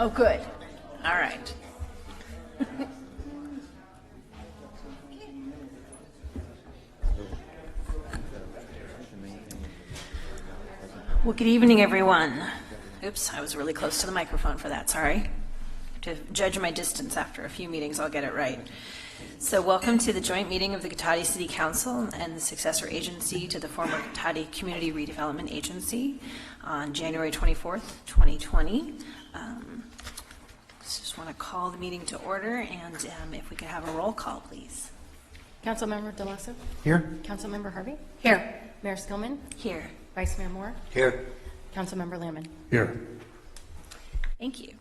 Oh, good. All right. Well, good evening, everyone. Oops, I was really close to the microphone for that, sorry. To judge my distance after a few meetings, I'll get it right. So welcome to the joint meeting of the Cotati City Council and the successor agency to the former Cotati Community Redevelopment Agency on January 24th, 2020. Just want to call the meeting to order, and if we could have a roll call, please. Councilmember DeLasso? Here. Councilmember Harvey? Here. Mayor Skillman? Here. Vice Mayor Moore? Here. Councilmember Lamon? Here. Thank you.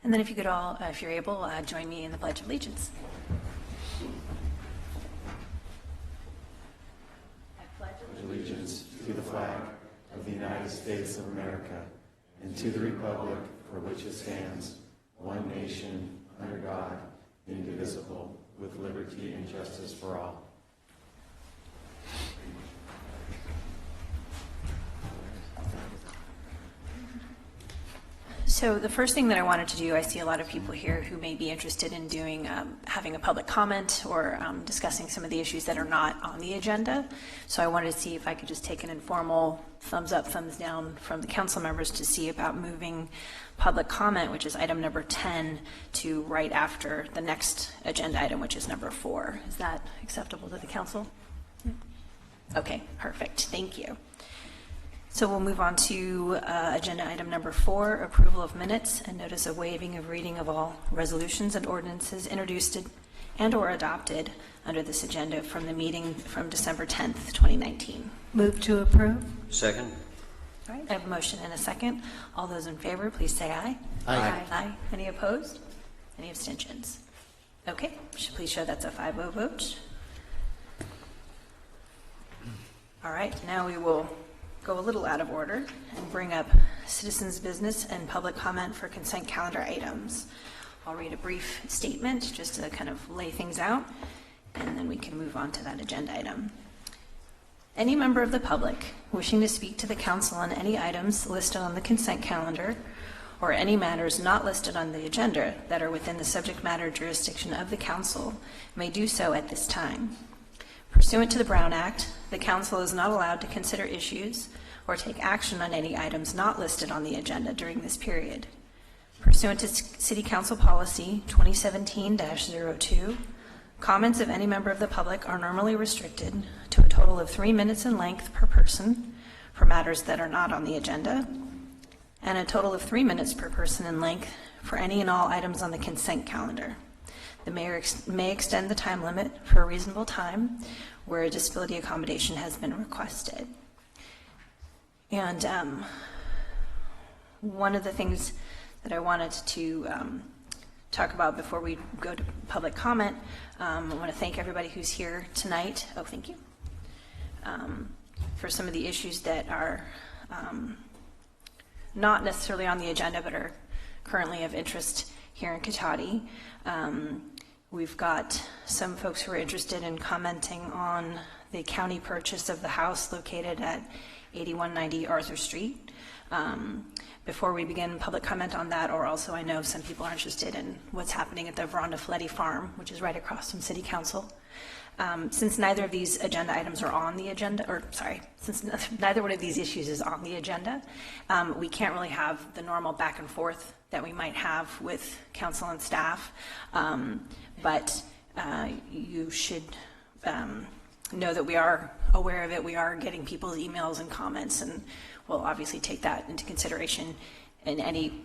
And then if you could all, if you're able, join me in the Pledge of Allegiance. I pledge allegiance to the flag of the United States of America and to the republic for which it stands, one nation, under God, indivisible, with liberty and justice for all. So the first thing that I wanted to do, I see a lot of people here who may be interested in doing, having a public comment or discussing some of the issues that are not on the agenda. So I wanted to see if I could just take an informal thumbs up, thumbs down from the council members to see about moving public comment, which is item number 10, to right after the next agenda item, which is number 4. Is that acceptable to the council? Okay, perfect. Thank you. So we'll move on to agenda item number 4, approval of minutes and notice of waiving of reading of all resolutions and ordinances introduced and or adopted under this agenda from the meeting from December 10th, 2019. Move to approve. Second. All right, I have a motion and a second. All those in favor, please say aye. Aye. Aye. Any opposed? Any abstentions? Okay, please show that's a 5-0 vote. All right, now we will go a little out of order and bring up citizens' business and public comment for consent calendar items. I'll read a brief statement just to kind of lay things out, and then we can move on to that agenda item. Any member of the public wishing to speak to the council on any items listed on the consent calendar or any matters not listed on the agenda that are within the subject matter jurisdiction of the council may do so at this time. Pursuant to the Brown Act, the council is not allowed to consider issues or take action on any items not listed on the agenda during this period. Pursuant to City Council Policy 2017-02, comments of any member of the public are normally restricted to a total of 3 minutes in length per person for matters that are not on the agenda, and a total of 3 minutes per person in length for any and all items on the consent calendar. The mayor may extend the time limit for a reasonable time where a disability accommodation has been requested. And one of the things that I wanted to talk about before we go to public comment, I want to thank everybody who's here tonight. Oh, thank you. For some of the issues that are not necessarily on the agenda but are currently of interest here in Cotati. We've got some folks who are interested in commenting on the county purchase of the house located at 8190 Arthur Street. Before we begin public comment on that, or also I know some people are interested in what's happening at the Veranda Fletty Farm, which is right across from City Council. Since neither of these agenda items are on the agenda, or sorry, since neither one of these issues is on the agenda, we can't really have the normal back and forth that we might have with council and staff, but you should know that we are aware of it. We are getting people's emails and comments, and we'll obviously take that into consideration in any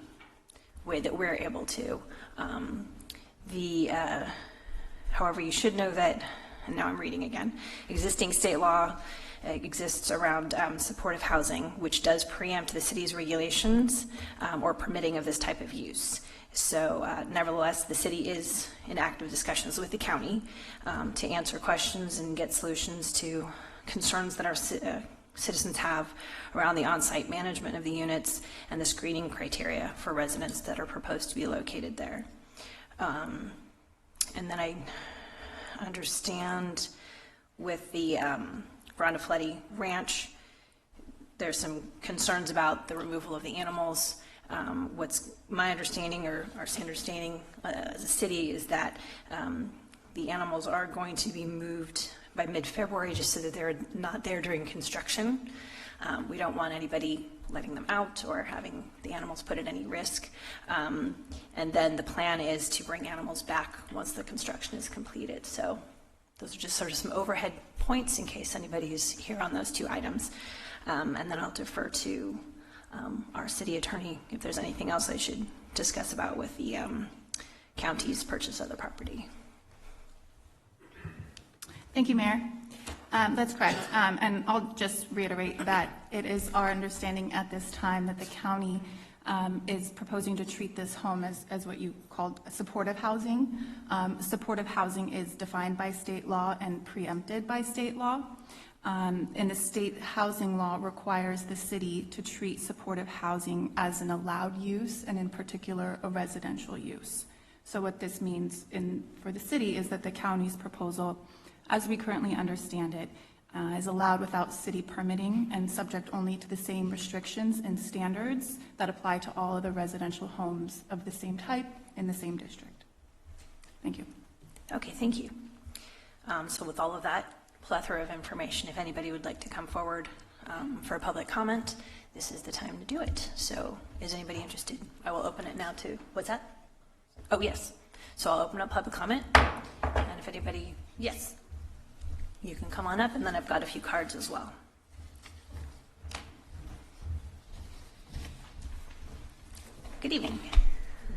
way that we're able to. However, you should know that, and now I'm reading again, existing state law exists around supportive housing, which does preempt the city's regulations or permitting of this type of use. So nevertheless, the city is in active discussions with the county to answer questions and get solutions to concerns that our citizens have around the on-site management of the units and the screening criteria for residents that are proposed to be located there. And then I understand with the Veranda Fletty Ranch, there's some concerns about the removal of the animals What's my understanding, or our understanding as a city, is that the animals are going to be moved by mid-February, just so that they're not there during construction. We don't want anybody letting them out or having the animals put at any risk. And then the plan is to bring animals back once the construction is completed. So those are just sort of some overhead points in case anybody is here on those two items. And then I'll defer to our city attorney if there's anything else I should discuss about with the county's purchase of the property. Thank you, Mayor. That's correct. And I'll just reiterate that it is our understanding at this time that the county is proposing to treat this home as what you called supportive housing. Supportive housing is defined by state law and preempted by state law. And the state housing law requires the city to treat supportive housing as an allowed use, and in particular, a residential use. So what this means for the city is that the county's proposal, as we currently understand it, is allowed without city permitting and subject only to the same restrictions and standards that apply to all other residential homes of the same type in the same district. Thank you. Okay, thank you. So with all of that plethora of information, if anybody would like to come forward for a public comment, this is the time to do it. So is anybody interested? I will open it now to, what's that? Oh, yes. So I'll open up public comment. And if anybody, yes, you can come on up, and then I've got a few cards as well. Good evening.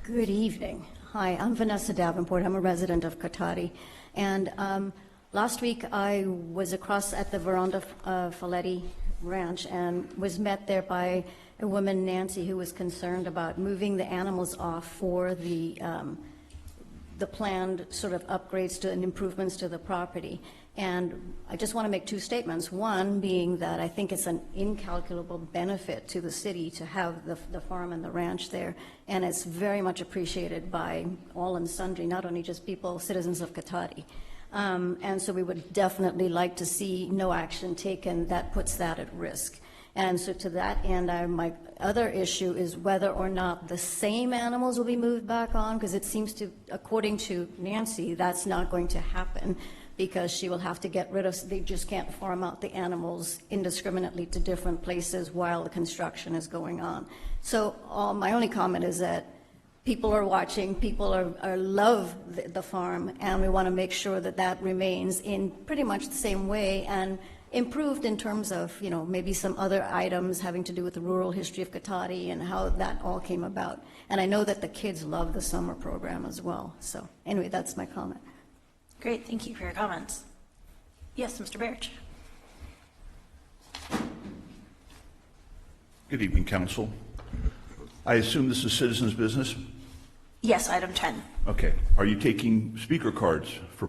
Good evening. Hi, I'm Vanessa Davenport. I'm a resident of Katati. And last week I was across at the Veranda Faletti Ranch and was met there by a woman, Nancy, who was concerned about moving the animals off for the planned sort of upgrades to and improvements to the property. And I just want to make two statements. One being that I think it's an incalculable benefit to the city to have the farm and the ranch there, and it's very much appreciated by all and sundry, not only just people, citizens of Katati. And so we would definitely like to see no action taken that puts that at risk. And so to that end, my other issue is whether or not the same animals will be moved back on, because it seems to, according to Nancy, that's not going to happen, because she will have to get rid of, they just can't farm out the animals indiscriminately to different places while the construction is going on. So my only comment is that people are watching, people love the farm, and we want to make sure that that remains in pretty much the same way and improved in terms of, you know, maybe some other items having to do with the rural history of Katati and how that all came about. And I know that the kids love the summer program as well. So anyway, that's my comment. Great, thank you for your comments. Yes, Mr. Birch. Good evening, Council. I assume this is citizens' business? Yes, item 10. Okay. Are you taking speaker cards for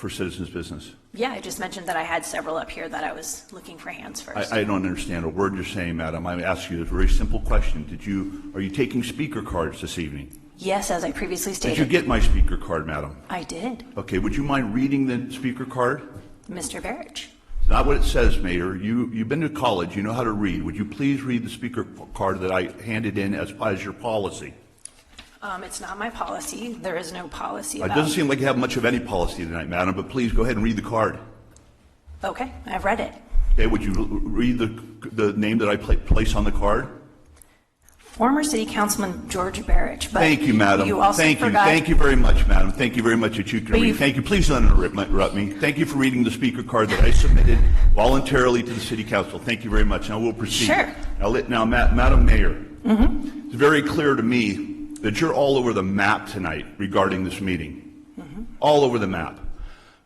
citizens' business? Yeah, I just mentioned that I had several up here that I was looking for hands first. I don't understand a word you're saying, madam. I'm asking you a very simple question. Are you taking speaker cards this evening? Yes, as I previously stated. Did you get my speaker card, madam? I did. Okay, would you mind reading the speaker card? Mr. Birch. It's not what it says, Mayor. You've been to college. You know how to read. Would you please read the speaker card that I handed in as your policy? It's not my policy. There is no policy It about... doesn't seem like you have much of any policy tonight, madam, but please go ahead and read the card. Okay, I've read it. Okay, would you read the name that I place on the card? Former City Councilman George Barrich. But Thank you, madam. You also Thank you. forgot... Thank you very much, madam. Thank you very much that you can But read. you- Thank you. Please don't interrupt me. Thank you for reading the speaker card that I submitted voluntarily to the City Council. Thank you very much. Now we'll proceed. Sure. Now, Madam Mayor, it's very clear to me that you're all over the map tonight regarding this meeting. All over the map.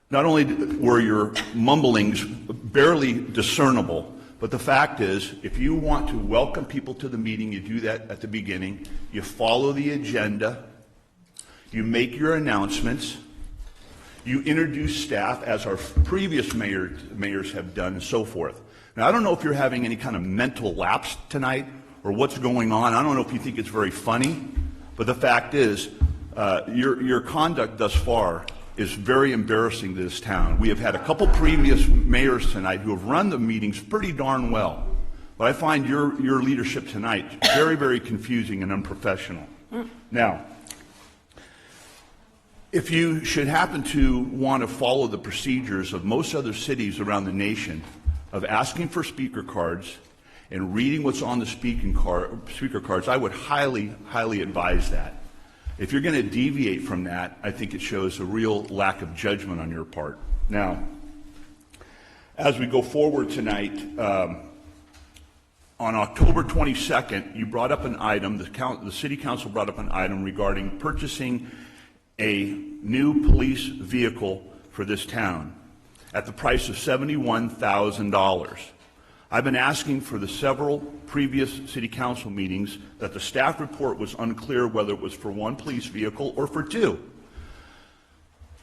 Not only were your mumblings barely discernible, but the fact is, if you want to welcome people to the meeting, you do that at the beginning. You follow the agenda. You make your announcements. You introduce staff, as our previous mayors have done, and so forth. Now, I don't know if you're having any kind of mental lapse tonight or what's going on. I don't know if you think it's very funny, but the fact is, your conduct thus far is very embarrassing to this town. We have had a couple previous mayors tonight who have run the meetings pretty darn well. But I find your leadership tonight very, very confusing and unprofessional. Now, if you should happen to want to follow the procedures of most other cities around the nation of asking for speaker cards and reading what's on the speaker cards, I would highly, highly advise that. If you're going to deviate from that, I think it shows a real lack of judgment on your part. Now, as we go forward tonight, on October 22nd, you brought up an item, the City Council brought up an item regarding purchasing a new police vehicle for this town at the price of $71,000. I've been asking for the several previous City Council meetings that the staff report was unclear whether it was for one police vehicle or for two.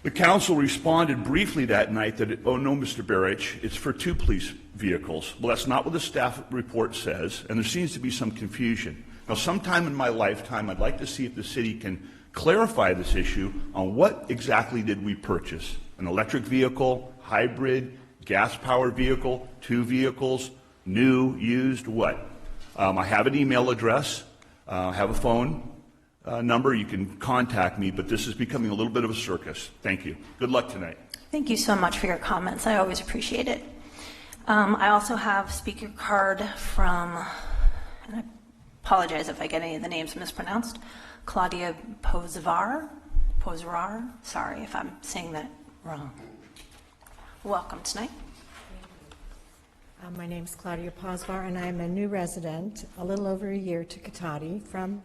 The council responded briefly that night that, oh no, Mr. Barrich, it's for two police vehicles. Well, that's not what the staff report says, and there seems to be some confusion. Now, sometime in my lifetime, I'd like to see if the city can clarify this issue on what exactly did we purchase? An electric vehicle, hybrid, gas-powered vehicle, two vehicles, new, used, what? I have an email address, I have a phone number, you can contact me, but this is becoming a little bit of a circus. Thank you. Good luck tonight. Thank you so much for your comments. I always appreciate it. I also have speaker card from, and I apologize if I get any of the names mispronounced, Claudia Pozvar. Sorry if I'm saying that wrong. Welcome tonight. My name is Claudia Pozvar, and I'm a new resident, a little over a year to Cotati from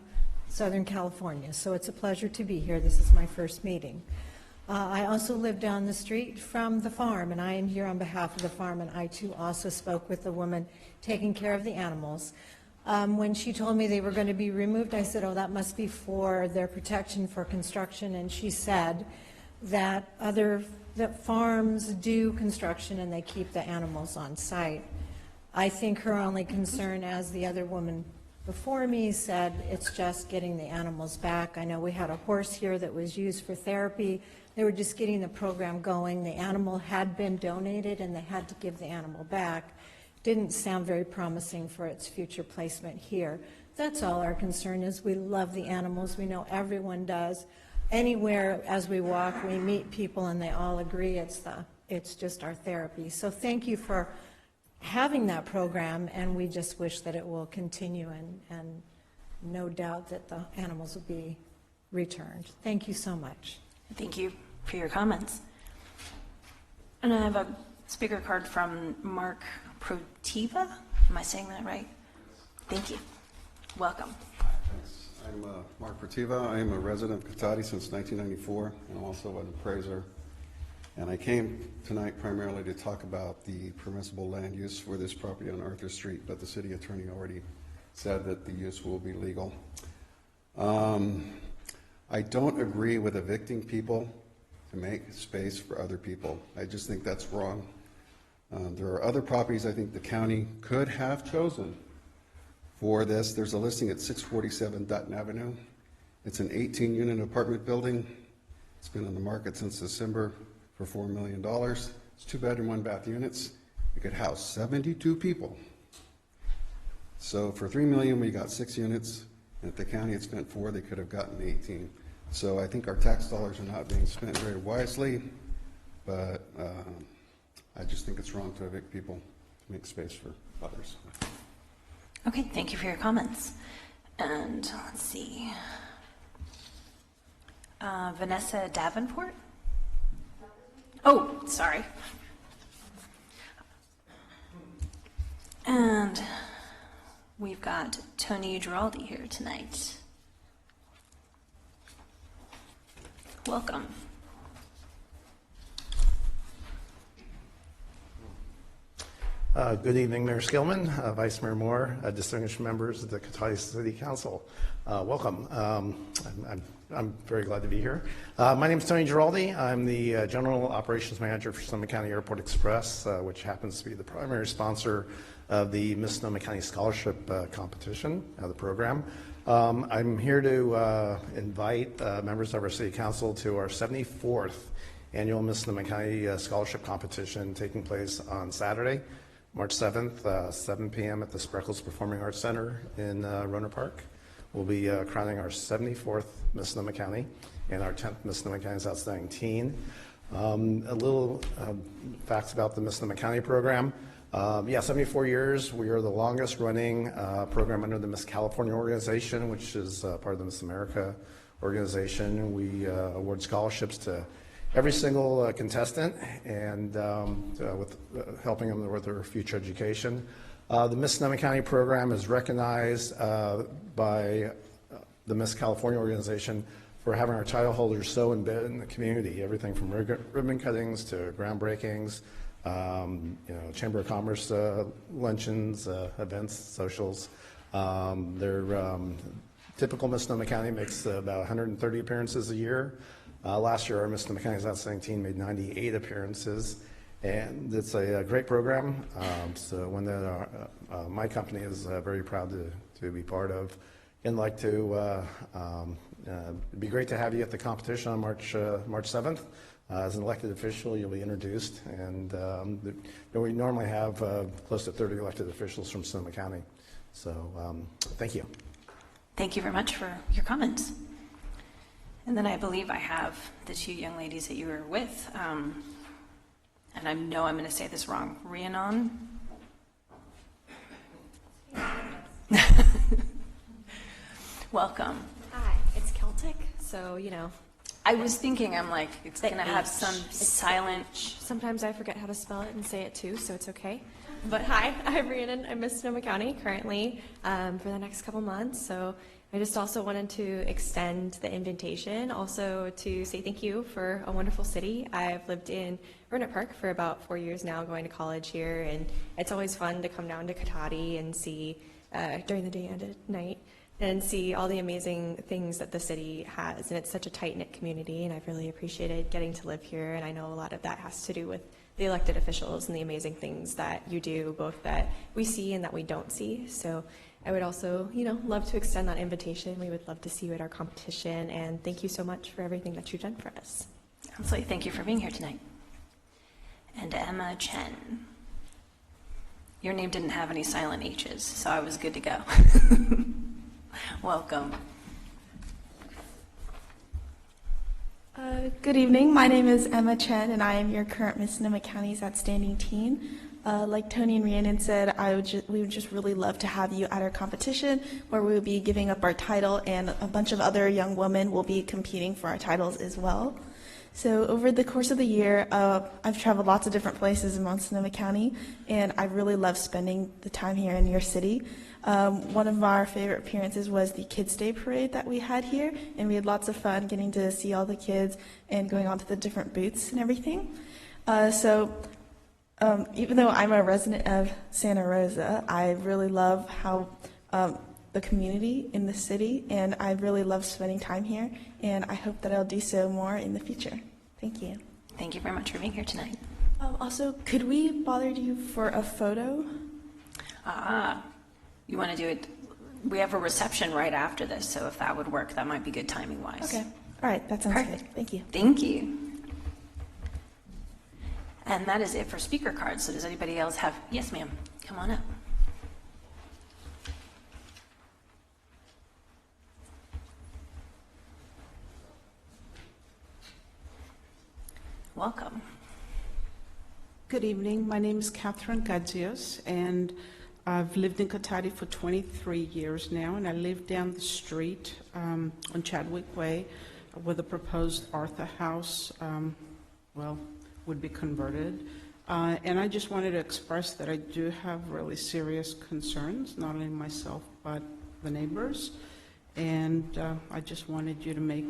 Southern California, so it's a pleasure to be here. This is my first meeting. I also live down the street from the farm, and I am here on behalf of the farm, and I too also spoke with the woman taking care of the animals. When she told me they were going to be removed, I said, oh, that must be for their protection for construction, and she said that that farms do construction and they keep the animals on site. I think her only concern, as the other woman before me said, it's just getting the animals back. I know we had a horse here that was used for therapy. They were just getting the program going. The animal had been donated and they had to give the animal back. Didn't sound very promising for its future placement here. That's all our concern is. We love the animals. We know everyone does. Anywhere as we walk, we meet people and they all agree it's just our therapy. So thank you for having that program, and we just wish that it will continue, and no doubt that the animals will be returned. Thank you so much. Thank you for your comments. And I have a speaker card from Mark Protiva. Am I saying that right? Thank you. Welcome. Thanks. I'm Mark Protiva. I am a resident of Cotati since 1994, and I'm also an appraiser. And I came tonight primarily to talk about the permissible land use for this property on Arthur Street, but the city attorney already said that the use will be legal. I don't agree with evicting people to make space for other people. I just think that's wrong. There are other properties I think the county could have chosen for this. There's a listing at 647 Dutton Avenue. It's an 18-unit apartment building. It's been on the market since December for $4 million. It's 2-bedroom, 1-bath units. It could house 72 people. So for $3 million, we got 6 units. And if the county had spent 4, they could have gotten 18. So I think our tax dollars are not being spent very wisely, but I just think it's wrong to evict people to make space for others. Okay, thank you for your comments. And let's see. Vanessa Davenport? Oh, sorry. And we've got Tony Giraldi here tonight. Welcome. Good evening, Mayor Skillman, Vice Mayor Moore, distinguished members of the Cotati City Council. Welcome. I'm very glad to be here. My name is Tony Giraldi. I'm the General Operations Manager for Sonoma County Airport Express, which happens to be the primary sponsor of the Miss Sonoma County Scholarship Competition, the program. I'm here to invite members of our City Council to our 74th annual Miss Sonoma County Scholarship Competition taking place on Saturday, March 7th, 7 p.m. at the Spreckles Performing Arts Center in Rohnert Park. We'll be crowning our 74th Miss Sonoma County and our 10th Miss Sonoma County's Outstanding Teen. A little facts about the Miss Sonoma County program. 74 years. We are the longest running program under the Miss California organization, which is part of the Miss America organization. We award scholarships to every single contestant and with helping them with their future education. The Miss Sonoma County program is recognized by the Miss California organization for having our title holders so embedded in the community, everything from ribbon cuttings to groundbreakings, Chamber of Commerce luncheons, events, socials. Their typical Miss Sonoma County makes about 130 appearances a year. Last year, our Miss Sonoma County's Outstanding Teen made 98 appearances, and it's a great program. So one that my company is very proud to be part of. And like to, it'd be great to have you at the competition on March 7th. As an elected official, you'll be introduced, and we normally have close to 30 elected officials from Sonoma County. So thank you. Thank you very much for your comments. And then I believe I have the two young ladies that you were with, and I know I'm going to say this wrong. Rhiannon? Welcome. Hi, it's Celtic, so, I was thinking, I'm like, it's going to have some silent... sometimes I forget how to spell it and say it too, so it's okay. But hi, I'm Rhiannon. I'm Miss Sonoma County currently for the next couple months, so I just also wanted to extend the invitation also to say thank you for a wonderful city. I've lived in Rohnert Park for about 4 years now, going to college here, and it's always fun to come down to Katati and see during the day and at night and see all the amazing things that the city has. And it's such a tight-knit community, and I've really appreciated getting to live here, and I know a lot of that has to do with the elected officials and the amazing things that you do, both that we see and that we don't see. So I would also, love to extend that invitation. We would love to see you at our competition, and thank you so much for everything that you've done for us. Absolutely. Thank you for being here tonight. And Emma Chen. Your name didn't have any silent H's, so I was good to go. Welcome. Good evening. My name is Emma Chen, and I am your current Miss Sonoma County's Outstanding Teen. Like Tony and Rhiannon said, we would just really love to have you at our competition, where we will be giving up our title, and a bunch of other young women will be competing for our titles as well. So over the course of the year, I've traveled lots of different places in Sonoma County, and I really love spending the time here in your city. One of our favorite appearances was the Kids Day Parade that we had here, and we had lots of fun getting to see all the kids and going on to the different booths and everything. Even though I'm a resident of Santa Rosa, I really love how the community in the city, and I really love spending time here, and I hope that I'll do so more in the future. Thank you. Thank you very much for being here tonight. Also, could we bother you for a photo? You want to do it? We have a reception right after this, so if that would work, that might be good timing-wise. Okay. All right. That sounds Perfect. good. Thank you. Thank you. And that is it for speaker cards. So does anybody else have? Yes, ma'am. Come on up. Welcome. Good evening. My name is Catherine Gadzios, and I've lived in Katati for 23 years now, and I live down the street on Chadwick Way, where the proposed Arthur House, would be converted. And I just wanted to express that I do have really serious concerns, not only myself, but the neighbors. And I just wanted you to make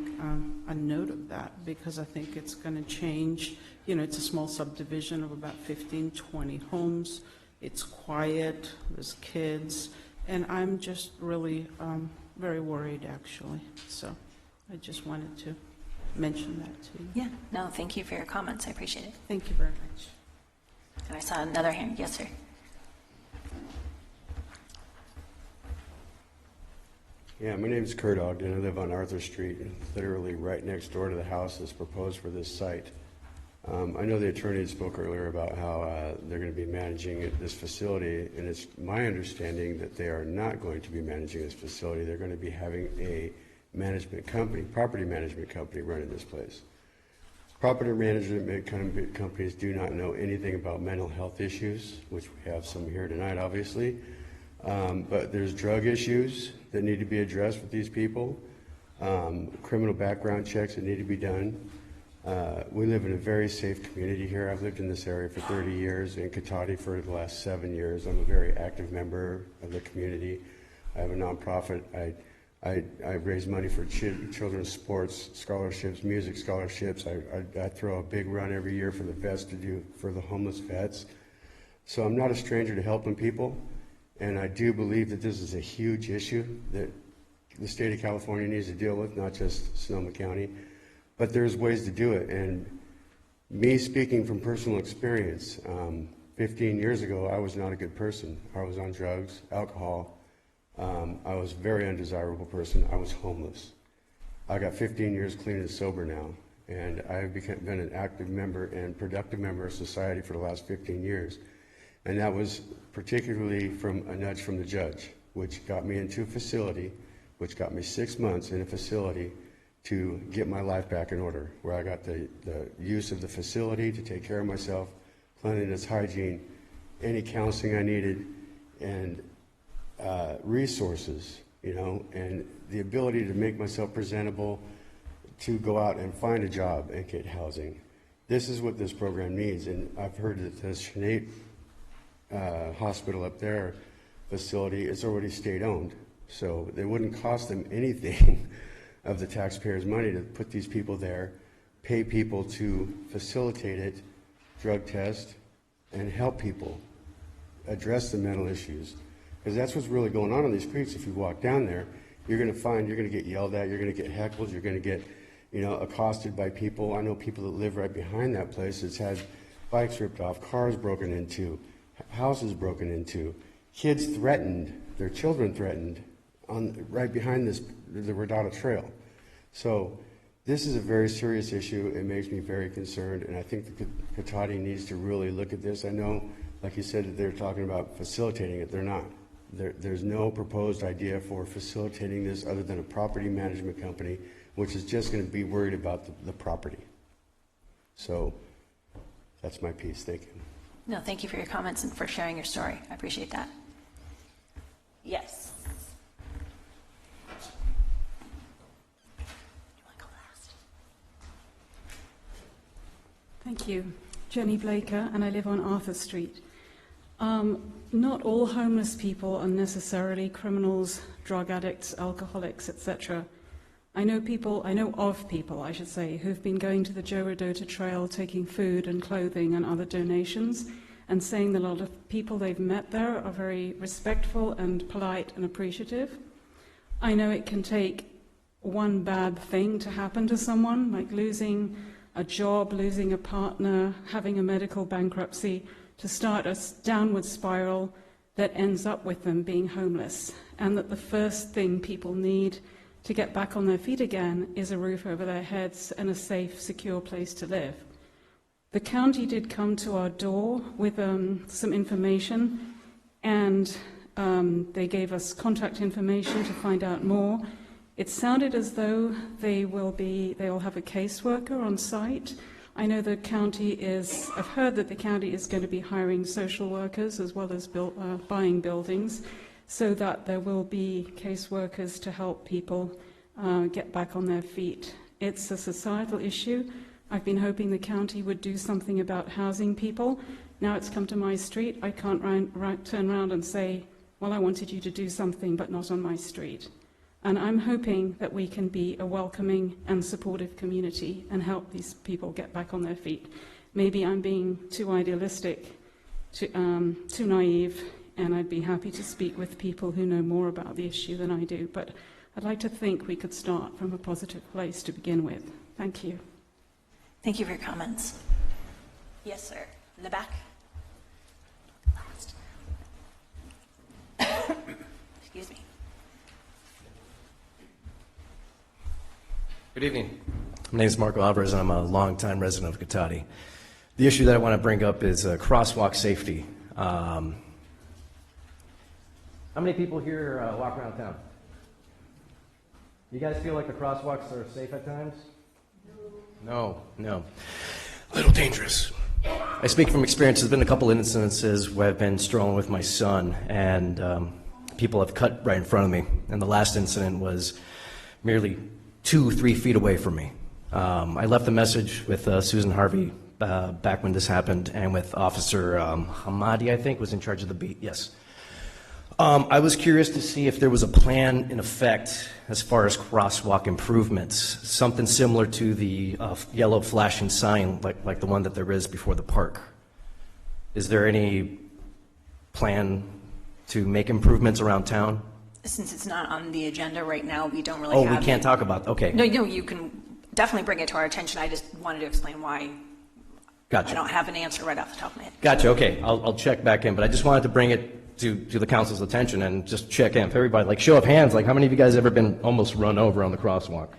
a note of that, because I think it's going to change. It's a small subdivision of about 15, 20 homes. It's quiet, there's kids, and I'm just really very worried, actually. So I just wanted to mention that to you. Yeah, no, thank you for your comments. I appreciate it. Thank you very much. And I saw another hand. Yes, sir. Yeah, my name is Kurt Ogden. I live on Arthur Street, literally right next door to the house that's proposed for this site. I know the attorney spoke earlier about how they're going to be managing this facility, and it's my understanding that they are not going to be managing this facility. They're going to be having a management company, property management company running this place. Property management companies do not know anything about mental health issues, which we have some here tonight, obviously. But there's drug issues that need to be addressed with these people, criminal background checks that need to be done. We live in a very safe community here. I've lived in this area for 30 years, in Cotati for the last 7 years. I'm a very active member of the community. I have a nonprofit. I raise money for children's sports scholarships, music scholarships. I throw a big run every year for the vets to do for the homeless vets. So I'm not a stranger to helping people, and I do believe that this is a huge issue that the state of California needs to deal with, not just Sonoma County. But there's ways to do it, and me speaking from personal experience, 15 years ago, I was not a good person. I was on drugs, alcohol. I was a very undesirable person. I was homeless. I got 15 years clean and sober now, and I've been an active member and productive member of society for the last 15 years. And that was particularly from a nudge from the judge, which got me into a facility, which got me 6 months in a facility to get my life back in order, where I got the use of the facility to take care of myself, cleanliness, hygiene, any counseling I needed, and resources, and the ability to make myself presentable to go out and find a job and get housing. This is what this program needs, and I've heard that the Sinead hospital up there facility is already state-owned, so it wouldn't cost them anything of the taxpayers' money to put these people there, pay people to facilitate it, drug test, and help people address the mental issues. Because that's what's really going on these streets. If you walk down there, you're going to get yelled at, you're going to get heckled, you're going to get, accosted by people. I know people that live right behind that place that's had bikes ripped off, cars broken into, houses broken into, kids threatened, their children threatened, right behind the Redata Trail. So this is a very serious issue. It makes me very concerned, and I think the Cotati needs to really look at this. I know, like you said, that they're talking about facilitating it. They're not. There's no proposed idea for facilitating this other than a property management company, which is just going to be worried about the property. So that's my piece. Thank you. No, thank you for your comments and for sharing your story. I appreciate that. Yes. Thank you. Jenny Blaker, and I live on Arthur Street. Not all homeless people are necessarily criminals, drug addicts, alcoholics, etc. I know of people, I should say, who've been going to the Joe Rodota Trail, taking food and clothing and other donations, and saying that a lot of people they've met there are very respectful and polite and appreciative. I know it can take one bad thing to happen to someone, like losing a job, losing a partner, having a medical bankruptcy, to start a downward spiral that ends up with them being homeless, and that the first thing people need to get back on their feet again is a roof over their heads and a safe, secure place to live. The county did come to our door with some information, and they gave us contact information to find out more. It sounded as though they'll have a caseworker on site. I know the county I've heard that the county is going to be hiring social workers as well as buying buildings, so that there will be caseworkers to help people get back on their feet. It's a societal issue. I've been hoping the county would do something about housing people. Now it's come to my street. I can't turn around and say, well, I wanted you to do something, but not on my street. And I'm hoping that we can be a welcoming and supportive community and help these people get back on their feet. Maybe I'm being too idealistic, too naive, and I'd be happy to speak with people who know more about the issue than I do. But I'd like to think we could start from a positive place to begin with. Thank you. Thank you for your comments. Yes, sir. In the back. Last. Excuse me. Good evening. My name is Marco Alvarez, and I'm a longtime resident of Cotati. The issue that I want to bring up is crosswalk safety. How many people here walk around town? You guys feel like the crosswalks are safe at times? No. A little dangerous. I speak from experience. There's been a couple incidences where I've been strolling with my son, and people have cut right in front of me. And the last incident was merely 2-3 feet away from me. I left a message with Susan Harvey back when this happened, and with Officer Hamadi, I think, was in charge of the beat. Yes. I was curious to see if there was a plan in effect as far as crosswalk improvements, something similar to the yellow flashing sign like the one that there is before the park. Is there any plan to make improvements around town? Since it's not on the agenda right now, we don't really Oh, have we can't it. talk about, okay. No, you can definitely bring it to our attention. I just wanted to explain why Gotcha. I don't have an answer right off the top of my head. Gotcha, okay. I'll check back in, but I just wanted to bring it to the council's attention and just check in. If everybody, like, show of hands, like, how many of you guys ever been almost run over on the crosswalk?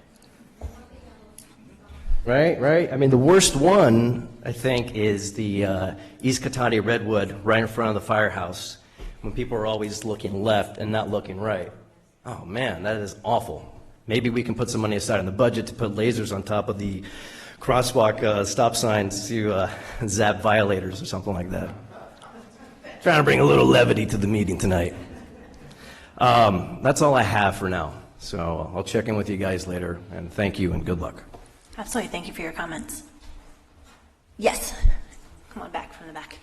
Right? I mean, the worst one, I think, is the East Cotati Redwood right in front of the firehouse, when people are always looking left and not looking right. Oh, man, that is awful. Maybe we can put some money aside in the budget to put lasers on top of the crosswalk stop signs to zap violators or something like that. Trying to bring a little levity to the meeting tonight. That's all I have for now. So I'll check in with you guys later, and thank you and good luck. Absolutely. Thank you for your comments. Yes. Come on back from the back.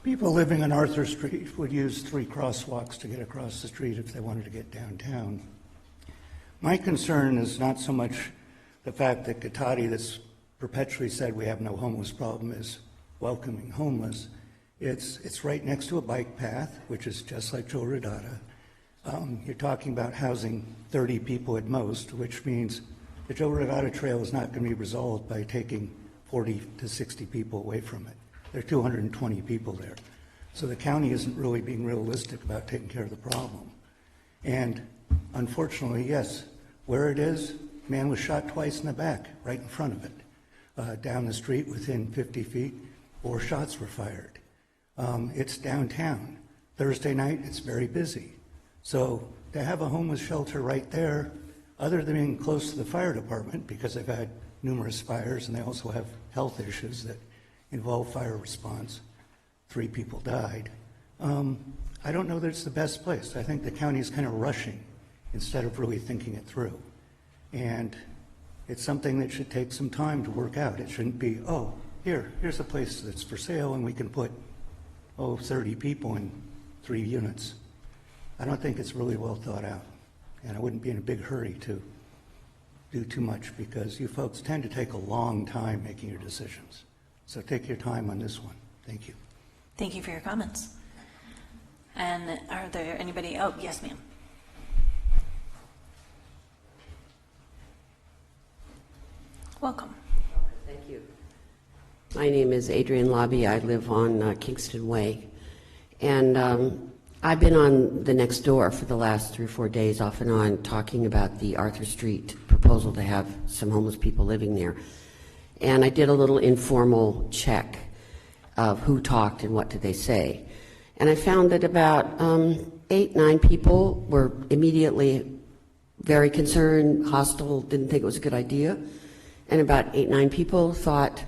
People living on Arthur Street would use 3 crosswalks to get across the street if they wanted to get downtown. My concern is not so much the fact that Cotati, that's perpetually said we have no homeless problem, is welcoming homeless. It's right next to a bike path, which is just like Joe Rodata. You're talking about housing 30 people at most, which means the Joe Rodata Trail is not going to be resolved by taking 40 to 60 people away from it. There are 220 people there. So the county isn't really being realistic about taking care of the problem. And unfortunately, yes, where it is, man was shot twice in the back, right in front of it. Down the street within 50 feet, 4 shots were fired. It's downtown. Thursday night, it's very busy. So to have a homeless shelter right there, other than being close to the fire department, because they've had numerous fires and they also have health issues that involve fire response, 3 people died. I don't know that it's the best place. I think the county is kind of rushing instead of really thinking it through. And it's something that should take some time to work out. It shouldn't be, oh, here's a place that's for sale and we can put, 30 people in 3 units. I don't think it's really well thought out. And I wouldn't be in a big hurry to do too much because you folks tend to take a long time making your decisions. So take your time on this one. Thank you. Thank you for your comments. And are there anybody? Oh, yes, ma'am. Welcome. Thank you. My name is Adrienne Lobby. I live on Kingston Way. And I've been on the next door for the last 3 or 4 days off and on talking about the Arthur Street proposal to have some homeless people living there. And I did a little informal check of who talked and what did they say. And I found that about 8, 9 people were immediately very concerned, hostile, didn't think it was a good idea. And about 8, 9 people thought,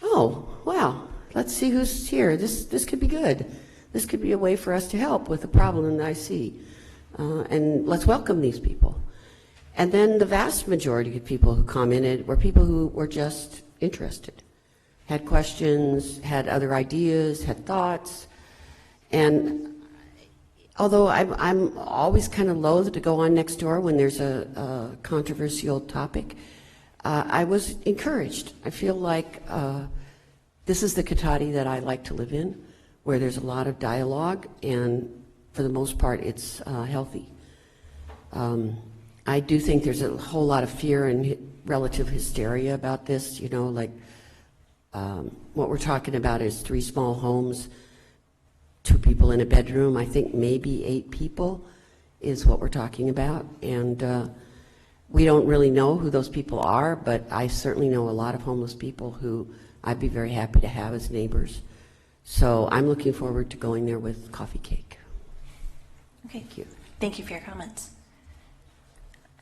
oh, wow, let's see who's here. This could be good. This could be a way for us to help with the problem that I see. And let's welcome these people. And then the vast majority of people who commented were people who were just interested, had questions, had other ideas, had thoughts. And although I'm always kind of loath to go on next door when there's a controversial topic, I was encouraged. I feel like this is the Cotati that I like to live in, where there's a lot of dialogue, and for the most part, it's healthy. I do think there's a whole lot of fear and relative hysteria about this, like what we're talking about is 3 small homes, 2 people in a bedroom. I think maybe 8 people is what we're talking about. And we don't really know who those people are, but I certainly know a lot of homeless people who I'd be very happy to have as neighbors. So I'm looking forward to going there with coffee cake. Okay. Thank you. Thank you for your comments.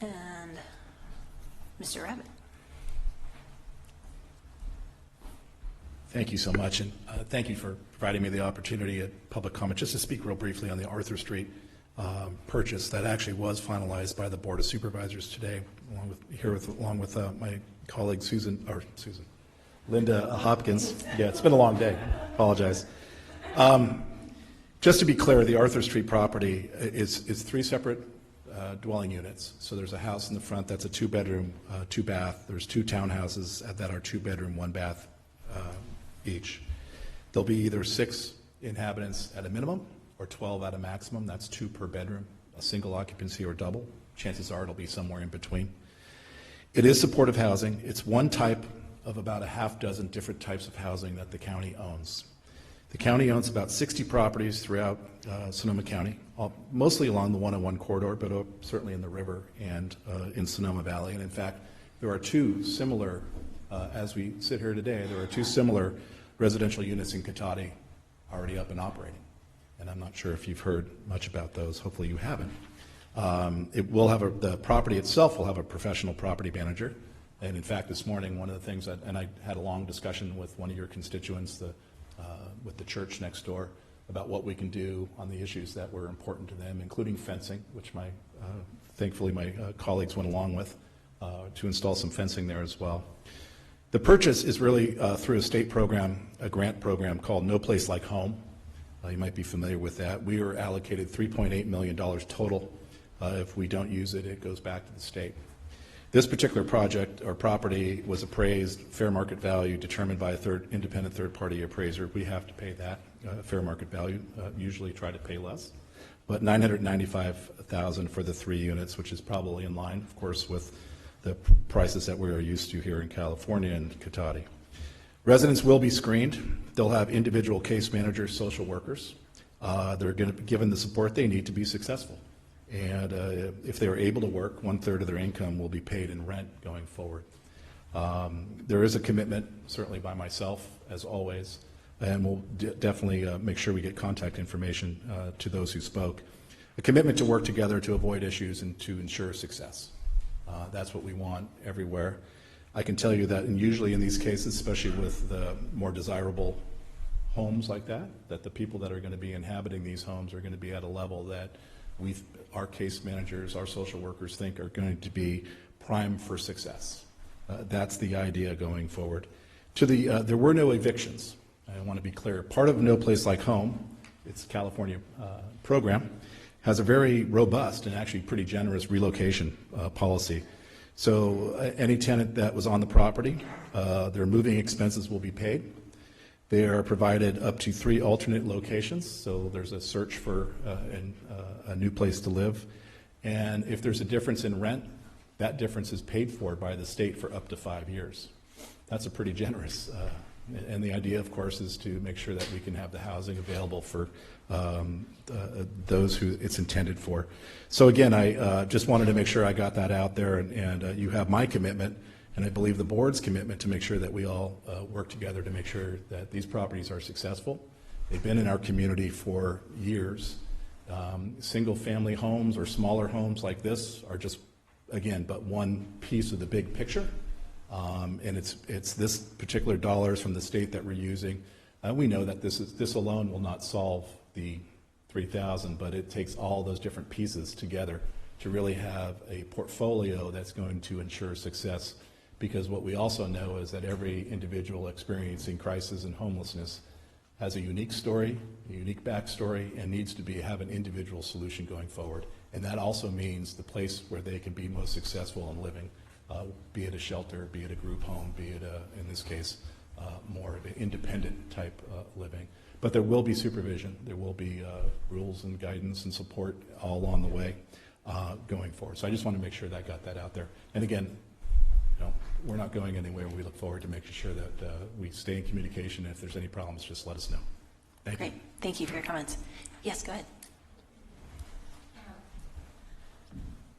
And Mr. Rabbit. Thank you so much, and thank you for providing me the opportunity at public comment just to speak real briefly on the Arthur Street purchase that actually was finalized by the Board of Supervisors today, along with my colleague Linda Hopkins. Yeah, it's been a long day. Apologize. Just to be clear, the Arthur Street property is 3 separate dwelling units. So there's a house in the front that's a 2-bedroom, 2-bath. There's 2 townhouses that are 2-bedroom, 1-bath each. There'll be either 6 inhabitants at a minimum or 12 at a maximum. That's 2 per bedroom, a single occupancy or double. Chances are it'll be somewhere in between. It is supportive housing. It's one type of about a half dozen different types of housing that the county owns. The county owns about 60 properties throughout Sonoma County, mostly along the 101 corridor, but certainly in the river and in Sonoma Valley. And in fact, there are 2 similar, as we sit here today, there are 2 similar residential units in Cotati already up and operating. And I'm not sure if you've heard much about those. Hopefully you haven't. It will have the property itself will have a professional property manager. And in fact, this morning, one of the things and I had a long discussion with one of your constituents, with the church next door, about what we can do on the issues that were important to them, including fencing, which thankfully my colleagues went along with, to install some fencing there as well. The purchase is really through a state program, a grant program called No Place Like Home. You might be familiar with that. We are allocated $3.8 million total. If we don't use it, it goes back to the state. This particular project or property was appraised, fair market value determined by a independent third-party appraiser. We have to pay that fair market value, usually try to pay less. But $995,000 for the 3 units, which is probably in line, of course, with the prices that we are used to here in California and Cotati. Residents will be screened. They'll have individual case managers, social workers. They're going to be given the support they need to be successful. And if they are able to work, 1/3 of their income will be paid in rent going forward. There is a commitment, certainly by myself, as always, and we'll definitely make sure we get contact information to those who spoke. A commitment to work together to avoid issues and to ensure success. That's what we want everywhere. I can tell you that, and usually in these cases, especially with the more desirable homes like that the people that are going to be inhabiting these homes are going to be at a level that our case managers, our social workers think are going to be primed for success. That's the idea going forward. There were no evictions. I want to be clear. Part of No Place Like Home, it's a California program, has a very robust and actually pretty generous relocation policy. So any tenant that was on the property, their moving expenses will be paid. They are provided up to 3 alternate locations, so there's a search for a new place to live. And if there's a difference in rent, that difference is paid for by the state for up to 5 years. That's a pretty generous, and the idea, of course, is to make sure that we can have the housing available for those who it's intended for. So again, I just wanted to make sure I got that out there, and you have my commitment, and I believe the board's commitment to make sure that we all work together to make sure that these properties are successful. They've been in our community for years. Single-family homes or smaller homes like this are just, again, but one piece of the big picture. And it's this particular dollars from the state that we're using. We know that this alone will not solve the 3,000, but it takes all those different pieces together to really have a portfolio that's going to ensure success. Because what we also know is that every individual experiencing crisis and homelessness has a unique story, a unique backstory, and needs to have an individual solution going forward. And that also means the place where they can be most successful in living, be it a shelter, be it a group home, be it, in this case, more of an independent type living. But there will be supervision. There will be rules and guidance and support all along the way going forward. So I just want to make sure that I got that out there. And again, we're not going anywhere. We look forward to making sure that we stay in communication. And if there's any problems, just let us know. Great. Thank you for your comments. Yes, go ahead.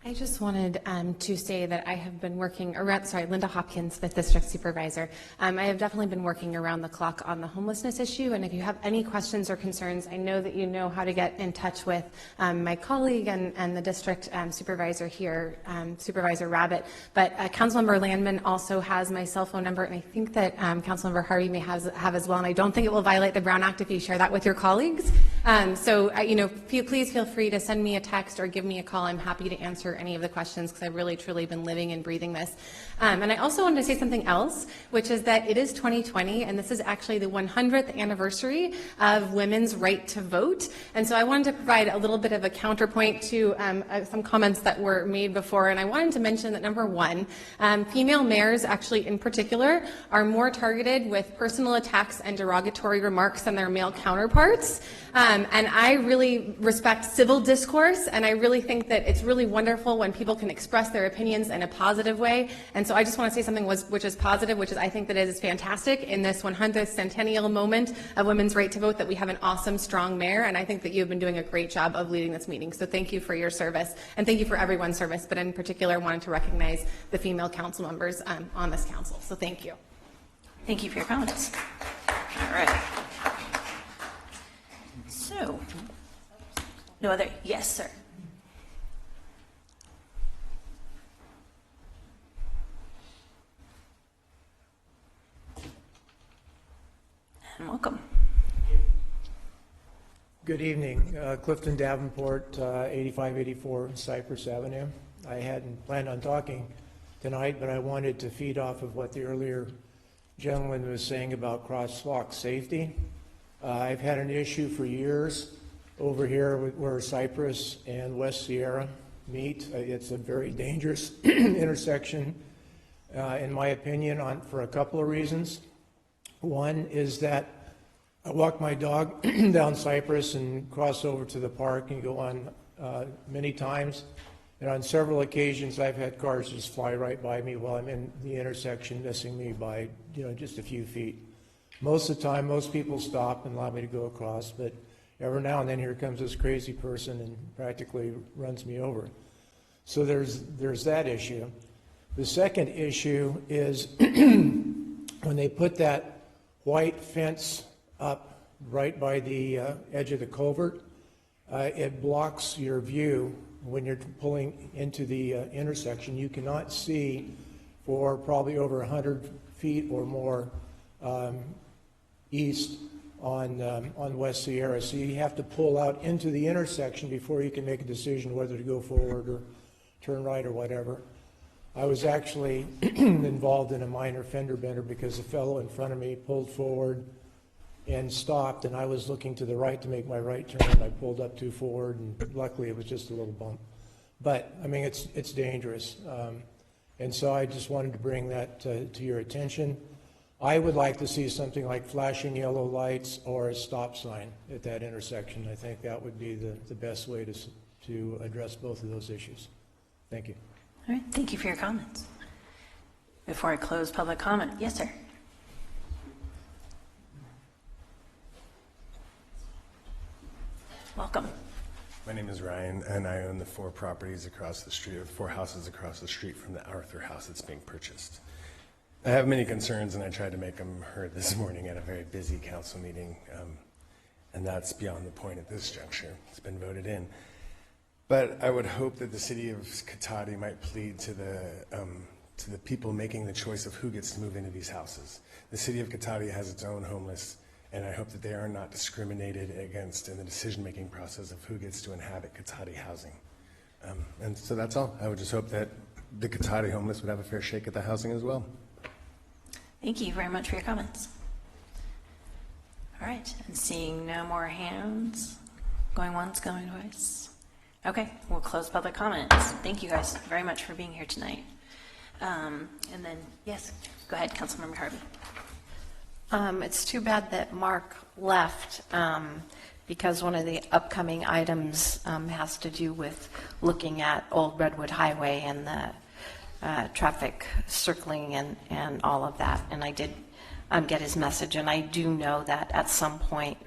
I just wanted to say that I have been working around, Linda Hopkins, 5th District Supervisor. I have definitely been working around the clock on the homelessness issue, and if you have any questions or concerns, I know that you know how to get in touch with my colleague and the district supervisor here, Supervisor Rabbit, but Councilmember Landman also has my cell phone number, and I think that Councilmember Harvey may have as well, and I don't think it will violate the Brown Act if you share that with your colleagues. Please feel free to send me a text or give me a call. I'm happy to answer any of the questions because I've really, truly been living and breathing this. And I also wanted to say something else, which is that it is 2020, and this is actually the 100th anniversary of women's right to vote. And so I wanted to provide a little bit of a counterpoint to some comments that were made before. And I wanted to mention that, number one, female mayors actually in particular are more targeted with personal attacks and derogatory remarks than their male counterparts. And I really respect civil discourse, and I really think that it's really wonderful when people can express their opinions in a positive way. And so I just want to say something which is positive, which is I think that it is fantastic in this 100th centennial moment of women's right to vote that we have an awesome, strong mayor, and I think that you've been doing a great job of leading this meeting. So thank you for your service, and thank you for everyone's service, but in particular wanted to recognize the female council members on this council. So thank you. Thank you for your comments. All right. So, no other, yes, sir. And welcome. Good evening. Clifton Davenport, 8584 Cypress Avenue. I hadn't planned on talking tonight, but I wanted to feed off of what the earlier gentleman was saying about crosswalk safety. I've had an issue for years over here where Cypress and West Sierra meet. It's a very dangerous intersection, in my opinion, for a couple of reasons. One is that I walk my dog down Cypress and cross over to the park and go on many times. And on several occasions, I've had cars just fly right by me while I'm in the intersection, missing me by just a few feet. Most of the time, most people stop and allow me to go across, but every now and then here comes this crazy person and practically runs me over. So there's that issue. The second issue is when they put that white fence up right by the edge of the culvert, it blocks your view when you're pulling into the intersection. You cannot see for probably over 100 feet or more east on West Sierra. So you have to pull out into the intersection before you can make a decision whether to go forward or turn right or whatever. I was actually involved in a minor fender bender because a fellow in front of me pulled forward and stopped, and I was looking to the right to make my right turn, and I pulled up too forward, and luckily it was just a little bump. But, I mean, it's dangerous. And so I just wanted to bring that to your attention. I would like to see something like flashing yellow lights or a stop sign at that intersection. I think that would be the best way to address both of those issues. Thank you. All right, thank you for your comments. Before I close public comment, yes, sir. Welcome. My name is Ryan, and I own the 4 properties across the street, or 4 houses across the street from the Arthur house that's being purchased. I have many concerns, and I tried to make them heard this morning at a very busy council meeting, and that's beyond the point at this juncture. It's been voted in. But I would hope that the city of Cotati might plead to the people making the choice of who gets to move into these houses. The city of Cotati has its own homeless, and I hope that they are not discriminated against in the decision-making process of who gets to inhabit Cotati housing. And so that's all. I would just hope that the Cotati homeless would have a fair shake at the housing as well. Thank you very much for your comments. All right, and seeing no more hands, going once, going twice. Okay, we'll close public comments. Thank you guys very much for being here tonight. And then, yes, go ahead, Councilmember Harvey. It's too bad that Mark left because one of the upcoming items has to do with looking at Old Redwood Highway and the traffic circling and all of that. And I did get his message. And I do know that at some point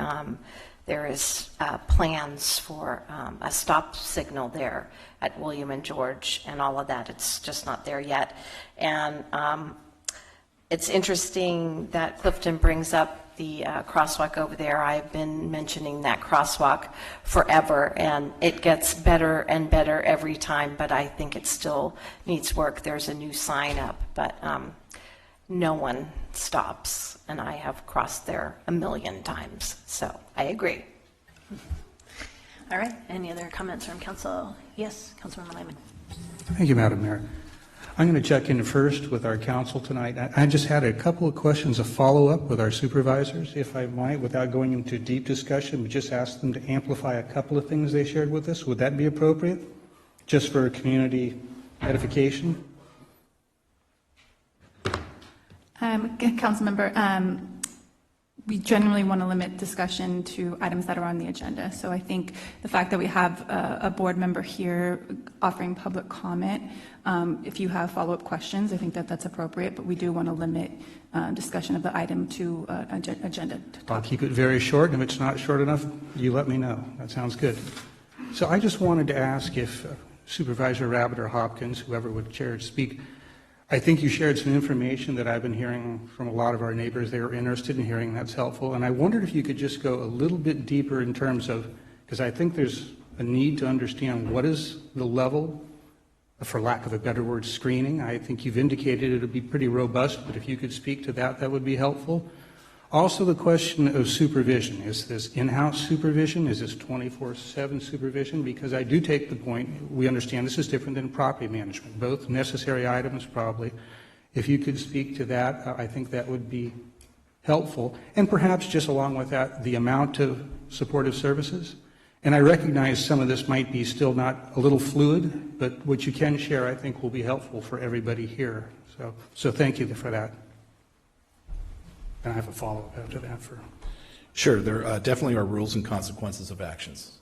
there is plans for a stop signal there at William and George and all of that. It's just not there yet. And it's interesting that Clifton brings up the crosswalk over there. I've been mentioning that crosswalk forever, and it gets better and better every time, but I think it still needs work. There's a new sign up, but no one stops, and I have crossed there a million times, so I agree. All right, any other comments from council? Yes, Councilman Lyman. Thank you, Madam Mayor. I'm going to check in first with our council tonight. I just had a couple of questions of follow-up with our supervisors, if I might, without going into deep discussion, but just ask them to amplify a couple of things they shared with us. Would that be appropriate, just for community edification? Councilmember, we generally want to limit discussion to items that are on the agenda. So I think the fact that we have a board member here offering public comment, if you have follow-up questions, I think that that's appropriate, but we do want to limit discussion of the item to agenda. I'll keep it very short, and if it's not short enough, you let me know. That sounds good. So I just wanted to ask if Supervisor Rabbit or Hopkins, whoever would chair to speak, I think you shared some information that I've been hearing from a lot of our neighbors they were interested in hearing. That's helpful. And I wondered if you could just go a little bit deeper in terms of, because I think there's a need to understand what is the level, for lack of a better word, screening. I think you've indicated it would be pretty robust, but if you could speak to that, that would be helpful. Also, the question of supervision. Is this in-house supervision? Is this 24/7 supervision? Because I do take the point, we understand this is different than property management, both necessary items probably. If you could speak to that, I think that would be helpful. And perhaps just along with that, the amount of supportive services. And I recognize some of this might be still not a little fluid, but what you can share, I think, will be helpful for everybody here. So thank you for that. And I have a follow-up after that. Sure, there definitely are rules and consequences of actions.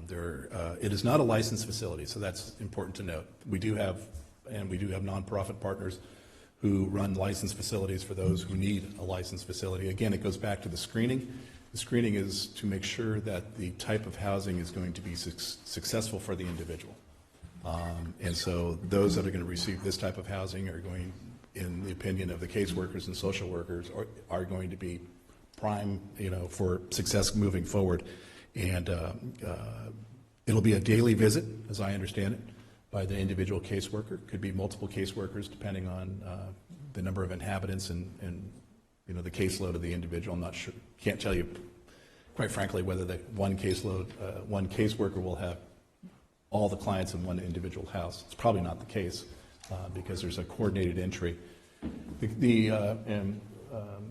It is not a licensed facility, so that's important to note. We do have nonprofit partners who run licensed facilities for those who need a licensed facility. Again, it goes back to the screening. The screening is to make sure that the type of housing is going to be successful for the individual. And so those that are going to receive this type of housing are going, in the opinion of the caseworkers and social workers, are going to be prime, for success moving forward. And it'll be a daily visit, as I understand it, by the individual caseworker. Could be multiple caseworkers depending on the number of inhabitants and the caseload of the individual. I'm not sure, can't tell you, quite frankly, whether the one caseworker will have all the clients in one individual house. It's probably not the case. Because there's a coordinated entry.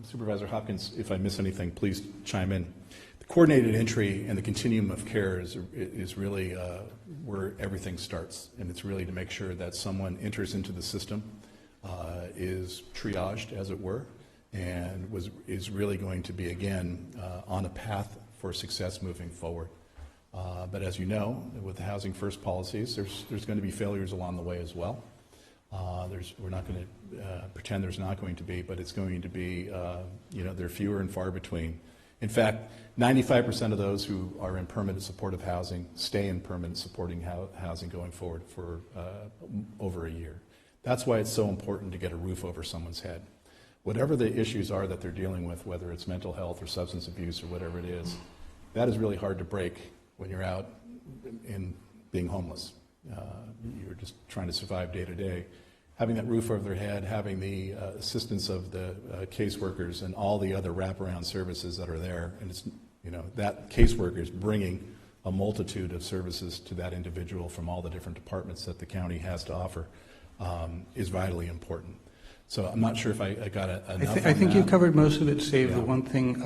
Supervisor Hopkins, if I miss anything, please chime in. The coordinated entry and the continuum of care is really where everything starts, and it's really to make sure that someone enters into the system, is triaged, as it were, and is really going to be, again, on a path for success moving forward. But as you know, with the Housing First policies, there's going to be failures along the way as well. We're not going to pretend there's not going to be, but it's going to be, they're fewer and far between. In fact, 95% of those who are in permanent supportive housing stay in permanent supporting housing going forward for over a year. That's why it's so important to get a roof over someone's head. Whatever the issues are that they're dealing with, whether it's mental health or substance abuse or whatever it is, that is really hard to break when you're out in being homeless. You're just trying to survive day to day. Having that roof over their head, having the assistance of the caseworkers and all the other wraparound services that are there, and it's, that caseworker is bringing a multitude of services to that individual from all the different departments that the county has to offer, is vitally important. So I'm not sure if I got enough. I think you covered most of it, save the one thing,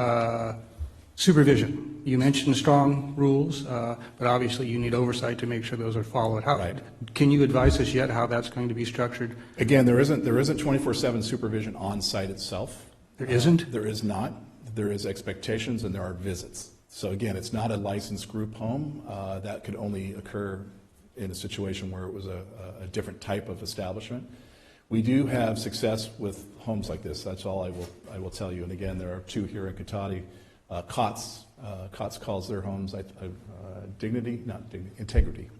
supervision. You mentioned strong rules, but obviously you need oversight to make sure those are followed. Right. Can you advise us yet how that's going to be structured? Again, there isn't 24/7 supervision on site itself. There isn't? There is not. There is expectations and there are visits. So again, it's not a licensed group home. That could only occur in a situation where it was a different type of establishment. We do have success with homes like this. That's all I will tell you. And again, there are two here in Cotati. COTS calls their homes Integrity.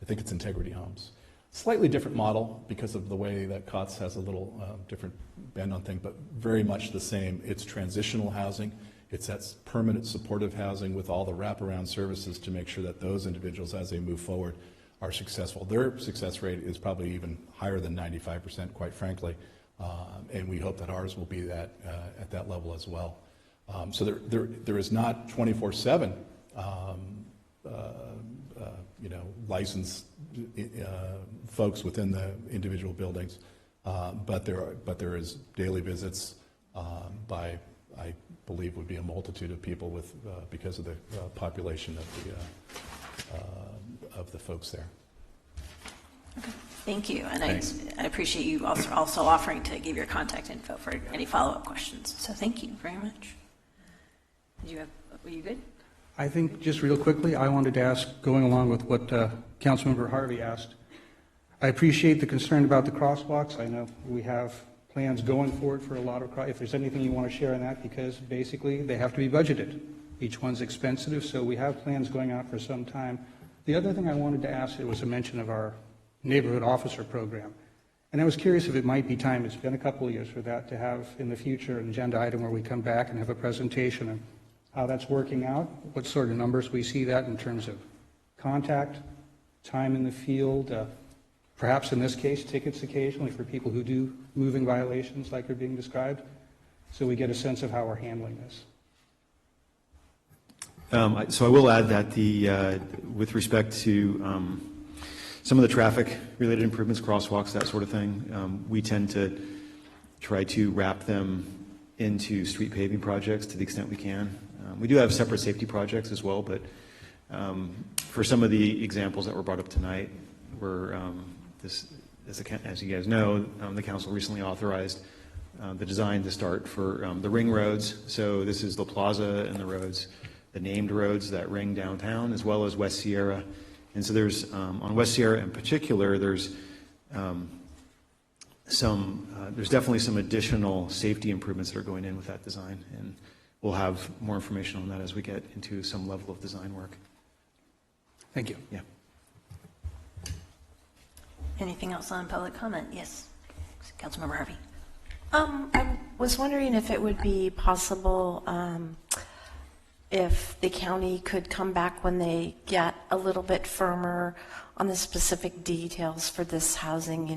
I think it's Integrity Homes. Slightly different model because of the way that COTS has a little different bend on thing, but very much the same. It's transitional housing. It's that permanent supportive housing with all the wraparound services to make sure that those individuals, as they move forward, are successful. Their success rate is probably even higher than 95%, quite frankly, and we hope that ours will be that at that level as well. So there is not 24/7 licensed folks within the individual buildings, but there is daily visits by, I believe, would be a multitude of people with because of the population of the folks there. Okay. Thank you, and Thanks. I appreciate you also offering to give your contact info for any follow-up questions. So thank you very much. Were you good? I think just real quickly, I wanted to ask, going along with what Councilmember Harvey asked, I appreciate the concern about the crosswalks. I know we have plans going forward for a lot of, if there's anything you want to share on that, because basically they have to be budgeted. Each one's expensive, so we have plans going out for some time. The other thing I wanted to ask, it was a mention of our neighborhood officer program. And I was curious if it might be time, it's been a couple of years for that, to have in the future an agenda item where we come back and have a presentation on how that's working out, what sort of numbers we see that in terms of contact, time in the field, perhaps in this case, tickets occasionally for people who do moving violations like are being described, so we get a sense of how we're handling this. So I will add that with respect to some of the traffic-related improvements, crosswalks, that sort of thing, we tend to try to wrap them into street paving projects to the extent we can. We do have separate safety projects as well, but for some of the examples that were brought up tonight, as you guys know, the council recently authorized the design to start for the ring roads. So this is La Plaza and the roads, the named roads that ring downtown, as well as West Sierra. And so there's, on West Sierra in particular, there's definitely some additional safety improvements that are going in with that design. And we'll have more information on that as we get into some level of design work. Thank you. Yeah. Anything else on public comment? Yes, Councilmember Harvey. I was wondering if it would be possible if the county could come back when they get a little bit firmer on the specific details for this housing,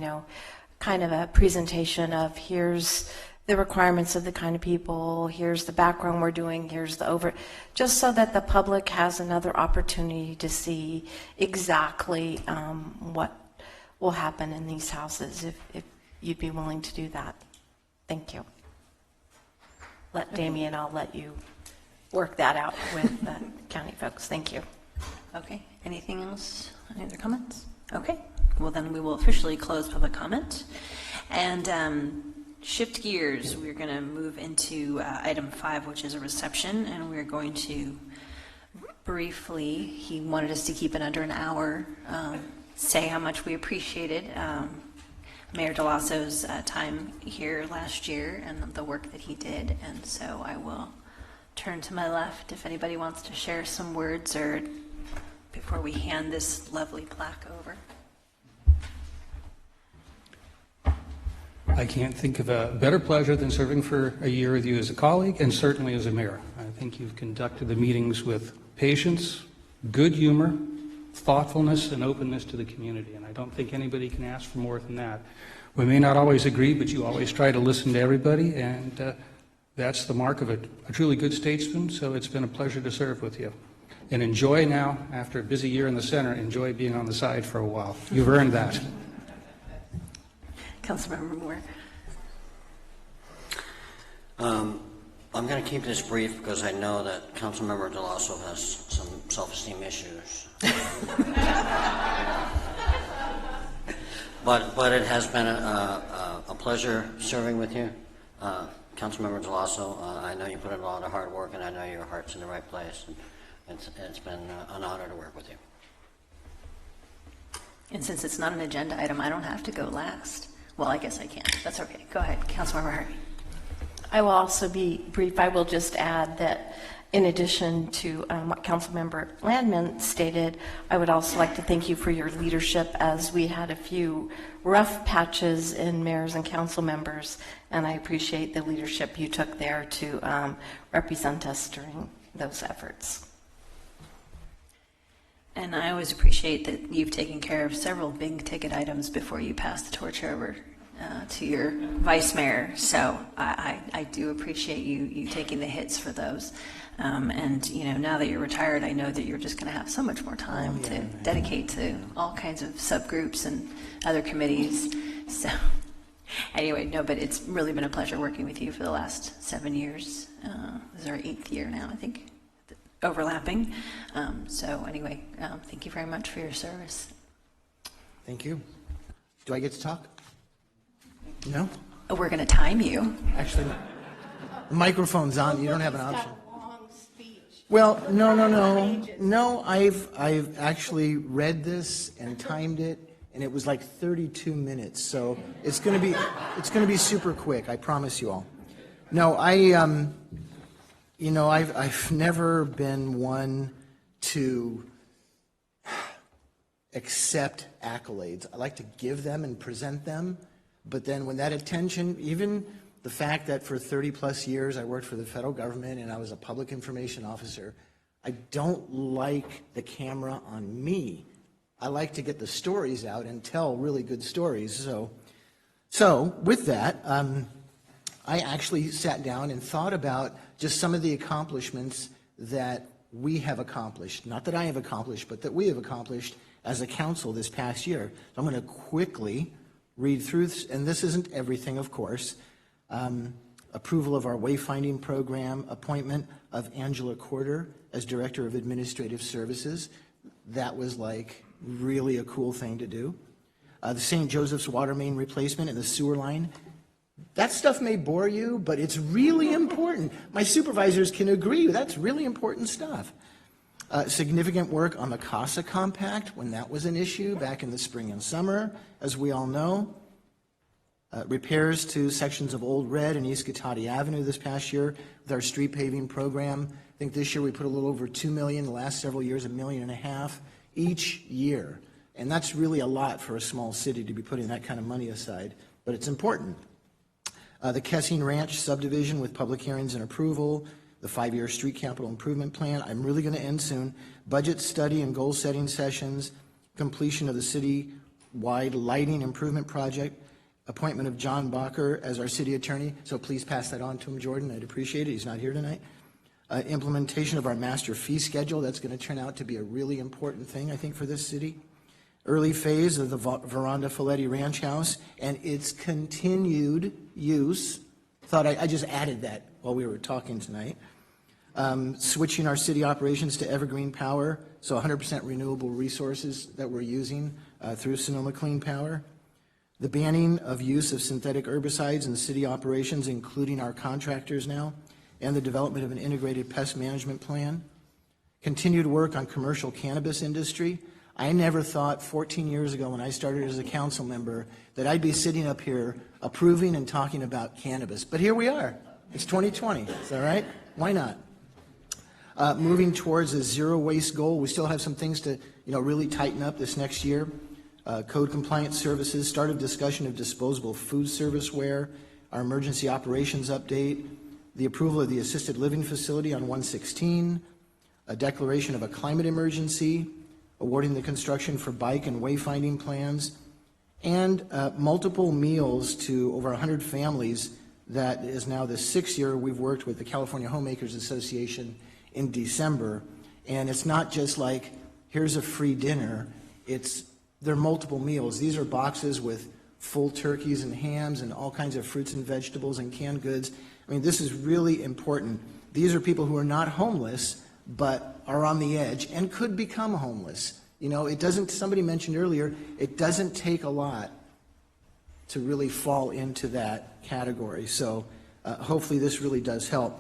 kind of a presentation of here's the requirements of the kind of people, here's the background we're doing, here's the just so that the public has another opportunity to see exactly what will happen in these houses, if you'd be willing to do that. Thank you. Damien, I'll let you work that out with the county folks. Thank you. Okay, anything else? Any other comments? Okay, well then we will officially close public comment and shift gears. We're going to move into item 5, which is a reception, and we're going to briefly, he wanted us to keep it under an hour, say how much we appreciated Mayor DeLasso's time here last year and the work that he did. And so I will turn to my left if anybody wants to share some words or before we hand this lovely plaque over. I can't think of a better pleasure than serving for a year with you as a colleague and certainly as a mayor. I think you've conducted the meetings with patience, good humor, thoughtfulness, and openness to the community, and I don't think anybody can ask for more than that. We may not always agree, but you always try to listen to everybody, and that's the mark of a truly good statesman, so it's been a pleasure to serve with you. And enjoy now, after a busy year in the center, enjoy being on the side for a while. You've earned that. Councilmember Moore. I'm going to keep this brief because I know that Councilmember DeLasso has some self-esteem issues. But it has been a pleasure serving with you. Councilmember DeLasso, I know you put in a lot of hard work, and I know your heart's in the right place. And it's been an honor to work with you. And since it's not an agenda item, I don't have to go last. Well, I guess I can't. That's okay. Go ahead, Councilmember Harvey. I will also be brief. I will just add that in addition to what Councilmember Landman stated, I would also like to thank you for your leadership, as we had a few rough patches in mayors and council members, and I appreciate the leadership you took there to represent us during those efforts. And I always appreciate that you've taken care of several big ticket items before you pass the torch over to your vice mayor. So I do appreciate you taking the hits for those. And you know, now that you're retired, I know that you're just going to have so much more time to dedicate to all kinds of subgroups and other committees. So anyway, no, but it's really been a pleasure working with you for the last 7 years. This is our 8th year now, I think, overlapping. So anyway, thank you very much for your service. Thank you. Do I get to talk? No? Oh, we're going to time you. Actually, the microphone's on. You don't have an option. Well, no. I've actually read this and timed it, and it was like 32 minutes. So it's going to be super quick. I promise you all. No, I've never been one to accept accolades. I like to give them and present them, but then when that attention, even the fact that for 30 plus years I worked for the federal government and I was a public information officer, I don't like the camera on me. I like to get the stories out and tell really good stories. So with that, I actually sat down and thought about just some of the accomplishments that we have accomplished. Not that I have accomplished, but that we have accomplished as a council this past year. So I'm going to quickly read through, and this isn't everything, of course. Approval of our wayfinding program, appointment of Angela Corder as Director of Administrative Services. That was like really a cool thing to do. The St. Joseph's water main replacement and the sewer line. That stuff may bore you, but it's really important. My supervisors can agree, that's really important stuff. Significant work on the CASA Compact when that was an issue back in the spring and summer, as we all know. Repairs to sections of Old Red and East Cotati Avenue this past year with our street paving program. I think this year we put a little over $2 million, the last several years $1.5 million each year. And that's really a lot for a small city to be putting that kind of money aside, but it's important. The Kessing Ranch subdivision with public hearings and approval, the 5-year street capital improvement plan. I'm really going to end soon. Budget study and goal setting sessions, completion of the city-wide lighting improvement project, appointment of John Bacher as our city attorney. So please pass that on to him, Jordan. I'd appreciate it. He's not here tonight. Implementation of our master fee schedule. That's going to turn out to be a really important thing, I think, for this city. Early phase of the Veranda Folletti Ranch House and its continued use. Thought I just added that while we were talking tonight. Switching our city operations to evergreen power, so 100% renewable resources that we're using through Sonoma Clean Power. The banning of use of synthetic herbicides in city operations, including our contractors now, and the development of an integrated pest management plan. Continued work on commercial cannabis industry. I never thought 14 years ago when I started as a council member that I'd be sitting up here approving and talking about cannabis. But here we are. It's 2020. Is that right? Why not? Moving towards a zero waste goal. We still have some things to really tighten up this next year. Code compliance services, start of discussion of disposable food serviceware, our emergency operations update, the approval of the assisted living facility on 116, a declaration of a climate emergency, awarding the construction for bike and wayfinding plans, and multiple meals to over 100 families. That is now the 6th year we've worked with the California Homemakers Association in December. And it's not just like, here's a free dinner. They're multiple meals. These are boxes with full turkeys and hams and all kinds of fruits and vegetables and canned goods. I mean, this is really important. These are people who are not homeless, but are on the edge and could become homeless. It doesn't, somebody mentioned earlier, it doesn't take a lot to really fall into that category. So hopefully this really does help.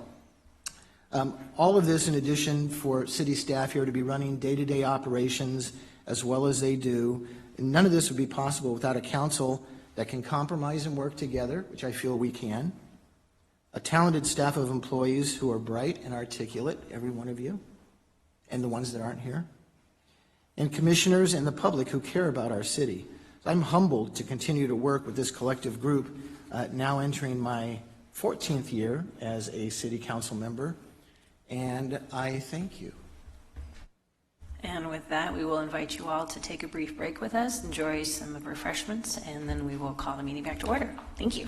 All of this in addition for city staff here to be running day-to-day operations as well as they do. And none of this would be possible without a council that can compromise and work together, which I feel we can, a talented staff of employees who are bright and articulate, every one of you, and the ones that aren't here, and commissioners and the public who care about our city. So I'm humbled to continue to work with this collective group, now entering my 14th year as a city council member, and I thank you. And with that, we will invite you all to take a brief break with us, enjoy some of refreshments, and then we will call the meeting back to order. Thank you.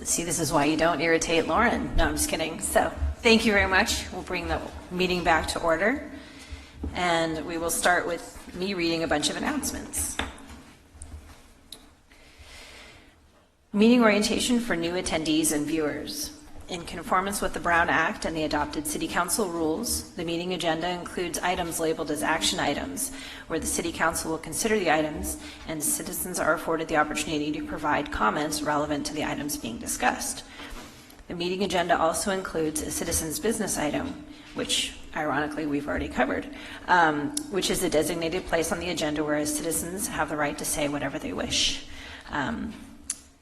See, this is why you don't irritate Lauren. No, I'm just kidding. So, thank you very much. We'll bring the meeting back to order. And we will start with me reading a bunch of announcements. Meeting orientation for new attendees and viewers. In conformance with the Brown Act and the adopted City Council rules, the meeting agenda includes items labeled as action items, where the City Council will consider the items and citizens are afforded the opportunity to provide comments relevant to the items being discussed. The meeting agenda also includes a citizens business item, which ironically we've already covered, which is a designated place on the agenda where citizens have the right to say whatever they wish.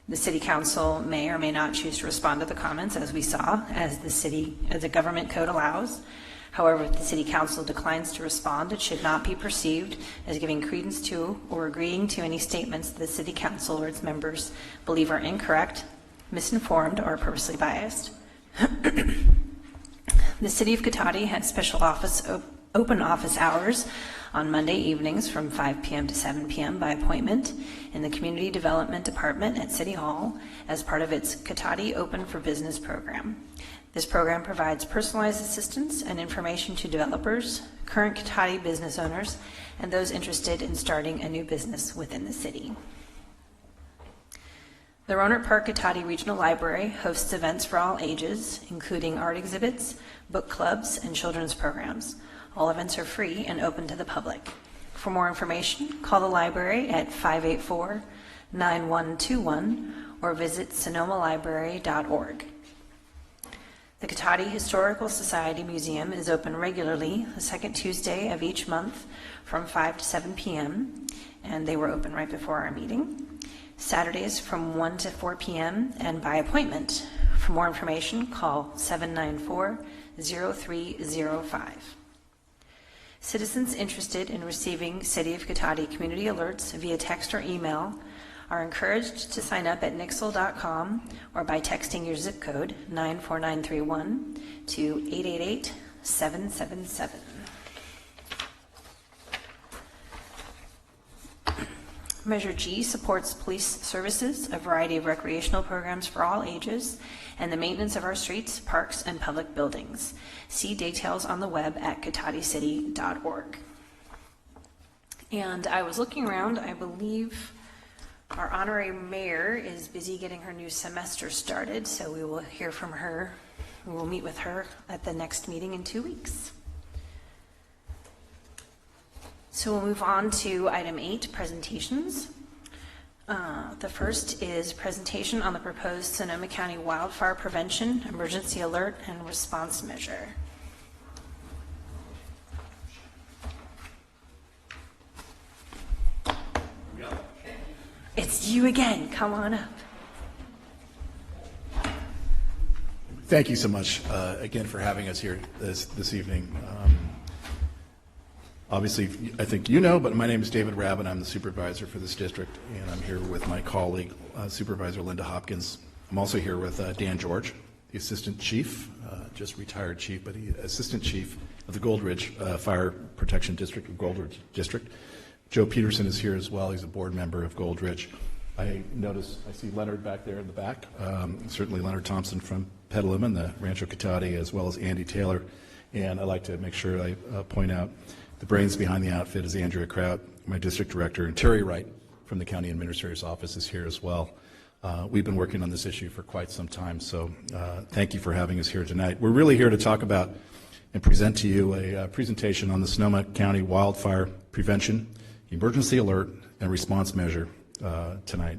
The City Council may or may not choose to respond to the comments, as we saw, as the government code allows. However, if the City Council declines to respond, it should not be perceived as giving credence to or agreeing to any statements that the City Council or its members believe are incorrect, misinformed, or purposely biased. The City of Cotati had special open office hours on Monday evenings from 5 p.m. to 7 p.m. by appointment in the Community Development Department at City Hall as part of its Cotati Open for Business program. This program provides personalized assistance and information to developers, current Cotati business owners, and those interested in starting a new business within the city. The Rohnert Park Cotati Regional Library hosts events for all ages, including art exhibits, book clubs, and children's programs. All events are free and open to the public. For more information, call the library at 584-9121 or visit sonomalibrary.org. The Cotati Historical Society Museum is open regularly the second Tuesday of each month from 5 to 7 p.m., and they were open right before our meeting. Saturdays from 1 to 4 p.m. and by appointment. For more information, call 794-0305. Citizens interested in receiving City of Cotati community alerts via text or email are encouraged to sign up at nixle.com or by texting your zip code 94931 to 888-777. Measure G supports police services, a variety of recreational programs for all ages, and the maintenance of our streets, parks, and public buildings. See details on the web at cotaticity.org. And I was looking around. I believe our honorary mayor is busy getting her new semester started, so we will hear from her. We will meet with her at the next meeting in 2 weeks. So we'll move on to item 8, presentations. The first is presentation on the proposed Sonoma County wildfire prevention, emergency alert, and response measure. It's you again. Come on up. Thank you so much again for having us here this evening. Obviously, I think you know, but my name is David Rabb. I'm the supervisor for this district, and I'm here with my colleague, Supervisor Linda Hopkins. I'm also here with Dan George, the assistant chief, just retired chief, but he assistant chief of the Gold Ridge Fire Protection District of Gold Ridge District. Joe Peterson is here as well. He's a board member of Gold Ridge. I see Leonard back there in the back, certainly Leonard Thompson from Petaluma and the Rancho Cotati, as well as Andy Taylor And I'd like to make sure I point out the brains behind the outfit is Andrea Kraut, my district director, and Terry Wright from the County Administrator's Office is here as well. We've been working on this issue for quite some time, so thank you for having us here tonight. We're really here to talk about and present to you a presentation on the Sonoma County Wildfire Prevention, Emergency Alert, and Response Measure tonight.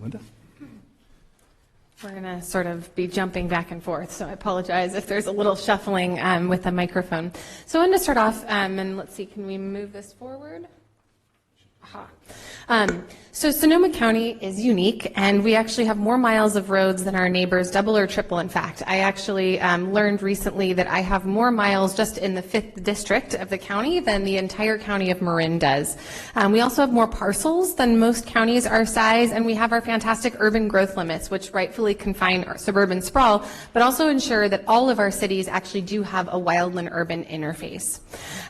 Linda? We're going to sort of be jumping back and forth, so I apologize if there's a little shuffling with the microphone. So I wanted to start off, and let's see, can we move this forward? Aha. So Sonoma County is unique, and we actually have more miles of roads than our neighbors, double or triple, in fact. I actually learned recently that I have more miles just in the 5th district of the county than the entire county of Marin does. We also have more parcels than most counties our size, and we have our fantastic urban growth limits, which rightfully confine our suburban sprawl, but also ensure that all of our cities actually do have a wildland-urban interface.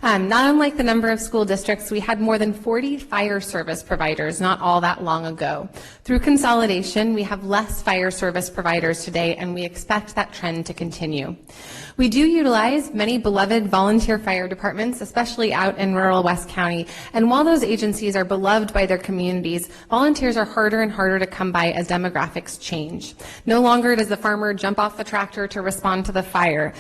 Not unlike the number of school districts, we had more than 40 fire service providers not all that long ago. Through consolidation, we have less fire service providers today, and we expect that trend to continue. We do utilize many beloved volunteer fire departments, especially out in rural West County, and while those agencies are beloved by their communities, volunteers are harder and harder to come by as demographics change. No longer does the farmer jump off the tractor to respond to the fire.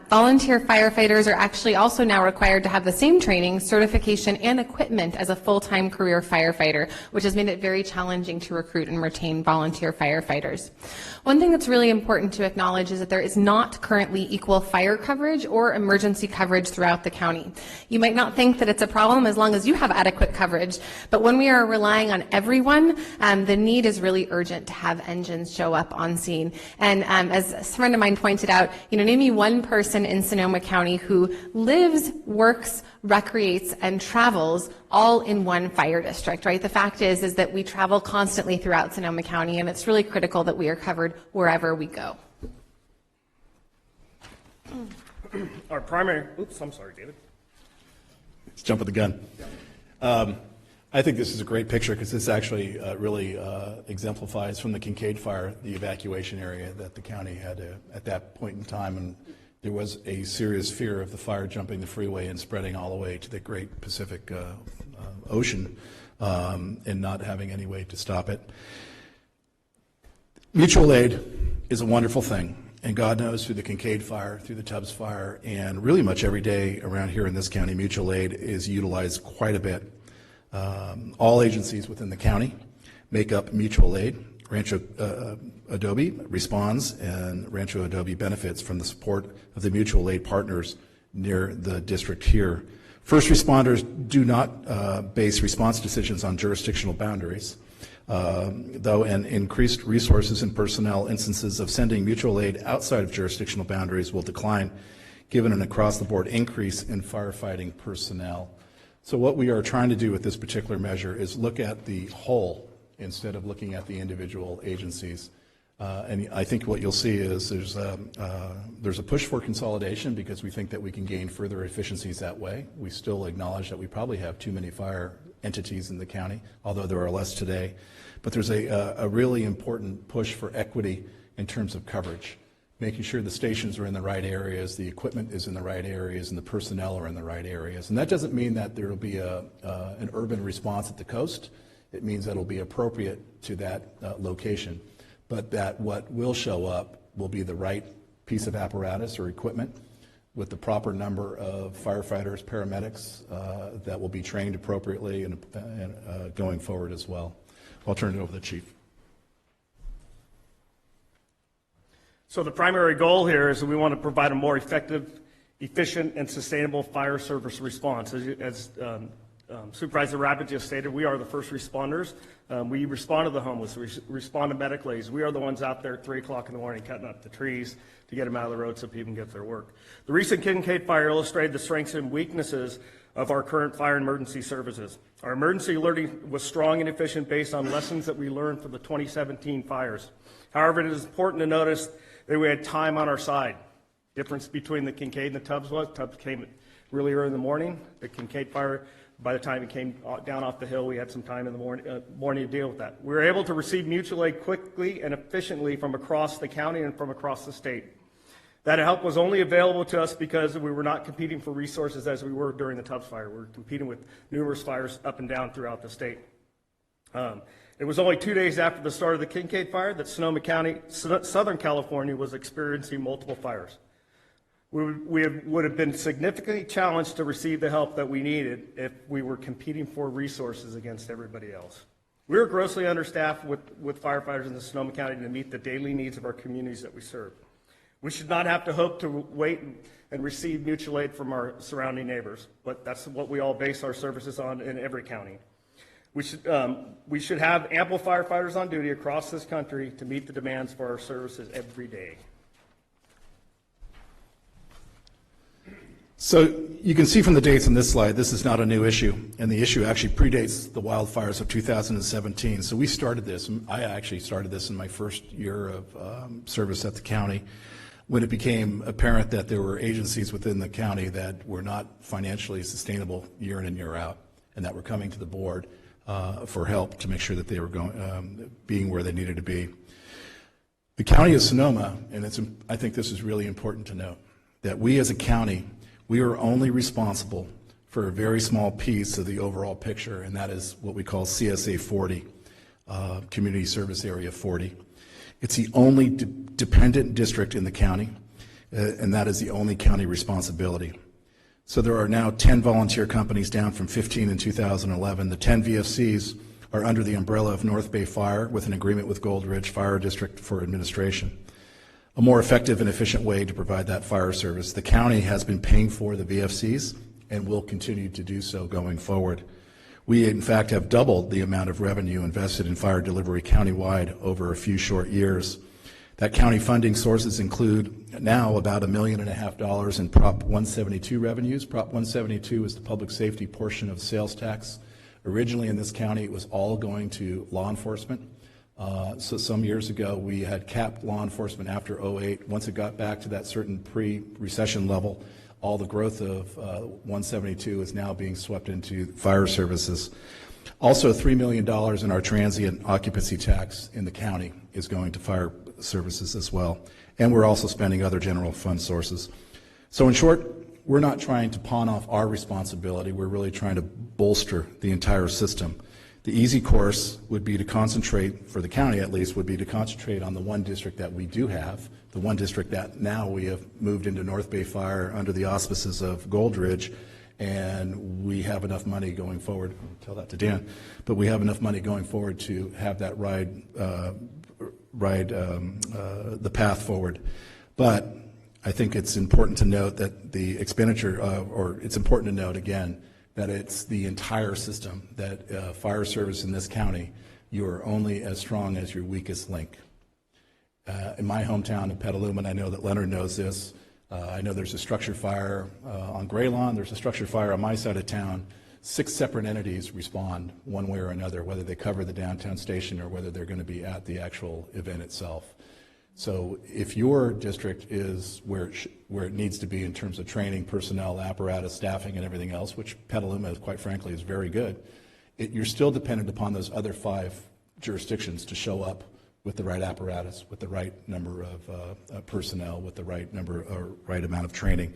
Volunteer firefighters are actually also now required to have the same training, certification, and equipment as a full-time career firefighter, which has made it very challenging to recruit and retain volunteer firefighters. One thing that's really important to acknowledge is that there is not currently equal fire coverage or emergency coverage throughout the county. You might not think that it's a problem as long as you have adequate coverage, but when we are relying on everyone, the need is really urgent to have engines show up on scene. And as a friend of mine pointed out, name me one person in Sonoma County who lives, works, recreates, and travels all in one fire district, right? The fact is that we travel constantly throughout Sonoma County, and it's really critical that we are covered wherever we go. Our primary, oops, I'm sorry, David. Let's jump at the gun. I think this is a great picture because this actually really exemplifies from the Kincaid fire the evacuation area that the county had at that point in time. And there was a serious fear of the fire jumping the freeway and spreading all the way to the great Pacific Ocean and not having any way to stop it. Mutual aid is a wonderful thing. And God knows through the Kincaid fire, through the Tubbs fire, and really much every day around here in this county, mutual aid is utilized quite a bit. All agencies within the county make up mutual aid. Rancho Adobe responds, and Rancho Adobe benefits from the support of the mutual aid partners near the district here. First responders do not base response decisions on jurisdictional boundaries. Though an increased resources and personnel, instances of sending mutual aid outside of jurisdictional boundaries will decline, given an across-the-board increase in firefighting personnel. So what we are trying to do with this particular measure is look at the whole instead of looking at the individual agencies. And I think what you'll see is there's a push for consolidation because we think that we can gain further efficiencies that way. We still acknowledge that we probably have too many fire entities in the county, although there are less today. But there's a really important push for equity in terms of coverage, making sure the stations are in the right areas, the equipment is in the right areas, and the personnel are in the right areas. And that doesn't mean that there will be an urban response at the coast. It means that it will be appropriate to that location, but that what will show up will be the right piece of apparatus or equipment with the proper number of firefighters, paramedics that will be trained appropriately and going forward as well. I'll turn it over to the chief. So the primary goal here is that we want to provide a more effective, efficient, and sustainable fire service response. As Supervisor Rabbit just stated, we are the first responders. We respond to the homeless. We respond to medical aids. We are the ones out there at 3 o'clock in the morning cutting up the trees to get them out of the road so people can get their work. The recent Kincaid fire illustrated the strengths and weaknesses of our current fire and emergency services. Our emergency alerting was strong and efficient based on lessons that we learned from the 2017 fires. However, it is important to notice that we had time on our side. Difference between the Kincaid and the Tubbs was Tubbs came really early in the morning. The Kincaid fire, by the time it came down off the hill, we had some time in the morning to deal with that. We were able to receive mutual aid quickly and efficiently from across the county and from across the state. That help was only available to us because we were not competing for resources as we were during the Tubbs fire. We were competing with numerous fires up and down throughout the state. It was only 2 days after the start of the Kincaid fire that Sonoma County, Southern California, was experiencing multiple fires. We would have been significantly challenged to receive the help that we needed if we were competing for resources against everybody else. We are grossly understaffed with firefighters in the Sonoma County to meet the daily needs of our communities that we serve. We should not have to hope to wait and receive mutual aid from our surrounding neighbors, but that's what we all base our services on in every county. We should have ample firefighters on duty across this country to meet the demands for our services every day. So you can see from the dates on this slide, this is not a new issue, and the issue actually predates the wildfires of 2017. So we started this, I actually started this in my first year of service at the county, when it became apparent that there were agencies within the county that were not financially sustainable year in and year out, and that were coming to the board for help to make sure that they were being where they needed to be. The county of Sonoma, and I think this is really important to note, that we as a county, we are only responsible for a very small piece of the overall picture, and that is what we call CSA 40, Community Service Area 40. It's the only dependent district in the county, and that is the only county responsibility. So there are now 10 volunteer companies, down from 15 in 2011. The 10 VFCs are under the umbrella of North Bay Fire, with an agreement with Gold Ridge Fire District for administration. A more effective and efficient way to provide that fire service. The county has been paying for the VFCs and will continue to do so going forward. We, in fact, have doubled the amount of revenue invested in fire delivery countywide over a few short years. That county funding sources include now about $1.5 million in Prop 172 revenues. Prop 172 is the public safety portion of sales tax. Originally in this county, it was all going to law enforcement. So some years ago, we had capped law enforcement after 2008. Once it got back to that certain pre-recession level, all the growth of 172 is now being swept into fire services. Also, $3 million in our transient occupancy tax in the county is going to fire services as well. And we're also spending other general fund sources. So in short, we're not trying to pawn off our responsibility. We're really trying to bolster the entire system. The easy course would be to concentrate, for the county at least, would be to concentrate on the one district that we do have, the one district that now we have moved into North Bay Fire under the auspices of Gold Ridge, and we have enough money going forward, I'll tell that to Dan, but we have enough money going forward to have that ride the path forward. But I think it's important to note that the expenditure, or it's important to note again, that it's the entire system, that fire service in this county, you are only as strong as your weakest link. In my hometown of Petaluma, and I know that Leonard knows this, I know there's a structure fire on Graylawn, there's a structure fire on my side of town. 6 separate entities respond one way or another, whether they cover the downtown station or whether they're going to be at the actual event itself. So if your district is where it needs to be in terms of training, personnel, apparatus, staffing, and everything else, which Petaluma, quite frankly, is very good, you're still dependent upon those other 5 jurisdictions to show up with the right apparatus, with the right number of personnel, with the right number or right amount of training.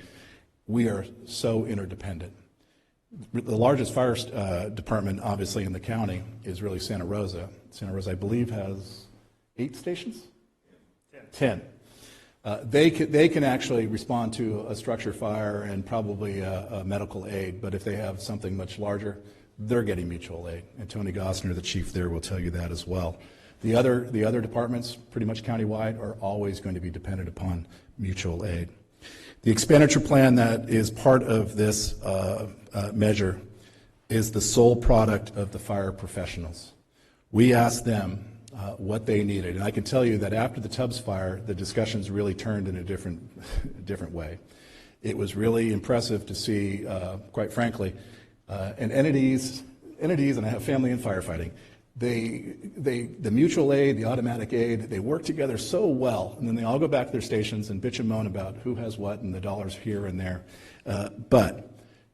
We are so interdependent. The largest fire department, obviously, in the county is really Santa Rosa. Santa Rosa, I believe, has 8 stations? 10. They can actually respond to a structure fire and probably a medical aid, but if they have something much larger, they're getting mutual aid. And Tony Gossner, the chief there, will tell you that as well. The other departments, pretty much countywide, are always going to be dependent upon mutual aid. The expenditure plan that is part of this measure is the sole product of the fire professionals. We asked them what they needed, and I can tell you that after the Tubbs fire, the discussions really turned in a different way. It was really impressive to see, quite frankly, and entities, and I have family in firefighting, the mutual aid, the automatic aid, they work together so well, and then they all go back to their stations and bitch and moan about who has what and the dollars here and there. But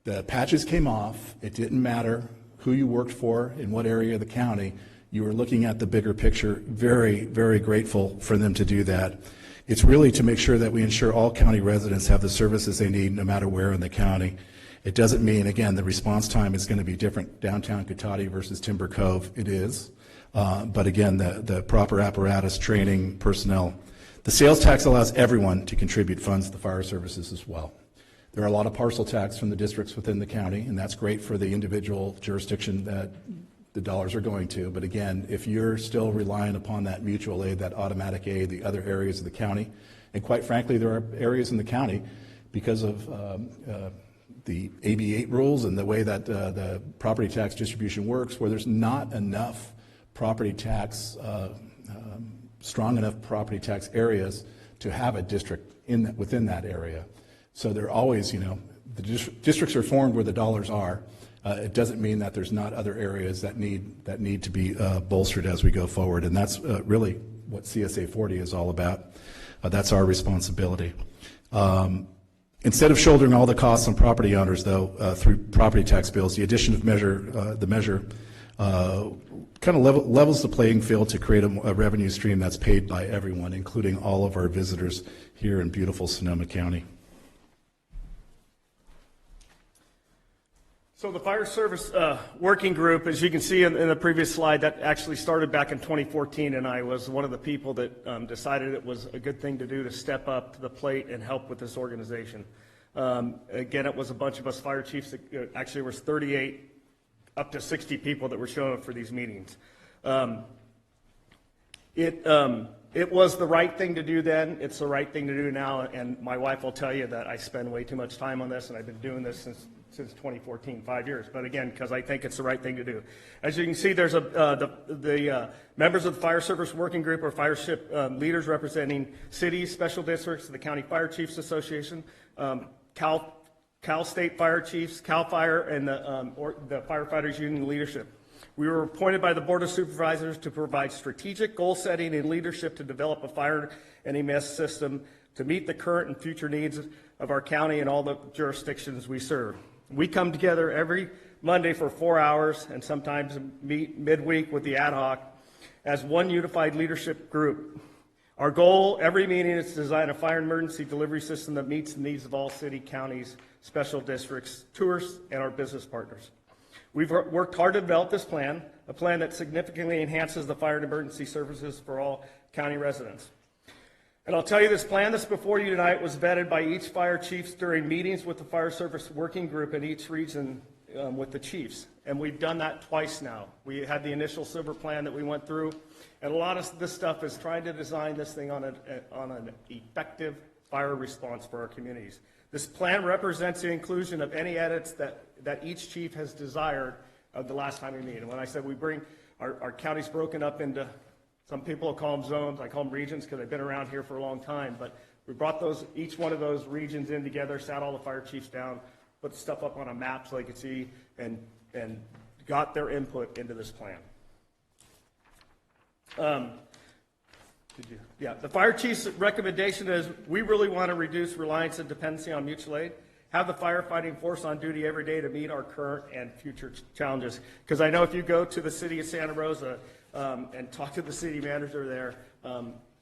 the patches came off. It didn't matter who you worked for, in what area of the county. You were looking at the bigger picture. Very, very grateful for them to do that. It's really to make sure that we ensure all county residents have the services they need no matter where in the county. It doesn't mean, again, the response time is going to be different downtown Cotati versus Timber Cove. It is. But again, the proper apparatus, training, personnel. The sales tax allows everyone to contribute funds to the fire services as well. There are a lot of parcel tax from the districts within the county, and that's great for the individual jurisdiction that the dollars are going to. But again, if you're still relying upon that mutual aid, that automatic aid, the other areas of the county, and quite frankly, there are areas in the county because of the AB 8 rules and the way that the property tax distribution works, where there's not enough property tax, strong enough property tax areas to have a district within that area. So they're always, the districts are formed where the dollars are. It doesn't mean that there's not other areas that need to be bolstered as we go forward, and that's really what CSA 40 is all about. That's our responsibility. Instead of shouldering all the costs on property owners, though, through property tax bills, the addition of the measure kind of levels the playing field to create a revenue stream that's paid by everyone, including all of our visitors here in beautiful Sonoma County. So the Fire Service Working Group, as you can see in the previous slide, that actually started back in 2014, and I was one of the people that decided it was a good thing to do to step up to the plate and help with this organization. Again, it was a bunch of us fire chiefs. Actually, there was 38 up to 60 people that were showing up for these meetings. It was the right thing to do then. It's the right thing to do now, and my wife will tell you that I spend way too much time on this, and I've been doing this since 2014, 5 years. But again, because I think it's the right thing to do. As you can see, there's the members of the Fire Service Working Group are fireship leaders representing cities, special districts, the County Fire Chiefs Association, Cal State Fire Chiefs, CAL FIRE, and the Firefighters Union leadership. We were appointed by the Board of Supervisors to provide strategic goal setting and leadership to develop a fire and EMS system to meet the current and future needs of our county and all the jurisdictions we serve. We come together every Monday for 4 hours and sometimes meet midweek with the ad hoc as one unified leadership group. Our goal every meeting is to design a fire and emergency delivery system that meets the needs of all city, counties, special districts, tourists, and our business partners. We've worked hard to develop this plan, a plan that significantly enhances the fire and emergency services for all county residents. And I'll tell you, this plan that's before you tonight was vetted by each fire chiefs during meetings with the Fire Service Working Group in each region with the chiefs. And we've done that twice now. We had the initial silver plan that we went through, and a lot of this stuff is trying to design this thing on an effective fire response for our communities. This plan represents the inclusion of any edits that each chief has desired of the last time we meet. And when I said we bring our counties broken up into, some people will call them zones, I call them regions because they've been around here for a long time, but we brought each one of those regions in together, sat all the fire chiefs down, put stuff up on a map so they could see, and got their input into this plan. The fire chief's recommendation is we really want to reduce reliance and dependency on mutual aid, have the firefighting force on duty every day to meet our current and future challenges. Because I know if you go to the city of Santa Rosa and talk to the city manager there,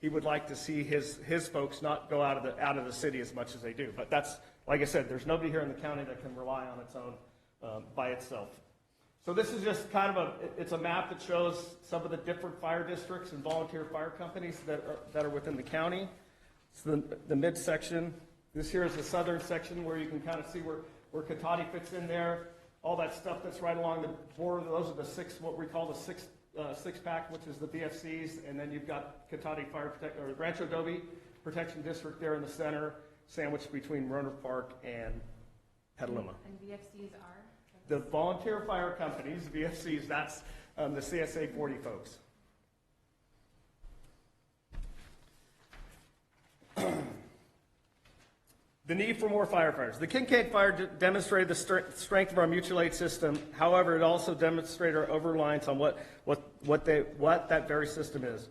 he would like to see his folks not go out of the city as much as they do. But that's, like I said, there's nobody here in the county that can rely on its own by itself. So this is just kind of it's a map that shows some of the different fire districts and volunteer fire companies that are within the county. It's the midsection. This here is the southern section where you can kind of see where Cotati fits in there. All that stuff that's right along the border, those are what we call the six-pack, which is the BFCs, and then you've got Cotati or Rancho Adobe Protection District there in the center, sandwiched between Roanoke Park and Petaluma. And VFCs are? The volunteer fire companies, VFCs, that's the CSA 40 folks. The need for more firefighters. The Kincaid Fire demonstrated the strength of our mutual aid system. However, it also demonstrated our over-reliance on what that very system is.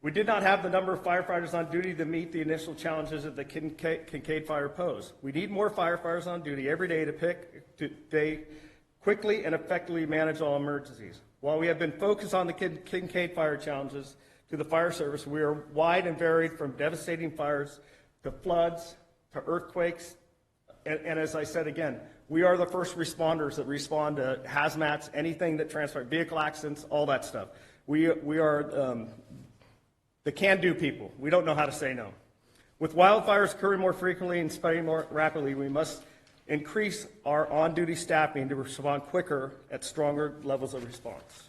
We did not have the number of firefighters on duty to meet the initial challenges that the Kincaid Fire posed. We need more firefighters on duty every day to quickly and effectively manage all emergencies. While we have been focused on the Kincaid Fire challenges, to the fire service. We are wide and varied, from devastating fires to floods to earthquakes. And as I said again, we are the first responders that respond to hazmats, anything that transpires, vehicle accidents, all that stuff. We are the can-do people. We don't know how to say no. With wildfires occurring more frequently and spreading more rapidly, we must increase our on-duty staffing to respond quicker at stronger levels of response.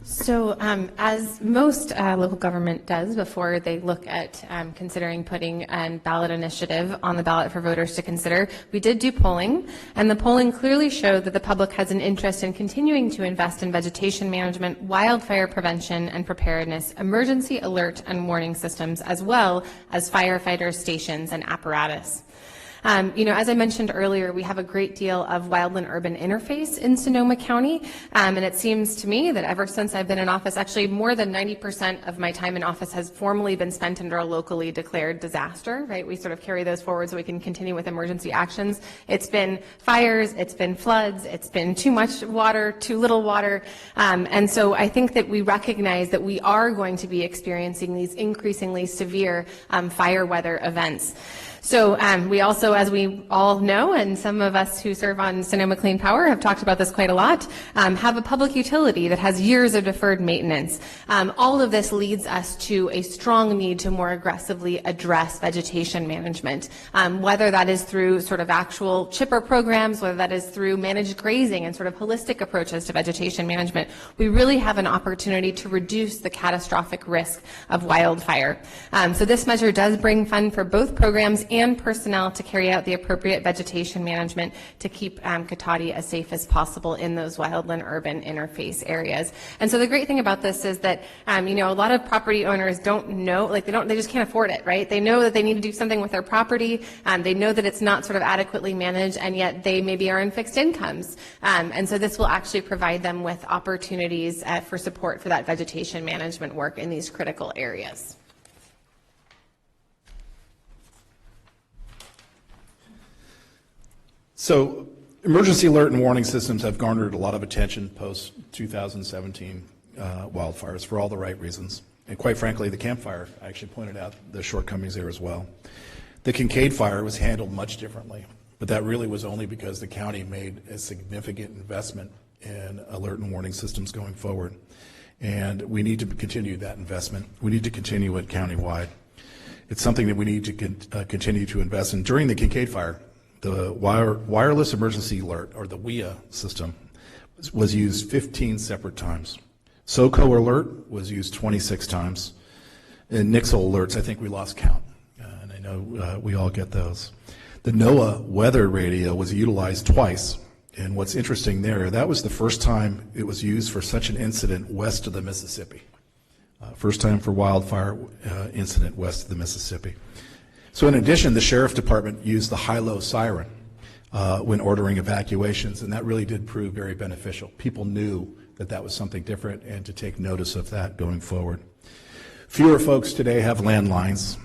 So as most local government does before they look at considering putting a ballot initiative on the ballot for voters to consider, we did do polling, and the polling clearly showed that the public has an interest in continuing to invest in vegetation management, wildfire prevention and preparedness, emergency alert and warning systems, as well as firefighter stations and apparatus. As I mentioned earlier, we have a great deal of wildland-urban interface in Sonoma County, and it seems to me that ever since I've been in office, actually more than 90% of my time in office has formally been spent under a locally declared disaster, right? We sort of carry those forward so we can continue with emergency actions. It's been fires, it's been floods, it's been too much water, too little water, and so I think that we recognize that we are going to be experiencing these increasingly severe fire weather events. So we also, as we all know, and some of us who serve on Sonoma Clean Power have talked about this quite a lot, have a public utility that has years of deferred maintenance. All of this leads us to a strong need to more aggressively address vegetation management, whether that is through sort of actual chipper programs, whether that is through managed grazing and sort of holistic approaches to vegetation management. We really have an opportunity to reduce the catastrophic risk of wildfire. So this measure does bring fund for both programs and personnel to carry out the appropriate vegetation management to keep Cotati as safe as possible in those wildland-urban interface areas. And so the great thing about this is that, a lot of property owners don't know, they just can't afford it, right? They know that they need to do something with their property. They know that it's not sort of adequately managed, and yet they maybe are in fixed incomes. And so this will actually provide them with opportunities for support for that vegetation management work in these critical areas. So emergency alert and warning systems have garnered a lot of attention post-2017 wildfires for all the right reasons. And quite frankly, the Camp Fire actually pointed out the shortcomings there as well. The Kincaid Fire was handled much differently, but that really was only because the county made a significant investment in alert and warning systems going forward. And we need to continue that investment. We need to continue it countywide. It's something that we need to continue to invest in. During the Kincaid Fire, the wireless emergency alert, or the WIA system, was used 15 separate times. SOCO alert was used 26 times. And Nixle alerts, I think we lost count. And I know we all get those. The NOAA weather radio was utilized twice. And what's interesting there, that was the first time it was used for such an incident west of the Mississippi. First time for wildfire incident west of the Mississippi. So in addition, the Sheriff Department used the high-low siren when ordering evacuations, and that really did prove very beneficial. People knew that that was something different and to take notice of that going forward. Fewer folks today have landlines.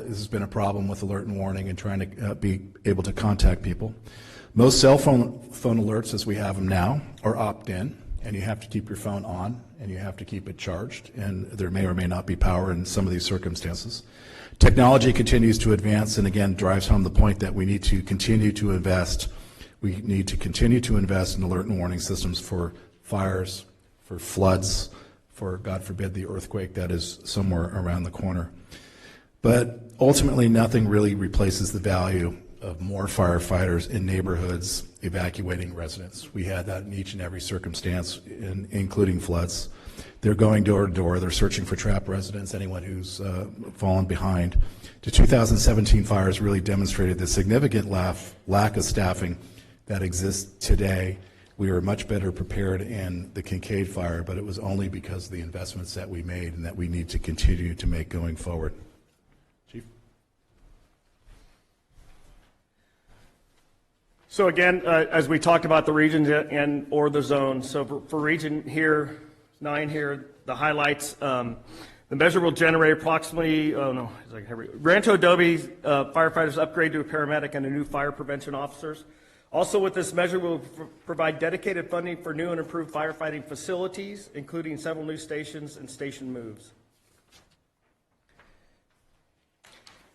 This has been a problem with alert and warning and trying to be able to contact people. Most cell phone alerts, as we have them now, are opt-in, and you have to keep your phone on, and you have to keep it charged, and there may or may not be power in some of these circumstances. Technology continues to advance, and again drives home the point that we need to continue to invest. We need to continue to invest in alert and warning systems for fires, for floods, for, God forbid, the earthquake that is somewhere around the corner. But ultimately, nothing really replaces the value of more firefighters in neighborhoods evacuating residents. We had that in each and every circumstance, including floods. They're going door to door. They're searching for trapped residents, anyone who's fallen behind. The 2017 fires really demonstrated the significant lack of staffing that exists today. We were much better prepared in the Kincaid Fire, but it was only because of the investments that we made and that we need to continue to make going forward. Chief? So again, as we talked about the regions and or the zones, so for region here, 9 here, the highlights, the measure will generate approximately, Rancho Adobe firefighters upgrade to a paramedic and a new fire prevention officers. Also with this measure, we'll provide dedicated funding for new and improved firefighting facilities, including several new stations and station moves.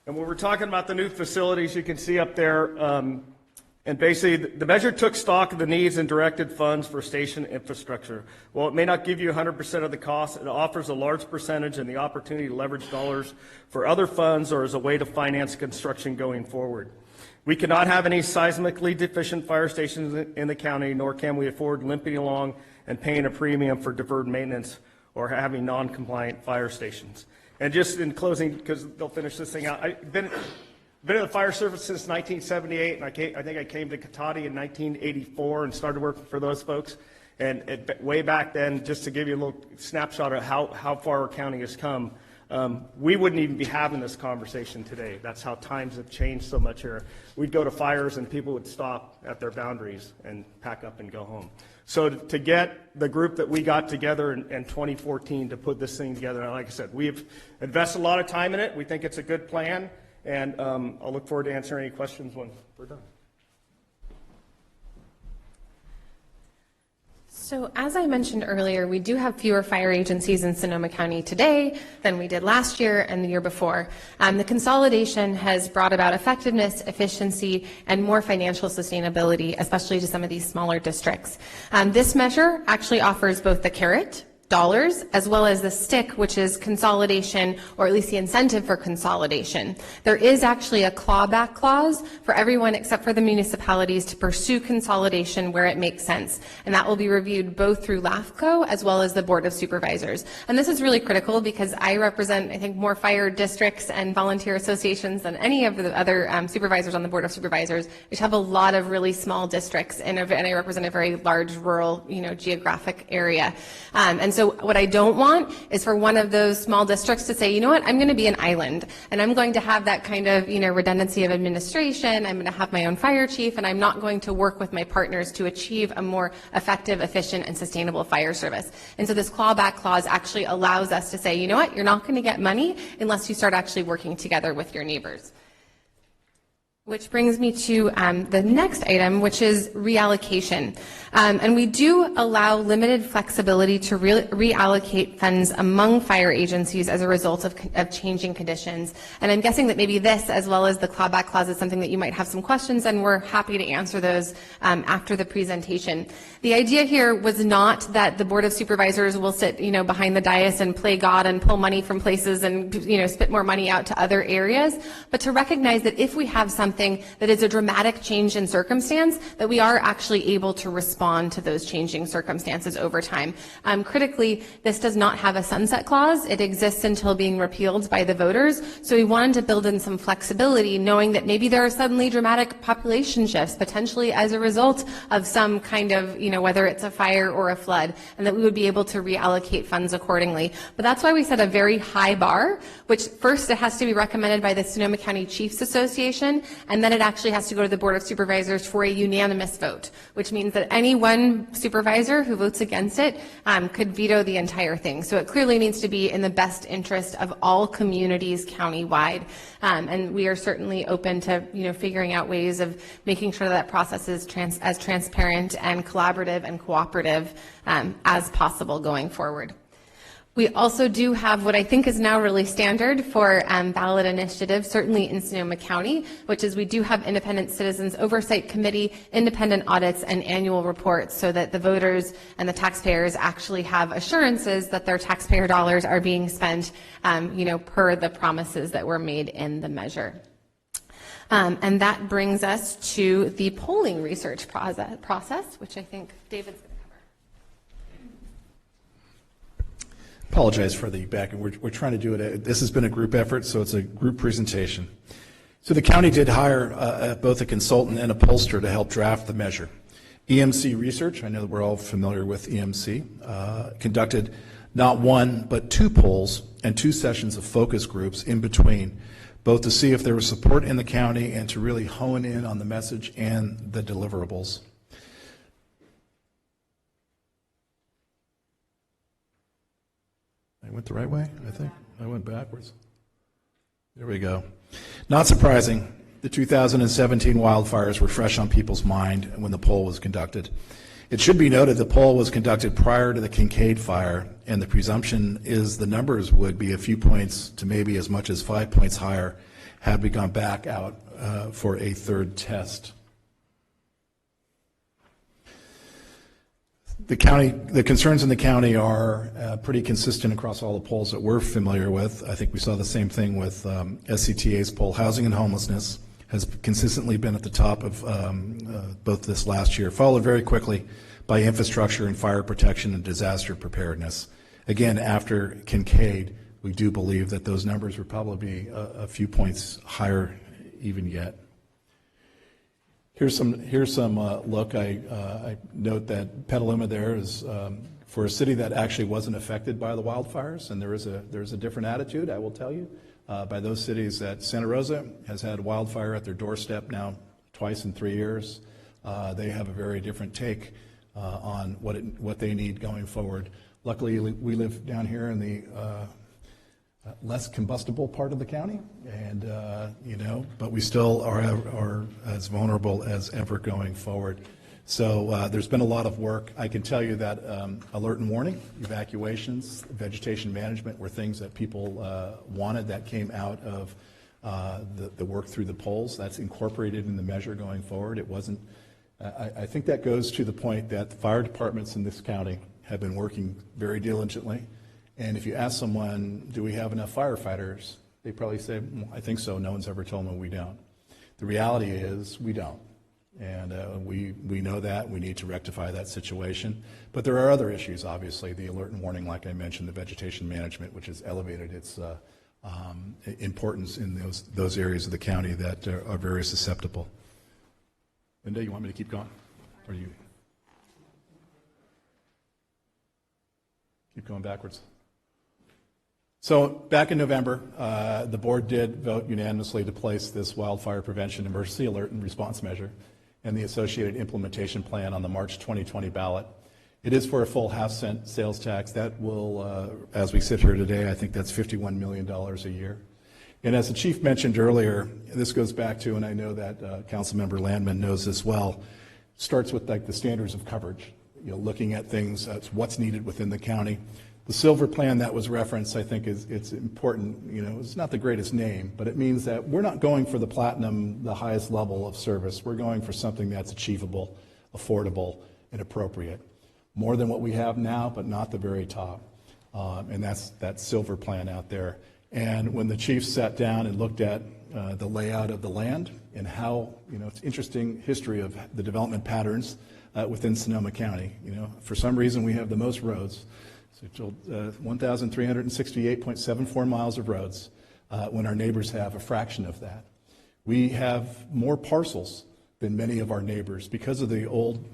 And when we're talking about the new facilities, you can see up there, and basically the measure took stock of the needs and directed funds for station infrastructure. While it may not give you 100% of the cost, it offers a large percentage and the opportunity to leverage dollars for other funds or as a way to finance construction going forward. We cannot have any seismically deficient fire stations in the county, nor can we afford limping along and paying a premium for deferred maintenance or having non-compliant fire stations. And just in closing, because they'll finish this thing out, I've been in the fire service since 1978, and I think I came to Cotati in 1984 and started working for those folks. And way back then, just to give you a little snapshot of how far our county has come, we wouldn't even be having this conversation today. That's how times have changed so much here. We'd go to fires and people would stop at their boundaries and pack up and go home. So to get the group that we got together in 2014 to put this thing together, and like I said, we've invested a lot of time in it. We think it's a good plan, and I'll look forward to answering any questions when we're done. So as I mentioned earlier, we do have fewer fire agencies in Sonoma County today than we did last year and the year before. The consolidation has brought about effectiveness, efficiency, and more financial sustainability, especially to some of these smaller districts. This measure actually offers both the carrot, dollars, as well as the stick, which is consolidation, or at least the incentive for consolidation. There is actually a clawback clause for everyone except for the municipalities to pursue consolidation where it makes sense. And that will be reviewed both through LAFCO as well as the Board of Supervisors. And this is really critical because I represent, I think, more fire districts and volunteer associations than any of the other supervisors on the Board of Supervisors, which have a lot of really small districts, and I represent a very large rural, geographic area. And so what I don't want is for one of those small districts to say, you know what, I'm going to be an island, and I'm going to have that kind of, redundancy of administration. I'm going to have my own fire chief, and I'm not going to work with my partners to achieve a more effective, efficient, and sustainable fire service. And so this clawback clause actually allows us to say, you know what, you're not going to get money unless you start actually working together with your neighbors. Which brings me to the next item, which is reallocation. And we do allow limited flexibility to reallocate funds among fire agencies as a result of changing conditions. And I'm guessing that maybe this, as well as the clawback clause, is something that you might have some questions, and we're happy to answer those after the presentation. The idea here was not that the Board of Supervisors will sit, behind the dais and play God and pull money from places and, spit more money out to other areas, but to recognize that if we have something that is a dramatic change in circumstance, that we are actually able to respond to those changing circumstances over time. Critically, this does not have a sunset clause. It exists until being repealed by the voters. So we wanted to build in some flexibility, knowing that maybe there are suddenly dramatic population shifts, potentially as a result of some kind of, whether it's a fire or a flood, and that we would be able to reallocate funds accordingly. But that's why we set a very high bar, which first it has to be recommended by the Sonoma County Chiefs Association, and then it actually has to go to the Board of Supervisors for a unanimous vote, which means that any one supervisor who votes against it could veto the entire thing. So it clearly needs to be in the best interest of all communities countywide. And we are certainly open to figuring out ways of making sure that process is as transparent and collaborative and cooperative as possible going forward. We also do have what I think is now really standard for ballot initiatives, certainly in Sonoma County, which is we do have Independent Citizens Oversight Committee, independent audits, and annual reports so that the voters and the taxpayers actually have assurances that their taxpayer dollars are being spent, per the promises that were made in the measure. And that brings us to the polling research process, which I think David's going to Apologize for the back, and we're trying to do it. This has been a group effort, so it's a group presentation. So the county did hire both a consultant and a pollster to help draft the measure. EMC Research, I know that we're all familiar with EMC, conducted not one but two polls and 2 sessions of focus groups in between, both to see if there was support in the county and to really hone in on the message and the deliverables. I went the right way, I think. I went backwards. There we go. Not surprising. The 2017 wildfires were fresh on people's mind when the poll was conducted. It should be noted the poll was conducted prior to the Kincaid fire, and the presumption is the numbers would be a few points to maybe as much as 5 points higher had we gone back out for a third test. The concerns in the county are pretty consistent across all the polls that we're familiar with. I think we saw the same thing with SCTA's poll. Housing and homelessness has consistently been at the top of both this last year, followed very quickly by infrastructure and fire protection and disaster preparedness. Again, after Kincaid, we do believe that those numbers would probably be a few points higher even yet. Here's some look. I note that Petaluma there is for a city that actually wasn't affected by the wildfires, and there is a different attitude, I will tell you, by those cities. That Santa Rosa has had wildfire at their doorstep now twice in 3 years. They have a very different take on what they need going forward. Luckily, we live down here in the less combustible part of the county, and but we still are as vulnerable as ever going forward. So there's been a lot of work. I can tell you that alert and warning, evacuations, vegetation management were things that people wanted that came out of the work through the polls. That's incorporated in the measure going forward. It wasn't. I think that goes to the point that the fire departments in this county have been working very diligently. And if you ask someone, do we have enough firefighters? They probably say, I think so. No one's ever told me we don't. The reality is we don't. And we know that. We need to rectify that situation. But there are other issues, obviously. The alert and warning, like I mentioned, the vegetation management, which has elevated its importance in those areas of the county that are very susceptible. Linda, you want me to keep going? Or you keep going backwards? So back in November, the board did vote unanimously to place this wildfire prevention emergency alert and response measure and the associated implementation plan on the March 2020 ballot. It is for a full half-cent sales tax. That will, as we sit here today, I think that's $51 million a year. And as the chief mentioned earlier, this goes back to, and I know that Councilmember Landman knows this well, starts with like the standards of coverage, looking at things, what's needed within the county. The silver plan that was referenced, I think, it's important. It's not the greatest name, but it means that we're not going for the platinum, the highest level of service. We're going for something that's achievable, affordable, and appropriate. More than what we have now, but not the very top. And that's that silver plan out there. And when the chief sat down and looked at the layout of the land and how, it's interesting history of the development patterns within Sonoma County. For some reason we have the most roads. So 1,368.74 miles of roads when our neighbors have a fraction of that. We have more parcels than many of our neighbors because of the old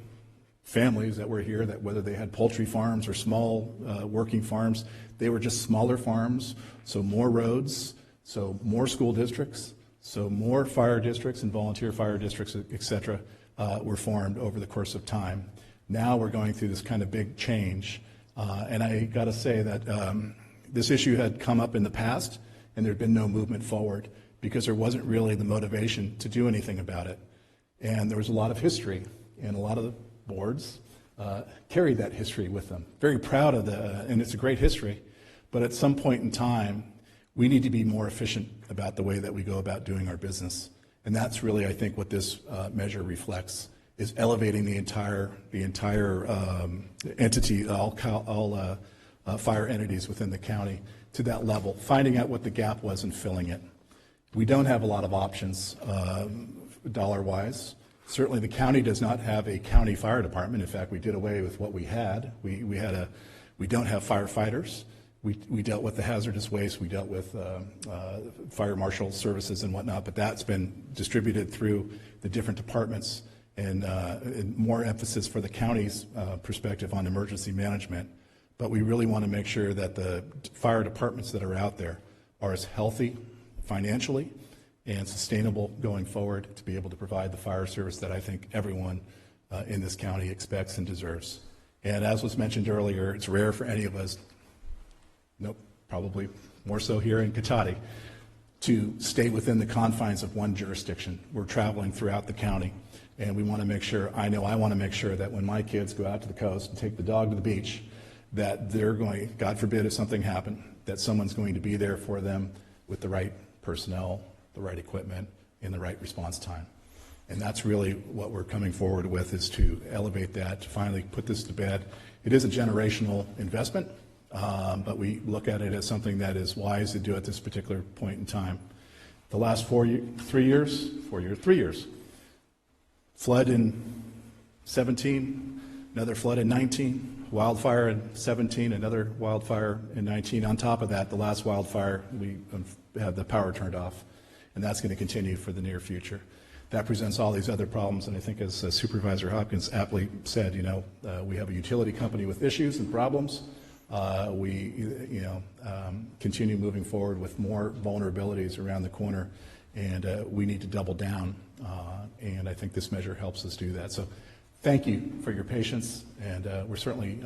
families that were here, that whether they had poultry farms or small working farms, they were just smaller farms, so more roads, so more school districts, so more fire districts and volunteer fire districts, et cetera, were formed over the course of time. Now we're going through this kind of big change. And I got to say that this issue had come up in the past, and there had been no movement forward because there wasn't really the motivation to do anything about it. And there was a lot of history, and a lot of the boards carried that history with them. Very proud of and it's a great history, but at some point in time, we need to be more efficient about the way that we go about doing our business. And that's really, I think, what this measure reflects. Is elevating the entire entity, all fire entities within the county to that level, finding out what the gap was and filling it. We don't have a lot of options dollar-wise. Certainly the county does not have a county fire department. In fact, we did away with what we had. We don't have firefighters. We dealt with the hazardous waste. We dealt with fire marshal services and whatnot, but that's been distributed through the different departments. And more emphasis for the county's perspective on emergency management. But we really want to make sure that the fire departments that are out there are as healthy financially and sustainable going forward to be able to provide the fire service that I think everyone in this county expects and deserves. And as was mentioned earlier, it's rare for any of us, probably more so here in Cotati, to stay within the confines of one jurisdiction. We're traveling throughout the county, and we want to make sure, I want to make sure that when my kids go out to the coast and take the dog to the beach, that they're going, God forbid if something happened, that someone's going to be there for them with the right personnel, the right equipment, and the right response time. And that's really what we're coming forward with, is to elevate that, to finally put this to bed. It is a generational investment, but we look at it as something that is wise to do at this particular point in time. The last 3 years, flood in 17, another flood in 19, wildfire in 17, another wildfire in 19. On top of that, the last wildfire, we had the power turned off, and that's going to continue for the near future. That presents all these other problems, and I think as Supervisor Hopkins aptly said, we have a utility company with issues and problems. We continue moving forward with more vulnerabilities around the corner, and we need to double down, and I think this measure helps us do that. So thank you for your patience, and we're certainly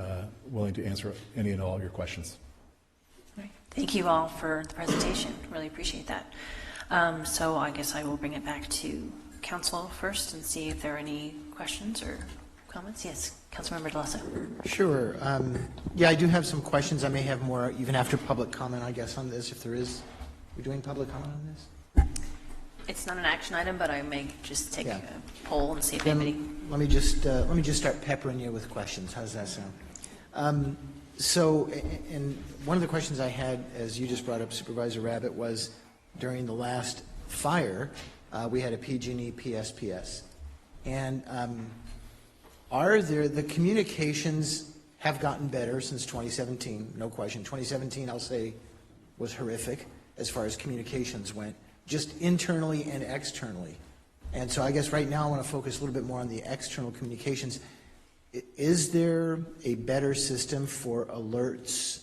willing to answer any and all of your questions. Thank you all for the presentation. Really appreciate that. So I guess I will bring it back to Council first and see if there are any questions or comments. Yes, Councilmember DeLasso. Sure. Yeah, I do have some questions. I may have more even after public comment, I guess, on this, if there is. We're doing public comment on this? It's not an action item, but I may just take Yeah. a poll and see if Then anybody. let me just start peppering you with questions. How does that sound? And one of the questions I had, as you just brought up, Supervisor Rabbit, was during the last fire, we had a PG&E PSPS. And are there, the communications have gotten better since 2017, no question. 2017, I'll say, was horrific as far as communications went, just internally and externally. And so I guess right now I want to focus a little bit more on the external communications. Is there a better system for alerts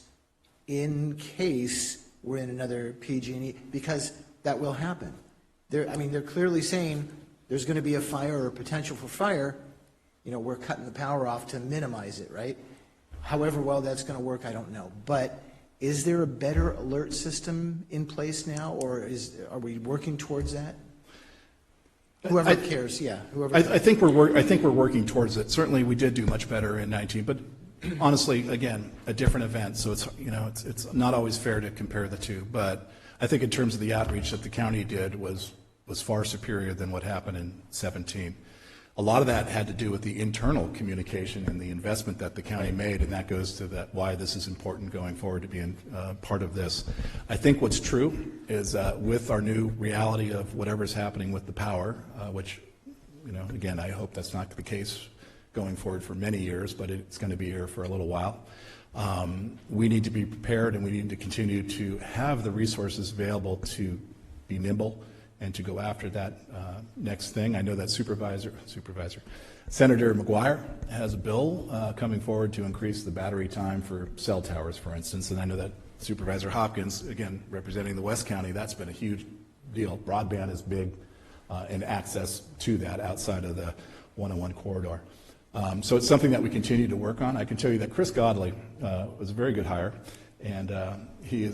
in case we're in another PG&E? Because that will happen. They're clearly saying there's going to be a fire or potential for fire. We're cutting the power off to minimize it, right? However well that's going to work, I don't know. But is there a better alert system in place now, or are we working towards that? Whoever cares, yeah. Whoever. I think we're working towards it. Certainly, we did do much better in 19, but honestly, again, a different event. So it's not always fair to compare the two. But I think in terms of the outreach that the county did was far superior than what happened in 17. A lot of that had to do with the internal communication and the investment that the county made, and that goes to why this is important going forward to be part of this. I think what's true is with our new reality of whatever's happening with the power, which, again, I hope that's not the case going forward for many years, but it's going to be here for a little while. We need to be prepared, and we need to continue to have the resources available to be nimble and to go after that next thing. I know that Senator McGuire has a bill coming forward to increase the battery time for cell towers, for instance, and I know that Supervisor Hopkins, again, representing the West County, that's been a huge deal. Broadband is big, and access to that outside of the 101 corridor. So it's something that we continue to work on. I can tell you that Chris Godley was a very good hire, and he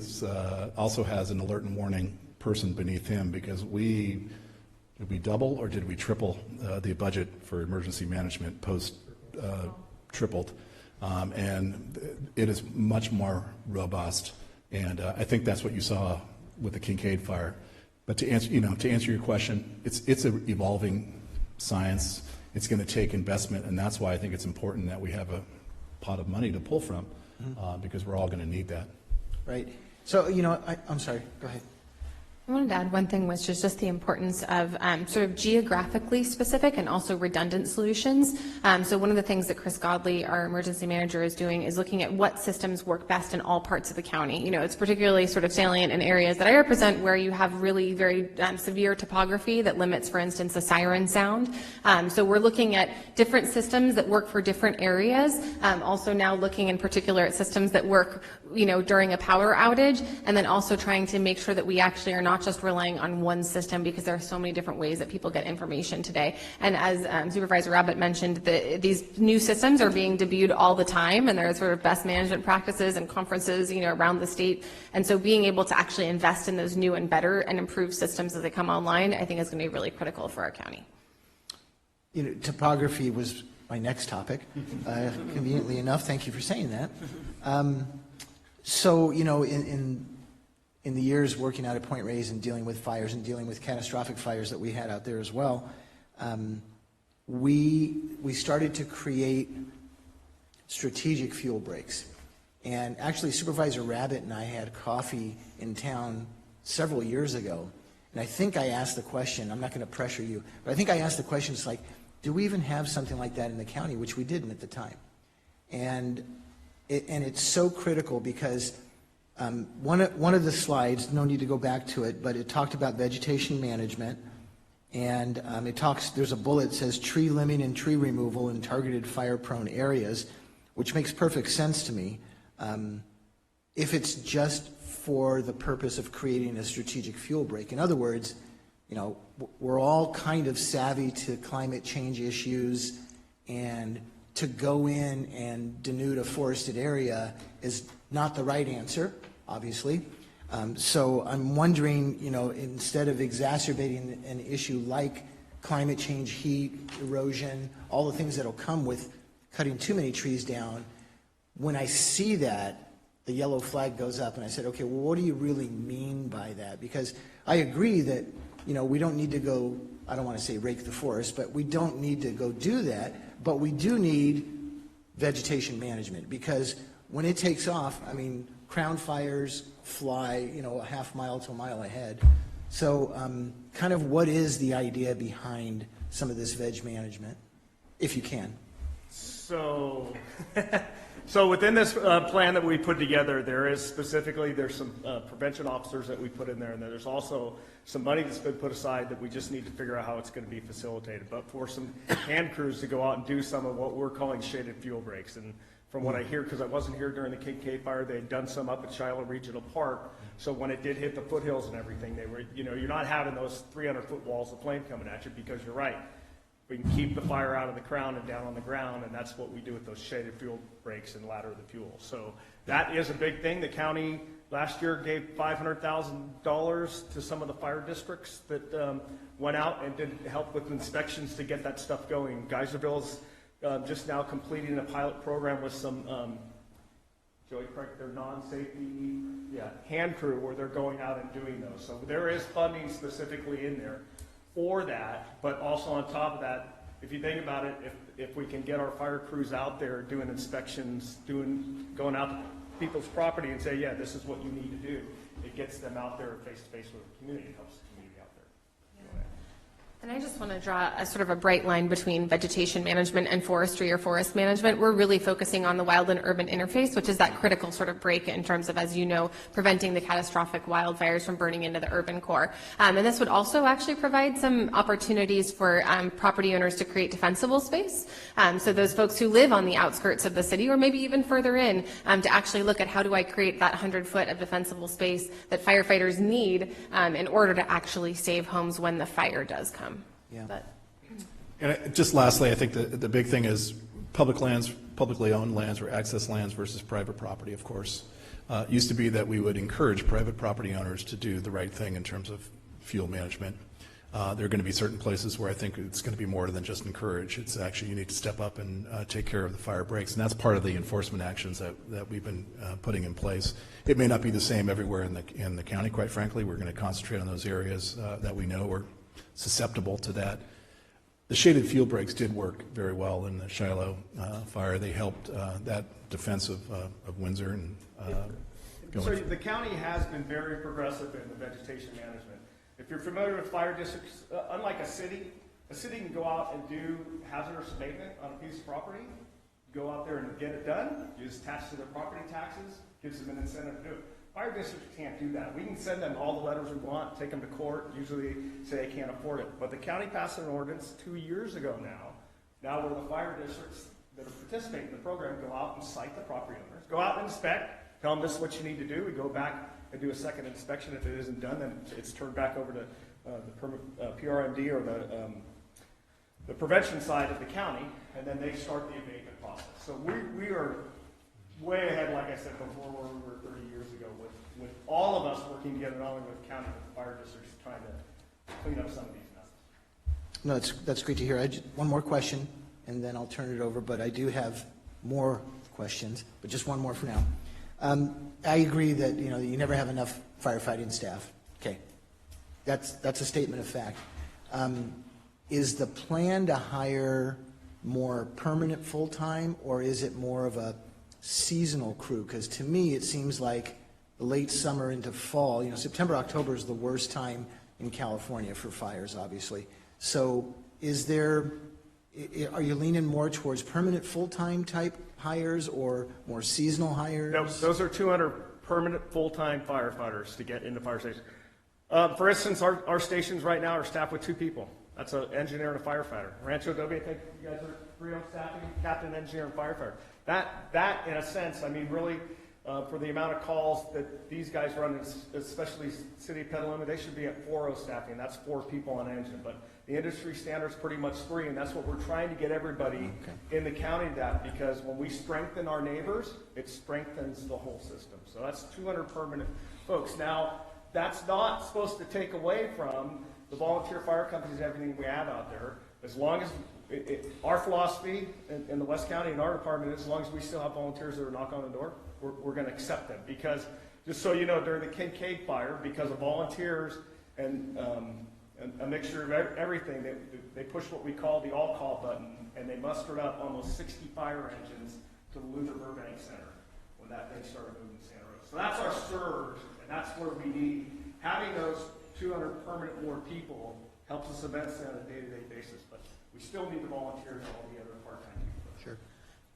also has an alert and warning person beneath him, because did we double or did we triple the budget for emergency management post tripled, and it is much more robust, and I think that's what you saw with the Kincaid fire. But to answer your question, it's an evolving science. It's going to take investment, and that's why I think it's important that we have a pot of money to pull from, because we're all going to need that. Right. So I'm sorry. Go ahead. I wanted to add one thing, which is just the importance of sort of geographically specific and also redundant solutions. So one of the things that Chris Godley, our emergency manager, is doing is looking at what systems work best in all parts of the county. It's particularly sort of salient in areas that I represent where you have really very severe topography that limits, for instance, a siren sound. So we're looking at different systems that work for different areas. Also now looking in particular at systems that work, during a power outage, and then also trying to make sure that we actually are not not just relying on one system, because there are so many different ways that people get information today. And as Supervisor Rabbit mentioned, these new systems are being debuted all the time, and there are sort of best management practices and conferences, around the state. And so being able to actually invest in those new and better and improved systems as they come online, I think is going to be really critical for our county. Topography was my next topic, conveniently enough. Thank you for saying that. So, in the years working out at Point Reyes and dealing with fires and dealing with catastrophic fires that we had out there as well, we started to create strategic fuel breaks. And actually, Supervisor Rabbit and I had coffee in town several years ago, and I think I asked the question, I'm not going to pressure you, but I think I asked the question, it's like, do we even have something like that in the county, which we didn't at the time? And it's so critical because one of the slides, no need to go back to it, but it talked about vegetation management, and there's a bullet that says tree limbing and tree removal in targeted fire-prone areas, which makes perfect sense to me. If it's just for the purpose of creating a strategic fuel break. In other words, we're all kind of savvy to climate change issues, and to go in and denude a forested area is not the right answer, obviously. So I'm wondering, instead of exacerbating an issue like climate change, heat, erosion, all the things that'll come with cutting too many trees down, when I see that, the yellow flag goes up, and I said, okay, well, what do you really mean by that? Because I agree that, we don't need to go, I don't want to say rake the forest, but we don't need to go do that, but we do need vegetation management, because when it takes off, crown fires fly, a half mile to a mile ahead. So kind of what is the idea behind some of this veg management, if you can? So within this plan that we put together, there's some prevention officers that we put in there, and there's also some money that's been put aside that we just need to figure out how it's going to be facilitated, but for some hand crews to go out and do some of what we're calling shaded fuel breaks. And from what I hear, because I wasn't here during the KK fire, they had done some up at Shiloh Regional Park, so when it did hit the foothills and everything, they were, you're not having those 300-foot walls of flame coming at you, because you're right. We can keep the fire out of the crown and down on the ground, and that's what we do with those shaded fuel breaks and ladder the fuel. So that is a big thing. The county last year gave $500,000 to some of the fire districts that went out and did help with inspections to get that stuff going. Geyserville's just now completing a pilot program with some, Joey, correct, their non-safety hand crew, where they're going out and doing those. So there is funding specifically in there for that, but also on top of that, if you think about it, if we can get our fire crews out there doing inspections, going out to people's property and say, yeah, this is what you need to do, it gets them out there face to face with the community, it helps the community out there. And I just want to draw a sort of a bright line between vegetation management and forestry or forest management. We're really focusing on the wild and urban interface, which is that critical sort of break in terms of, as you know, preventing the catastrophic wildfires from burning into the urban core. And this would also actually provide some opportunities for property owners to create defensible space. So those folks who live on the outskirts of the city, or maybe even further in, to actually look at how do I create that 100-foot of defensible space that firefighters need in order to actually save homes when the fire does come. Yeah. And just lastly, I think the big thing is public lands, publicly owned lands or access lands versus private property, of course. It used to be that we would encourage private property owners to do the right thing in terms of fuel management. There are going to be certain places where I think it's going to be more than just encourage. It's actually, you need to step up and take care of the fire breaks, and that's part of the enforcement actions that we've been putting in place. It may not be the same everywhere in the county, quite frankly. We're going to concentrate on those areas that we know are susceptible to that. The shaded fuel breaks did work very well in the Shiloh fire. They helped that defense of Windsor. And so the county has been very progressive in the vegetation management. If you're familiar with fire districts, unlike a city can go out and do hazardous abatement on a piece of property, go out there and get it done, you just attach to their property taxes, gives them an incentive to do it. Fire districts can't do that. We can send them all the letters we want, take them to court, usually say they can't afford it. But the county passed an ordinance 2 years ago now where the fire districts that are participating in the program go out and cite the property owners, go out and inspect, tell them this is what you need to do. We go back and do a second inspection. If it isn't done, then it's turned back over to the PRMD or the prevention side of the county, and then they start the abatement process. So we are way ahead, like I said before, where we were 30 years ago, with all of us working together, not only with the county, but the fire districts, trying to clean up some of these messes. No, that's great to hear. One more question, and then I'll turn it over, but I do have more questions, but just one more for now. I agree that, you never have enough firefighting staff. Okay. That's a statement of fact. Is the plan to hire more permanent full-time, or is it more of a seasonal crew? Because to me, it seems like late summer into fall, September, October is the worst time in California for fires, obviously. So are you leaning more towards permanent full-time type hires or more seasonal hires? No, those are 200 permanent full-time firefighters to get into fire stations. For instance, our stations right now are staffed with 2 people. That's an engineer and a firefighter. Rancho Adobe, I think you guys are 3 on staffing, captain, engineer, and firefighter. That in a sense, really, for the amount of calls that these guys run, especially City of Petaluma, they should be at 4-0 staffing. That's 4 people on engine. But the industry standard is pretty much 3, and that's what we're trying to get everybody in the county that, because when we strengthen our neighbors, it strengthens the whole system. So that's 200 permanent folks. Now, that's not supposed to take away from the volunteer fire companies and everything we have out there. As long as our philosophy in the West County and our department is, as long as we still have volunteers that are knocking on the door, we're going to accept them. Because just so you know, during the Kincaid fire, because of volunteers and a mixture of everything, they pushed what we call the all-call button, and they mustered up almost 60 fire engines to the Luther Burbank Center when that thing started moving to Santa Rosa. So that's our surge, and that's where we need having those 200 permanent more people helps us immensely on a day-to-day basis, but we still need the volunteers and all the other part-time people. Sure.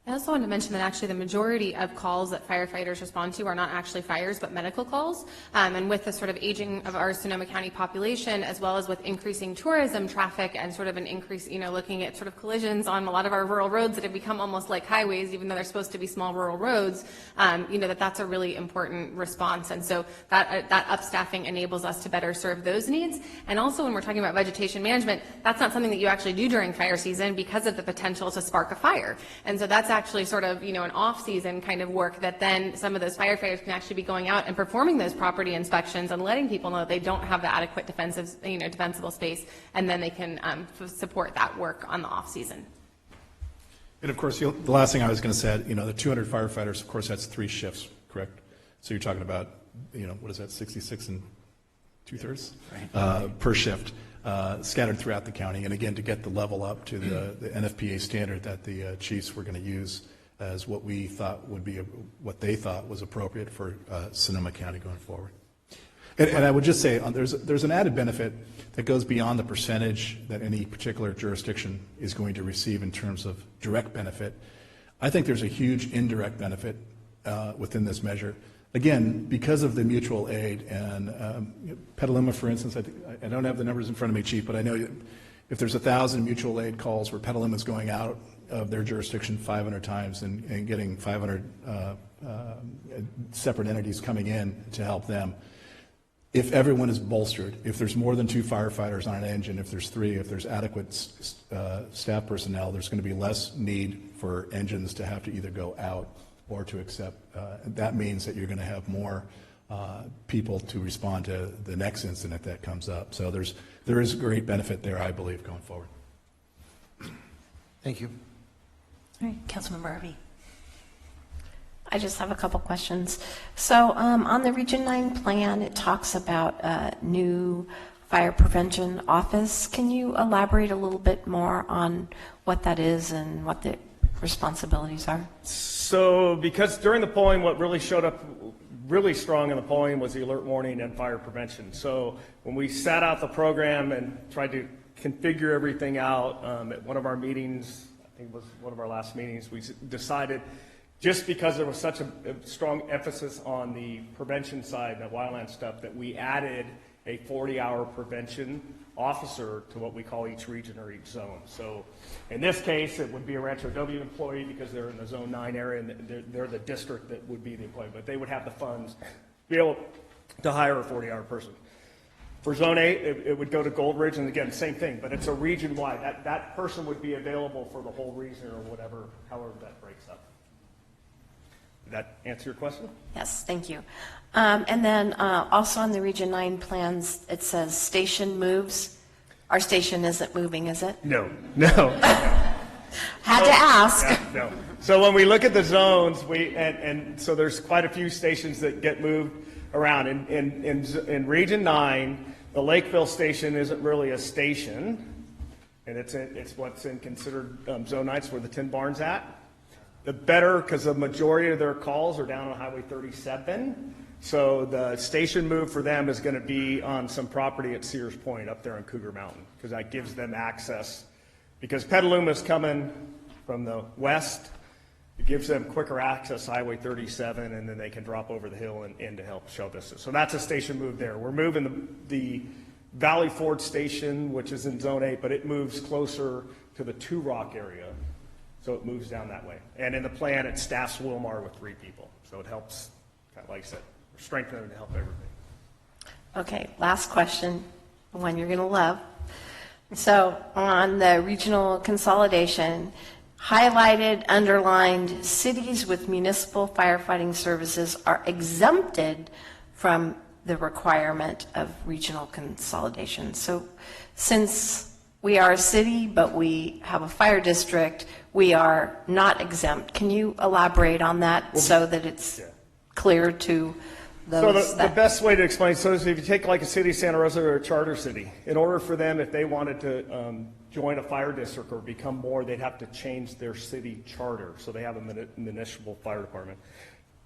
I also wanted to mention that actually the majority of calls that firefighters respond to are not actually fires, but medical calls. And with the sort of aging of our Sonoma County population, as well as with increasing tourism traffic and sort of an increase, looking at sort of collisions on a lot of our rural roads that have become almost like highways, even though they're supposed to be small rural roads, that's a really important response. And so that upstaffing enables us to better serve those needs. And also when we're talking about vegetation management, that's not something that you actually do during fire season because of the potential to spark a fire. And so that's actually sort of, an off-season kind of work that then some of those firefighters can actually be going out and performing those property inspections and letting people know that they don't have the adequate defensible space, and then they can support that work on the off-season. And of course, the last thing I was going to say, the 200 firefighters, of course, that's 3 shifts, correct? So you're talking about, what is that, 66 and 2/3 per shift. Scattered throughout the county, and again, to get the level up to the NFPA standard that the chiefs were going to use as what we thought would be what they thought was appropriate for Sonoma County going forward. And I would just say there's an added benefit that goes beyond the percentage that any particular jurisdiction is going to receive in terms of direct benefit. I think there's a huge indirect benefit within this measure. Again, because of the mutual aid, and Petaluma, for instance, I don't have the numbers in front of me, Chief, but I know if there's 1,000 mutual aid calls where Petaluma is going out of their jurisdiction 500 times and getting 500 separate entities coming in to help them, if everyone is bolstered, if there's more than 2 firefighters on an engine, if there's 3, if there's adequate staff personnel, there's going to be less need for engines to have to either go out or to accept. That means that you're going to have more people to respond to the next incident that comes up. So there is great benefit there, I believe, going forward. Thank you. All right, Councilmember Harvey. I just have a couple questions. So on the Region 9 plan, it talks about a new fire prevention office. Can you elaborate a little bit more on what that is and what the responsibilities are? So because during the polling, what really showed up really strong in the polling was the alert warning and fire prevention. So when we sat out the program and tried to configure everything out at one of our meetings, I think it was one of our last meetings, we decided, just because there was such a strong emphasis on the prevention side, the wildland stuff, that we added a 40-hour prevention officer to what we call each region or each zone. So in this case, it would be a Rancho W employee because they're in the Zone 9 area and they're the district that would be the employee, but they would have the funds to be able to hire a 40-hour person. For Zone 8, it would go to Gold Ridge, and again, same thing, but it's a region-wide. That person would be available for the whole region or whatever, however that breaks up. Did that answer your question? Yes, thank you. And then also on the Region 9 plans, it says station moves. Our station isn't moving, is it? No. Had to ask. Yeah, no. So when we look at the zones, and so there's quite a few stations that get moved around. In Region 9, the Lakeville station isn't really a station, and it's what's considered Zone 9, it's where the Tin Barn's at. The better, because the majority of their calls are down on Highway 37, so the station move for them is going to be on some property at Sears Point up there in Cougar Mountain, because that gives them access. Because Petaluma's coming from the west, it gives them quicker access to Highway 37, and then they can drop over the hill and in to help show this. So that's a station move there. We're moving the Valley Ford station, which is in Zone 8, but it moves closer to the Two Rock area. So it moves down that way. And in the plan, it staffs Wilmar with 3 people. So it helps, kind of like I said, strengthen them to help everything. Okay, last question, one you're going to love. So on the regional consolidation, highlighted, underlined, cities with municipal firefighting services are exempted from the requirement of regional consolidation. So since we are a city, but we have a fire district, we are not exempt. Can you elaborate on that so that it's clear to those? So the best way to explain, so is if you take like a city of Santa Rosa or a charter city, in order for them, if they wanted to join a fire district or become more, they'd have to change their city charter. So they have a municipal fire department.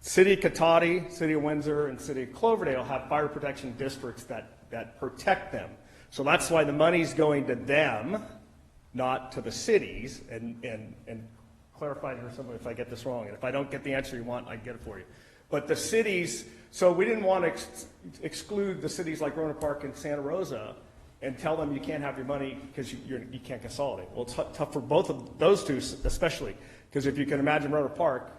City of Cotati, City of Windsor, and City of Cloverdale have fire protection districts that protect them. So that's why the money's going to them, not to the cities, and clarify here somewhere if I get this wrong. And if I don't get the answer you want, I can get it for you. But the cities, so we didn't want to exclude the cities like Rohnert Park and Santa Rosa and tell them you can't have your money because you can't consolidate. Well, it's tough for both of those two, especially, because if you can imagine Rohnert Park,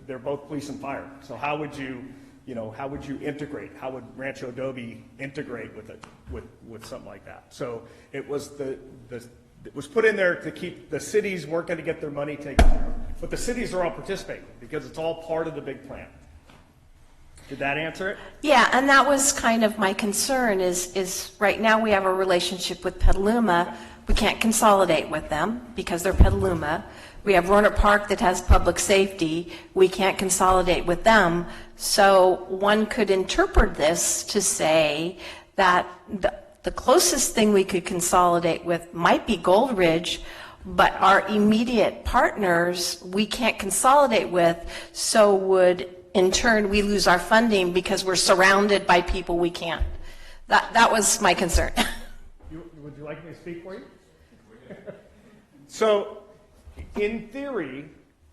they're both police and fire. So how would you integrate? How would Rancho Adobe integrate with something like that? So it was it was put in there to keep the cities weren't going to get their money taken care of, but the cities are all participating because it's all part of the big plan. Did that answer it? Yeah, and that was kind of my concern is right now we have a relationship with Petaluma. We can't consolidate with them because they're Petaluma. We have Rohnert Park that has public safety. We can't consolidate with them. So one could interpret this to say that the closest thing we could consolidate with might be Gold Ridge, but our immediate partners we can't consolidate with, so would in turn we lose our funding because we're surrounded by people we can't. That was my concern. Would you like me to speak for you? So, in theory,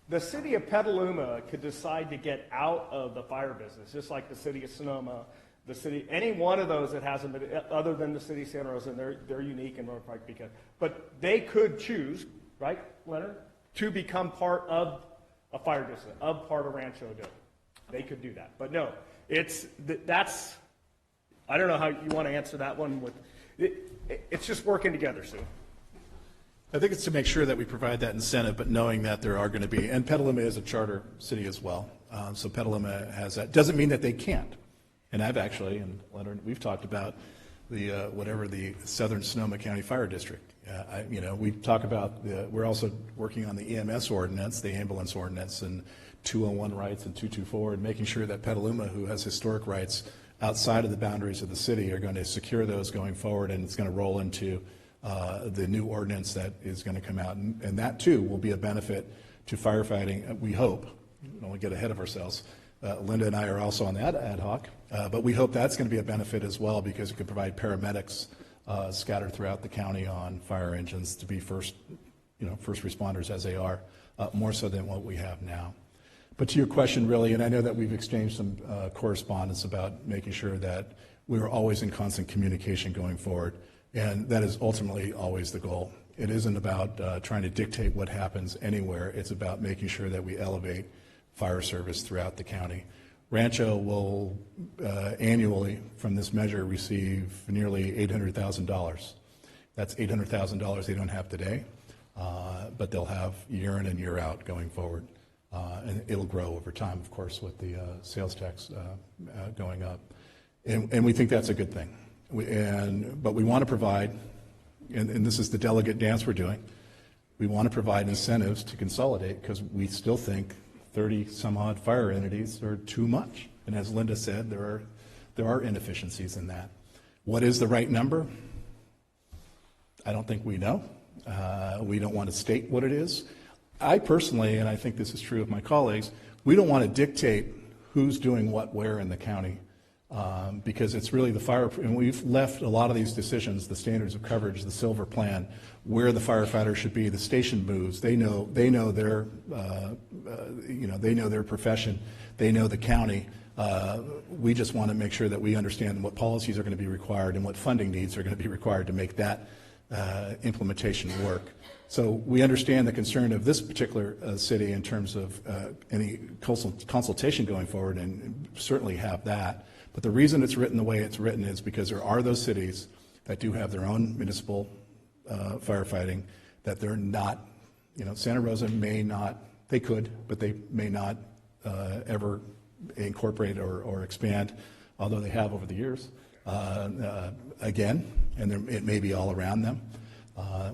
the city of Petaluma could decide to get out of the fire business, just like the city of Sonoma, the city, any one of those that hasn't been, other than the city of Santa Rosa, and they're unique in Rohnert Park because, but they could choose, right, Leonard, to become part of a fire district, of part of Rancho Adobe. They could do that, but no, that's. I don't know how you want to answer that one. It's just working together, Sue. I think it's to make sure that we provide that incentive, but knowing that there are going to be, and Petaluma is a charter city as well, so Petaluma has that. Doesn't mean that they can't. And I've actually, and Leonard, we've talked about the Southern Sonoma County Fire District. We talk about we're also working on the EMS ordinance, the ambulance ordinance, and 201 rights and 224, and making sure that Petaluma, who has historic rights outside of the boundaries of the city, are going to secure those going forward, and it's going to roll into the new ordinance that is going to come out, and that too will be a benefit to firefighting. We hope. Don't want to get ahead of ourselves. Linda and I are also on that ad hoc, but we hope that's going to be a benefit as well because it could provide paramedics scattered throughout the county on fire engines to be first responders as they are, more so than what we have now. But to your question, really, and I know that we've exchanged some correspondence about making sure that we're always in constant communication going forward, and that is ultimately always the goal. It isn't about trying to dictate what happens anywhere. It's about making sure that we elevate fire service throughout the county. Rancho will annually, from this measure, receive nearly $800,000. That's $800,000 they don't have today, but they'll have year in and year out going forward. And it'll grow over time, of course, with the sales tax going up. And we think that's a good thing. But we want to provide, and this is the delegate dance we're doing, we want to provide incentives to consolidate because we still think 30 some odd fire entities are too much. And as Linda said, there are inefficiencies in that. What is the right number? I don't think we know. We don't want to state what it is. I personally, and I think this is true of my colleagues, we don't want to dictate who's doing what where in the county because it's really the fire, and we've left a lot of these decisions, the standards of coverage, the silver plan, where the firefighter should be, the station moves. They know their, they know their profession. They know the county. We just want to make sure that we understand what policies are going to be required and what funding needs are going to be required to make that implementation work. So we understand the concern of this particular city in terms of any consultation going forward, and certainly have that. But the reason it's written the way it's written is because there are those cities that do have their own municipal firefighting that they're not, Santa Rosa may not, they could, but they may not ever incorporate or expand, although they have over the years, again, and it may be all around them.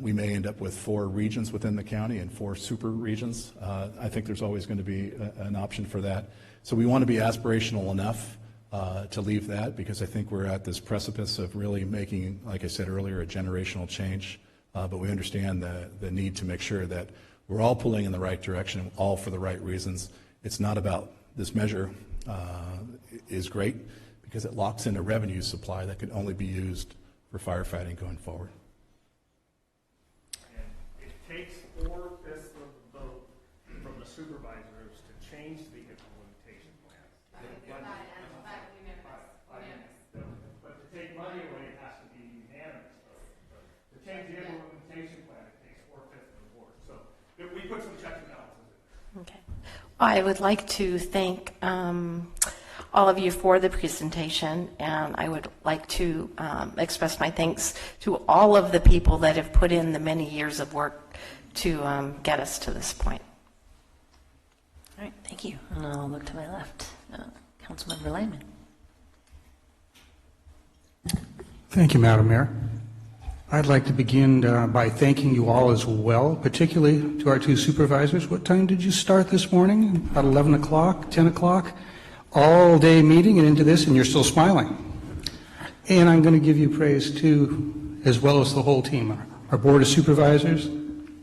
We may end up with 4 regions within the county and 4 super regions. I think there's always going to be an option for that. So we want to be aspirational enough to leave that, because I think we're at this precipice of really making, like I said earlier, a generational change. But we understand the need to make sure that we're all pulling in the right direction, all for the right reasons. It's not about this measure is great because it locks in a revenue supply that can only be used for firefighting going forward. And it takes 4/5 of the vote from the supervisors to change the implementation plan. But to take money away, it has to be unanimous. To change the implementation plan, it takes 4/5 of the board. So we put some checks and balances in. Okay. I would like to thank all of you for the presentation, and I would like to express my thanks to all of the people that have put in the many years of work to get us to this point. All right, thank you. And I'll look to my left. Councilmember Lyman. Thank you, Madam Mayor. I'd like to begin by thanking you all as well, particularly to our 2 supervisors. What time did you start this morning? About 11 o'clock, 10 o'clock? All day meeting and into this, and you're still smiling. And I'm going to give you praise too, as well as the whole team. Our Board of Supervisors,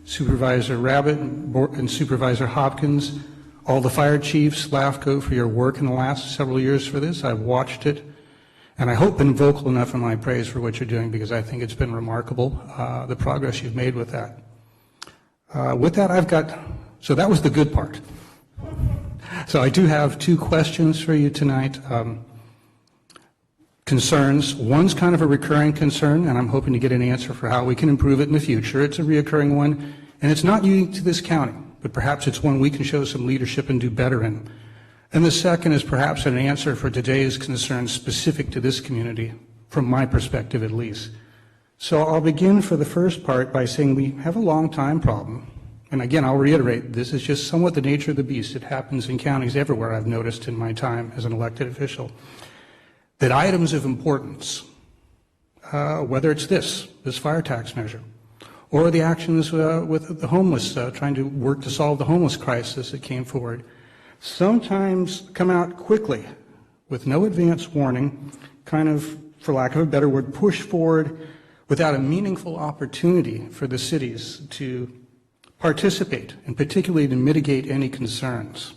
Supervisor Rabbit and Supervisor Hopkins, all the fire chiefs, LAFCO, for your work in the last several years for this. I've watched it, and I hope been vocal enough in my praise for what you're doing, because I think it's been remarkable, the progress you've made with that. With that, so that was the good part. So I do have 2 questions for you tonight. Concerns. One's kind of a recurring concern, and I'm hoping to get an answer for how we can improve it in the future. It's a reoccurring one, and it's not unique to this county, but perhaps it's one we can show some leadership and do better in. And the second is perhaps an answer for today's concerns specific to this community, from my perspective at least. So I'll begin for the first part by saying we have a long time problem. And again, I'll reiterate, this is just somewhat the nature of the beast. It happens in counties everywhere, I've noticed in my time as an elected official, that items of importance, whether it's this fire tax measure, or the actions with the homeless, trying to work to solve the homeless crisis that came forward, sometimes come out quickly with no advance warning, kind of, for lack of a better word, push forward without a meaningful opportunity for the cities to participate, and particularly to mitigate any concerns.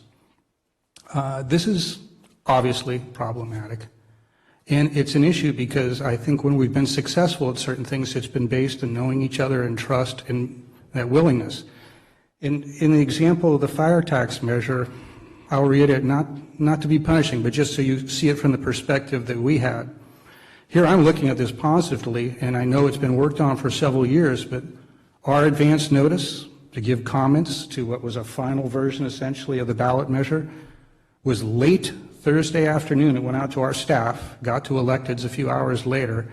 This is obviously problematic, and it's an issue because I think when we've been successful at certain things, it's been based on knowing each other and trust and that willingness. In the example of the fire tax measure, I'll read it, not to be punishing, but just so you see it from the perspective that we had. Here I'm looking at this positively, and I know it's been worked on for several years, but our advance notice to give comments to what was a final version, essentially, of the ballot measure was late Thursday afternoon. It went out to our staff, got to electeds a few hours later.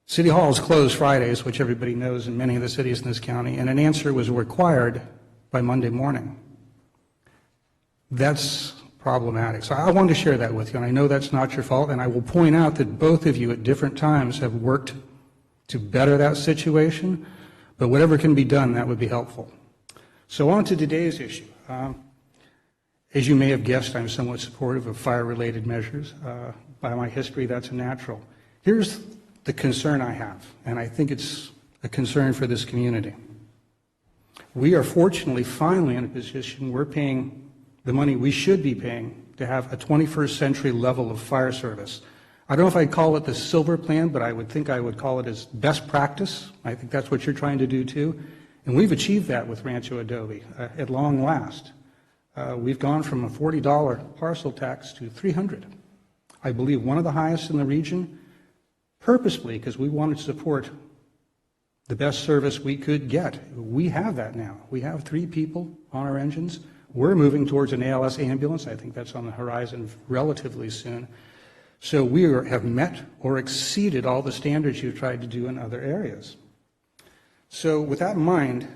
City Hall is closed Fridays, which everybody knows in many of the cities in this county, and an answer was required by Monday morning. That's problematic. So I wanted to share that with you, and I know that's not your fault, and I will point out that both of you at different times have worked to better that situation, but whatever can be done, that would be helpful. So on to today's issue. As you may have guessed, I'm somewhat supportive of fire-related measures. By my history, that's natural. Here's the concern I have, and I think it's a concern for this community. We are fortunately finally in a position we're paying the money we should be paying to have a 21st century level of fire service. I don't know if I'd call it the silver plan, but I would think I would call it as best practice. I think that's what you're trying to do too. And we've achieved that with Rancho Adobe at long last. We've gone from a $40 parcel tax to $300. I believe one of the highest in the region, purposely because we wanted to support the best service we could get. We have that now. We have 3 people on our engines. We're moving towards an ALS ambulance. I think that's on the horizon relatively soon. So we have met or exceeded all the standards you've tried to do in other areas. So with that in mind,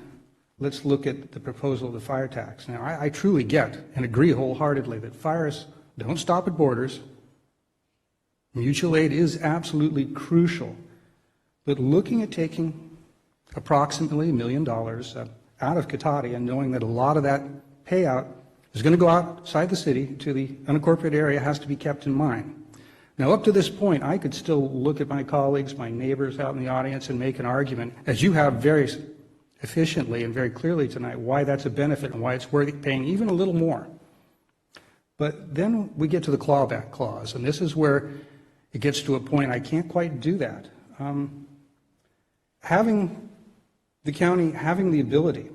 let's look at the proposal of the fire tax. Now, I truly get and agree wholeheartedly that fires don't stop at borders. Mutual aid is absolutely crucial. But looking at taking approximately $1 million out of Cotati and knowing that a lot of that payout is going to go outside the city to the unincorporated area has to be kept in mind. Now, up to this point, I could still look at my colleagues, my neighbors out in the audience and make an argument, as you have very efficiently and very clearly tonight, why that's a benefit and why it's worth paying even a little more. But then we get to the clawback clause, and this is where it gets to a point I can't quite do that. Having the county having the ability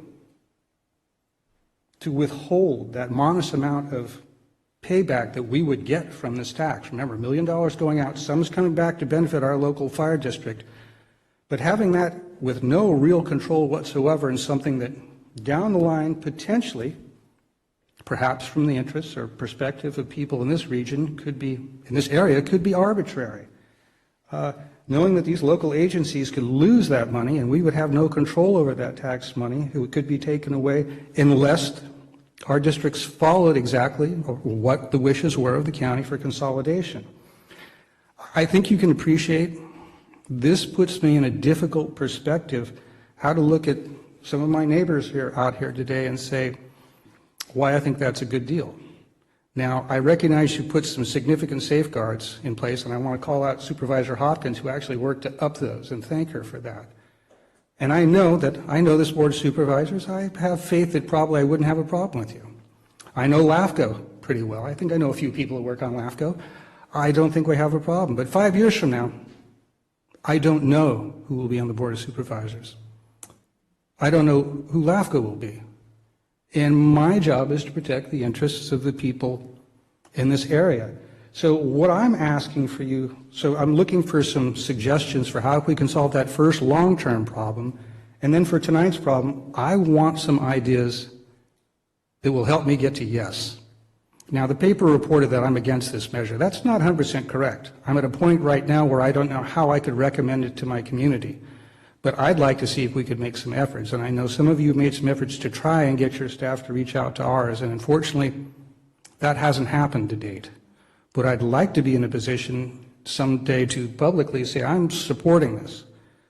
to withhold that modest amount of payback that we would get from this tax. Remember, $1 million going out, some is coming back to benefit our local fire district. But having that with no real control whatsoever in something that down the line, potentially, perhaps from the interests or perspective of people in this region, could be, in this area, could be arbitrary. Knowing that these local agencies could lose that money and we would have no control over that tax money, it could be taken away unless our districts followed exactly what the wishes were of the county for consolidation. I think you can appreciate this puts me in a difficult perspective how to look at some of my neighbors out here today and say why I think that's a good deal. Now, I recognize you put some significant safeguards in place, and I want to call out Supervisor Hopkins, who actually worked up those, and thank her for that. And I know this Board of Supervisors. I have faith that probably I wouldn't have a problem with you. I know LAFCO pretty well. I think I know a few people who work on LAFCO. I don't think we have a problem. But 5 years from now, I don't know who will be on the Board of Supervisors. I don't know who LAFCO will be. And my job is to protect the interests of the people in this area. So what I'm asking for you, so I'm looking for some suggestions for how we can solve that first long-term problem. And then for tonight's problem, I want some ideas that will help me get to yes. Now, the paper reported that I'm against this measure. That's not 100% correct. I'm at a point right now where I don't know how I could recommend it to my community. But I'd like to see if we could make some efforts. And I know some of you made some efforts to try and get your staff to reach out to ours. And unfortunately, that hasn't happened to date. But I'd like to be in a position someday to publicly say, I'm supporting this.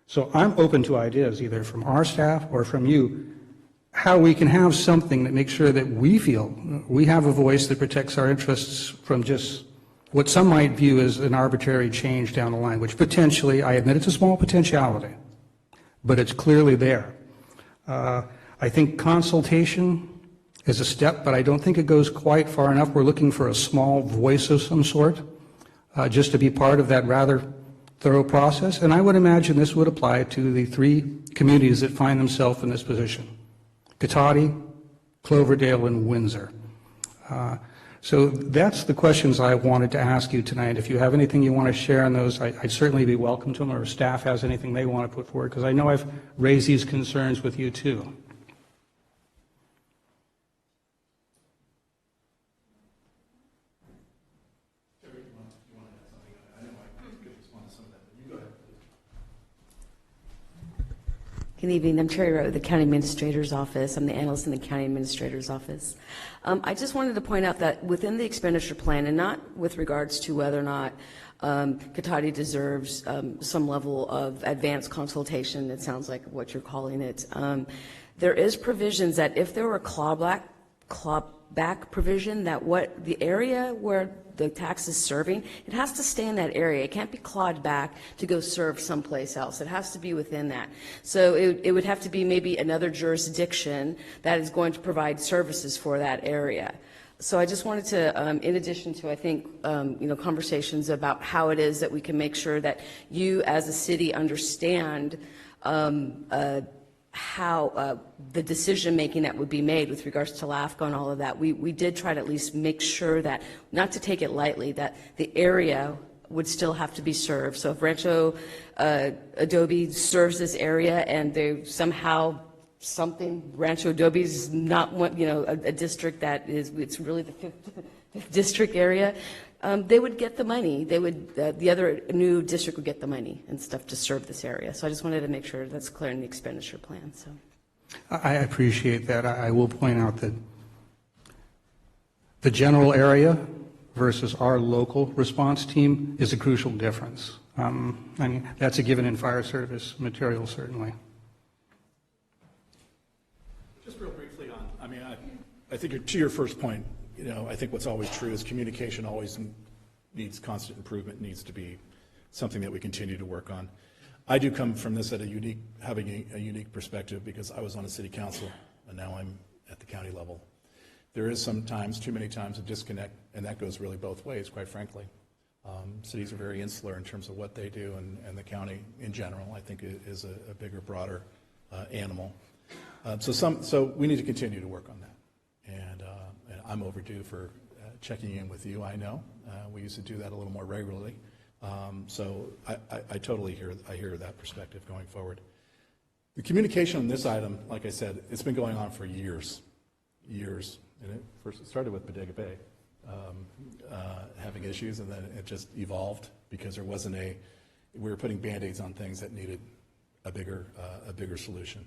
So I'm open to ideas, either from our staff or from you, how we can have something that makes sure that we feel we have a voice that protects our interests from just what some might view as an arbitrary change down the line, which potentially, I admit it's a small potentiality, but it's clearly there. I think consultation is a step, but I don't think it goes quite far enough. We're looking for a small voice of some sort, just to be part of that rather thorough process. And I would imagine this would apply to the 3 communities that find themselves in this position: Cotati, Cloverdale, and Windsor. So that's the questions I wanted to ask you tonight. If you have anything you want to share on those, I'd certainly be welcome to them, or if staff has anything they want to put forward, because I know I've raised these concerns with you too. Good evening. I'm Terry Rowe, the County Administrator's Office. I'm the analyst in the County Administrator's Office. I just wanted to point out that within the expenditure plan, and not with regards to whether or not Cotati deserves some level of advanced consultation, it sounds like what you're calling it, there is provisions that if there were clawback provision, that what the area where the tax is serving, it has to stay in that area. It can't be clawed back to go serve someplace else. It has to be within that. So it would have to be maybe another jurisdiction that is going to provide services for that area. So I just wanted to, in addition to, I think, conversations about how it is that we can make sure that you as a city understand how the decision-making that would be made with regards to LAFCO and all of that, we did try to at least make sure that, not to take it lightly, that the area would still have to be served. So if Rancho Adobe serves this area and they somehow Rancho Adobe is not one, a district that is, it's really the fifth district area, they would get the money. They would, the other new district would get the money and stuff to serve this area. So I just wanted to make sure that's clear in the expenditure plan. So I appreciate that. I will point out that the general area versus our local response team is a crucial difference. I mean, that's a given in fire service material, certainly. Just real briefly on, I think to your first point, I think what's always true is communication always needs constant improvement, needs to be something that we continue to work on. I do come from this at having a unique perspective because I was on a city council and now I'm at the county level. There is sometimes, too many times, a disconnect, and that goes really both ways, quite frankly. Cities are very insular in terms of what they do, and the county in general, I think, is a bigger, broader animal. So we need to continue to work on that. And I'm overdue for checking in with you, I know. We used to do that a little more regularly. So I totally hear that perspective going forward. The communication on this item, like I said, it's been going on for years. And it started with Bodega Bay having issues, and then it just evolved because there wasn't we were putting Band-Aids on things that needed a bigger solution.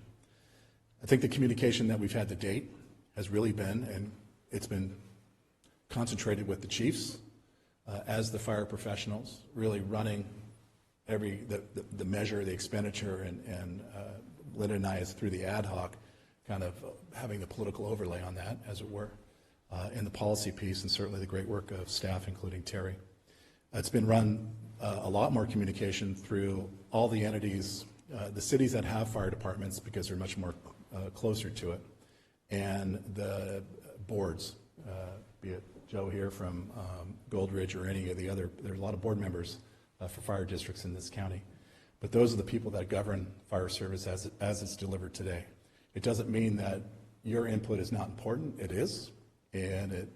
I think the communication that we've had to date has really been, and it's been concentrated with the chiefs as the fire professionals, really running the measure, the expenditure, and Linda and I, through the ad hoc, kind of having the political overlay on that, as it were, in the policy piece, and certainly the great work of staff, including Terry. It's been run a lot more communication through all the entities, the cities that have fire departments, because they're much more closer to it, and the boards, be it Joe here from Gold Ridge or any of the other, there are a lot of board members for fire districts in this county. But those are the people that govern fire service as it's delivered today. It doesn't mean that your input is not important. It is, and it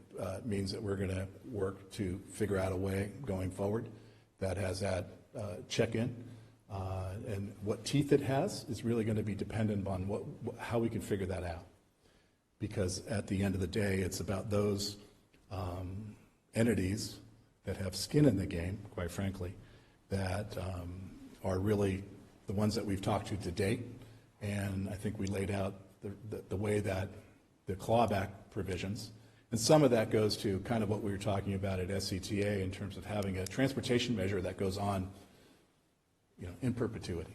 means that we're going to work to figure out a way going forward that has that check-in. And what teeth it has is really going to be dependent on how we can figure that out. Because at the end of the day, it's about those entities that have skin in the game, quite frankly, that are really the ones that we've talked to date. And I think we laid out the way that the clawback provisions, and some of that goes to kind of what we were talking about at SCTA in terms of having a transportation measure that goes on, in perpetuity.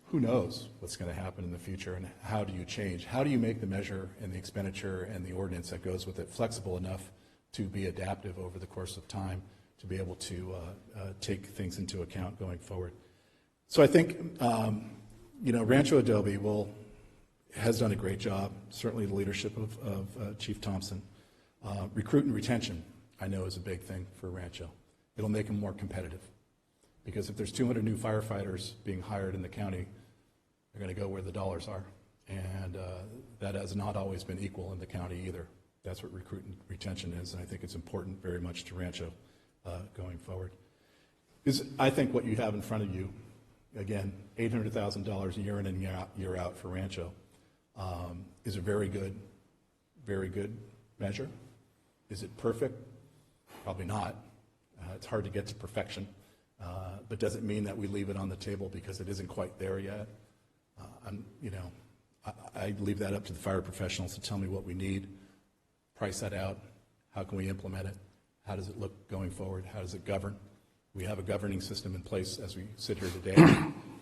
Who knows what's going to happen in the future, and how do you change? How do you make the measure and the expenditure and the ordinance that goes with it flexible enough to be adaptive over the course of time to be able to take things into account going forward? So I think, Rancho Adobe has done a great job, certainly the leadership of Chief Thompson. Recruit and retention, I know, is a big thing for Rancho. It'll make them more competitive. Because if there's 200 new firefighters being hired in the county, they're going to go where the dollars are. And that has not always been equal in the county either. That's what recruit and retention is, and I think it's important very much to Rancho going forward. I think what you have in front of you, again, $800,000 year in and year out for Rancho, is a very good measure. Is it perfect? Probably not. It's hard to get to perfection, but does it mean that we leave it on the table because it isn't quite there yet? I leave that up to the fire professionals to tell me what we need, price that out, how can we implement it, how does it look going forward, how does it govern? We have a governing system in place as we sit here today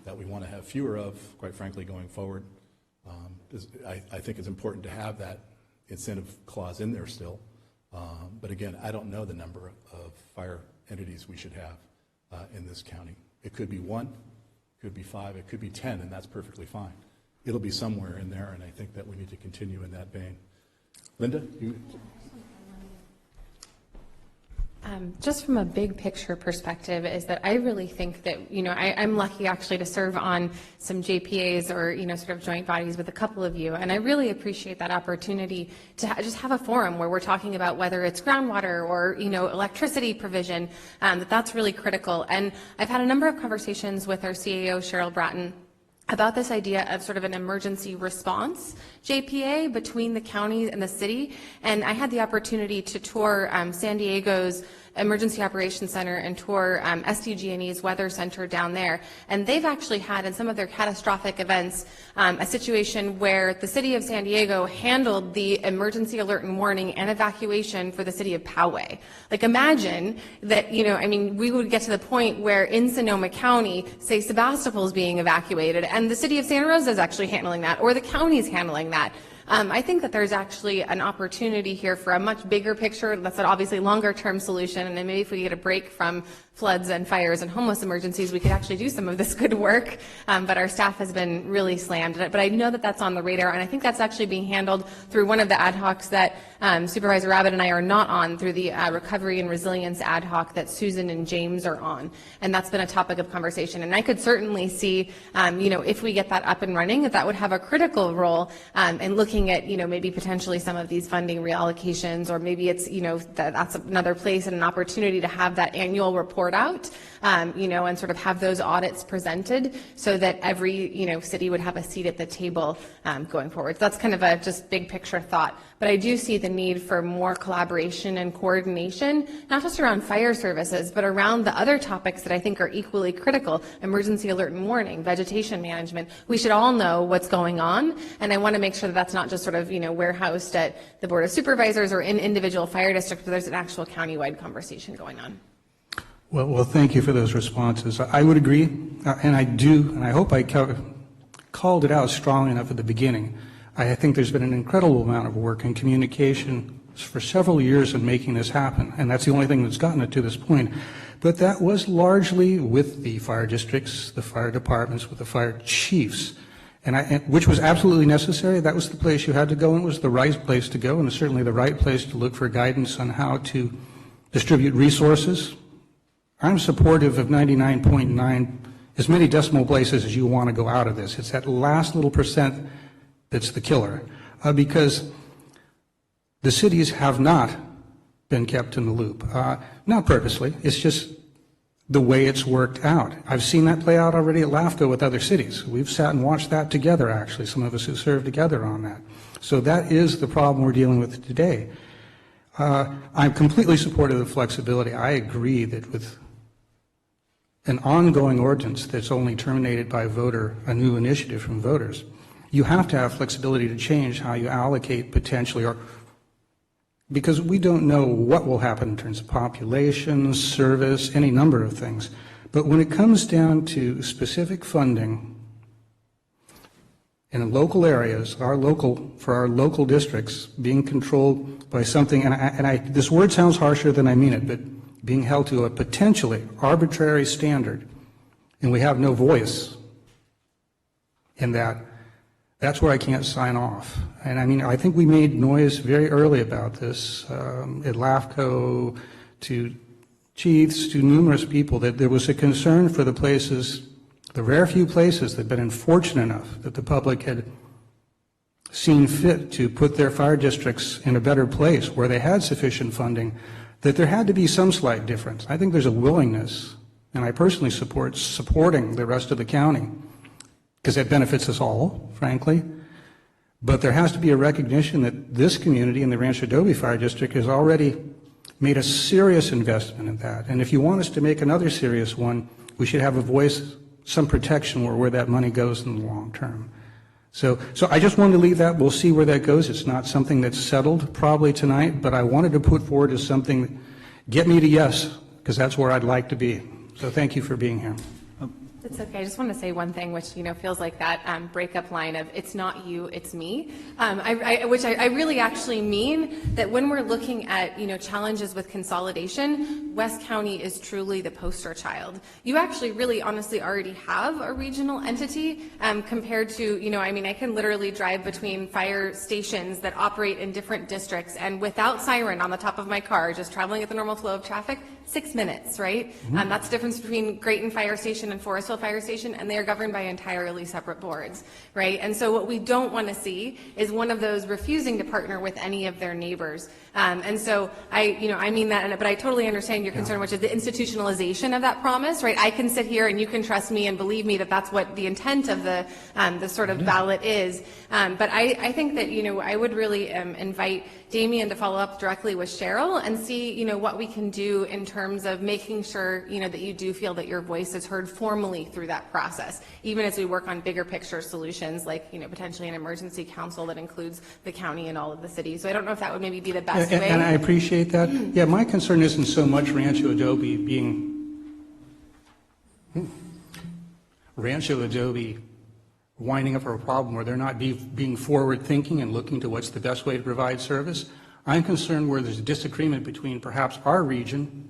that we want to have fewer of, quite frankly, going forward. I think it's important to have that incentive clause in there still. But again, I don't know the number of fire entities we should have in this county. It could be 1, it could be 5, it could be 10, and that's perfectly fine. It'll be somewhere in there, and I think that we need to continue in that vein. Linda? Just from a big picture perspective is that I really think that, I'm lucky actually to serve on some JPAs or, sort of joint bodies with a couple of you. And I really appreciate that opportunity to just have a forum where we're talking about whether it's groundwater or, electricity provision, that's really critical. And I've had a number of conversations with our CAO, Cheryl Bratton, about this idea of sort of an emergency response JPA between the county and the city. And I had the opportunity to tour San Diego's Emergency Operations Center and tour SDG&E's Weather Center down there. And they've actually had, in some of their catastrophic events, a situation where the city of San Diego handled the emergency alert and warning and evacuation for the city of Poway. Like, imagine that, we would get to the point where in Sonoma County, say Sebastopol is being evacuated, and the city of Santa Rosa is actually handling that, or the county's handling that. I think that there's actually an opportunity here for a much bigger picture. That's an obviously longer term solution, and then maybe if we get a break from floods and fires and homeless emergencies, we could actually do some of this good work. But our staff has been really slammed at it. But I know that that's on the radar, and I think that's actually being handled through one of the ad hocs that Supervisor Rabbit and I are not on, through the Recovery and Resilience ad hoc that Susan and James are on. And that's been a topic of conversation. And I could certainly see, if we get that up and running, that would have a critical role in looking at, maybe potentially some of these funding reallocations, or maybe it's, that's another place and an opportunity to have that annual report out, and sort of have those audits presented so that every, city would have a seat at the table going forward. So that's kind of a just big picture thought. But I do see the need for more collaboration and coordination, not just around fire services, but around the other topics that I think are equally critical: emergency alert and warning, vegetation management. We should all know what's going on, and I want to make sure that that's not just sort of, warehoused at the Board of Supervisors or in individual fire districts, but there's an actual countywide conversation going on. Well, thank you for those responses. I would agree, and I do, and I hope I called it out strong enough at the beginning. I think there's been an incredible amount of work and communication for several years in making this happen, and that's the only thing that's gotten it to this point. But that was largely with the fire districts, the fire departments, with the fire chiefs, which was absolutely necessary. That was the place you had to go, and it was the right place to go, and it's certainly the right place to look for guidance on how to distribute resources. I'm supportive of 99.9, as many decimal places as you want to go out of this. It's that last little percent that's the killer, because the cities have not been kept in the loop. Not purposely, it's just the way it's worked out. I've seen that play out already at LAFCO with other cities. We've sat and watched that together, actually, some of us who served together on that. So that is the problem we're dealing with today. I'm completely supportive of flexibility. I agree that with an ongoing ordinance that's only terminated by a new initiative from voters, you have to have flexibility to change how you allocate potentially, or because we don't know what will happen in terms of population, service, any number of things. But when it comes down to specific funding in local areas, for our local districts being controlled by something, and this word sounds harsher than I mean it, but being held to a potentially arbitrary standard, and we have no voice in that, that's where I can't sign off. And I think we made noise very early about this, at LAFCO, to chiefs, to numerous people, that there was a concern for the places, the rare few places that had been unfortunate enough that the public had seen fit to put their fire districts in a better place where they had sufficient funding, that there had to be some slight difference. I think there's a willingness, and I personally support supporting the rest of the county, because that benefits us all, frankly. But there has to be a recognition that this community in the Rancho Adobe Fire District has already made a serious investment in that. And if you want us to make another serious one, we should have a voice, some protection where that money goes in the long term. So I just wanted to leave that. We'll see where that goes. It's not something that's settled probably tonight, but I wanted to put forward as something, get me to yes, because that's where I'd like to be. So thank you for being here. It's okay. I just want to say one thing, which, feels like that breakup line of "it's not you, it's me," which I really actually mean that when we're looking at, challenges with consolidation, West County is truly the poster child. You actually really honestly already have a regional entity compared to, I can literally drive between fire stations that operate in different districts and without siren on the top of my car, just traveling at the normal flow of traffic, 6 minutes, right? Mm-hmm. That's the difference between Grayton Fire Station and Forestville Fire Station, and they are governed by entirely separate boards, right? And so what we don't want to see is one of those refusing to partner with any of their neighbors. And so I mean that, but I totally understand your concern, which is the institutionalization of that promise, right? I can sit here and you can trust me and believe me that that's what the intent of the sort of ballot is. But I think that, I would really invite Damien to follow up directly with Cheryl and see, what we can do in terms of making sure, that you do feel that your voice is heard formally through that process, even as we work on bigger picture solutions like, potentially an emergency council that includes the county and all of the cities. So I don't know if that would maybe be the best way. And I appreciate that. Yeah, my concern isn't so much Rancho Adobe winding up for a problem where they're not being forward-thinking and looking to what's the best way to provide service. I'm concerned where there's a disagreement between perhaps our region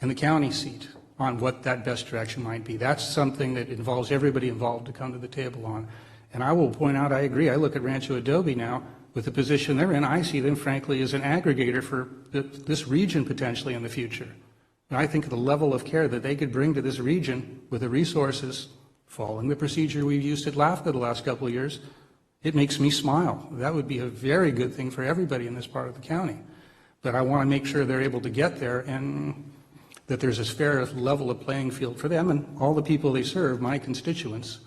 and the county seat on what that best direction might be. That's something that involves everybody involved to come to the table on. And I will point out, I agree, I look at Rancho Adobe now with the position they're in. I see them, frankly, as an aggregator for this region potentially in the future. And I think the level of care that they could bring to this region with the resources, following the procedure we've used at LAFCO the last couple of years, it makes me smile. That would be a very good thing for everybody in this part of the county. But I want to make sure they're able to get there and that there's a fair level of playing field for them and all the people they serve, my constituents.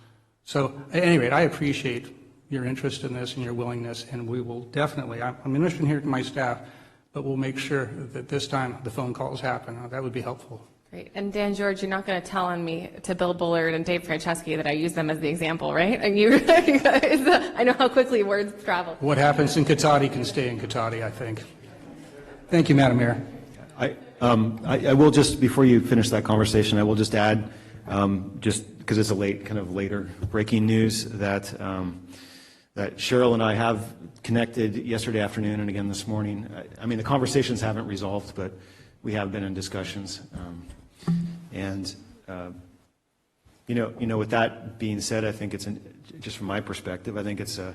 So at any rate, I appreciate your interest in this and your willingness, and we will definitely, I'm interested in hearing from my staff, but we'll make sure that this time the phone calls happen. That would be helpful. Great. And Dan George, you're not going to tell on me to Bill Bullard and Dave Franceschi that I use them as the example, right? And I know how quickly words travel. What happens in Cotati can stay in Cotati, I think. Thank you, Madam Mayor. I will just, before you finish that conversation, I will just add, just because it's a later breaking news, that Cheryl and I have connected yesterday afternoon and again this morning. The conversations haven't resolved, but we have been in discussions. With that being said, I think just from my perspective, I think it's an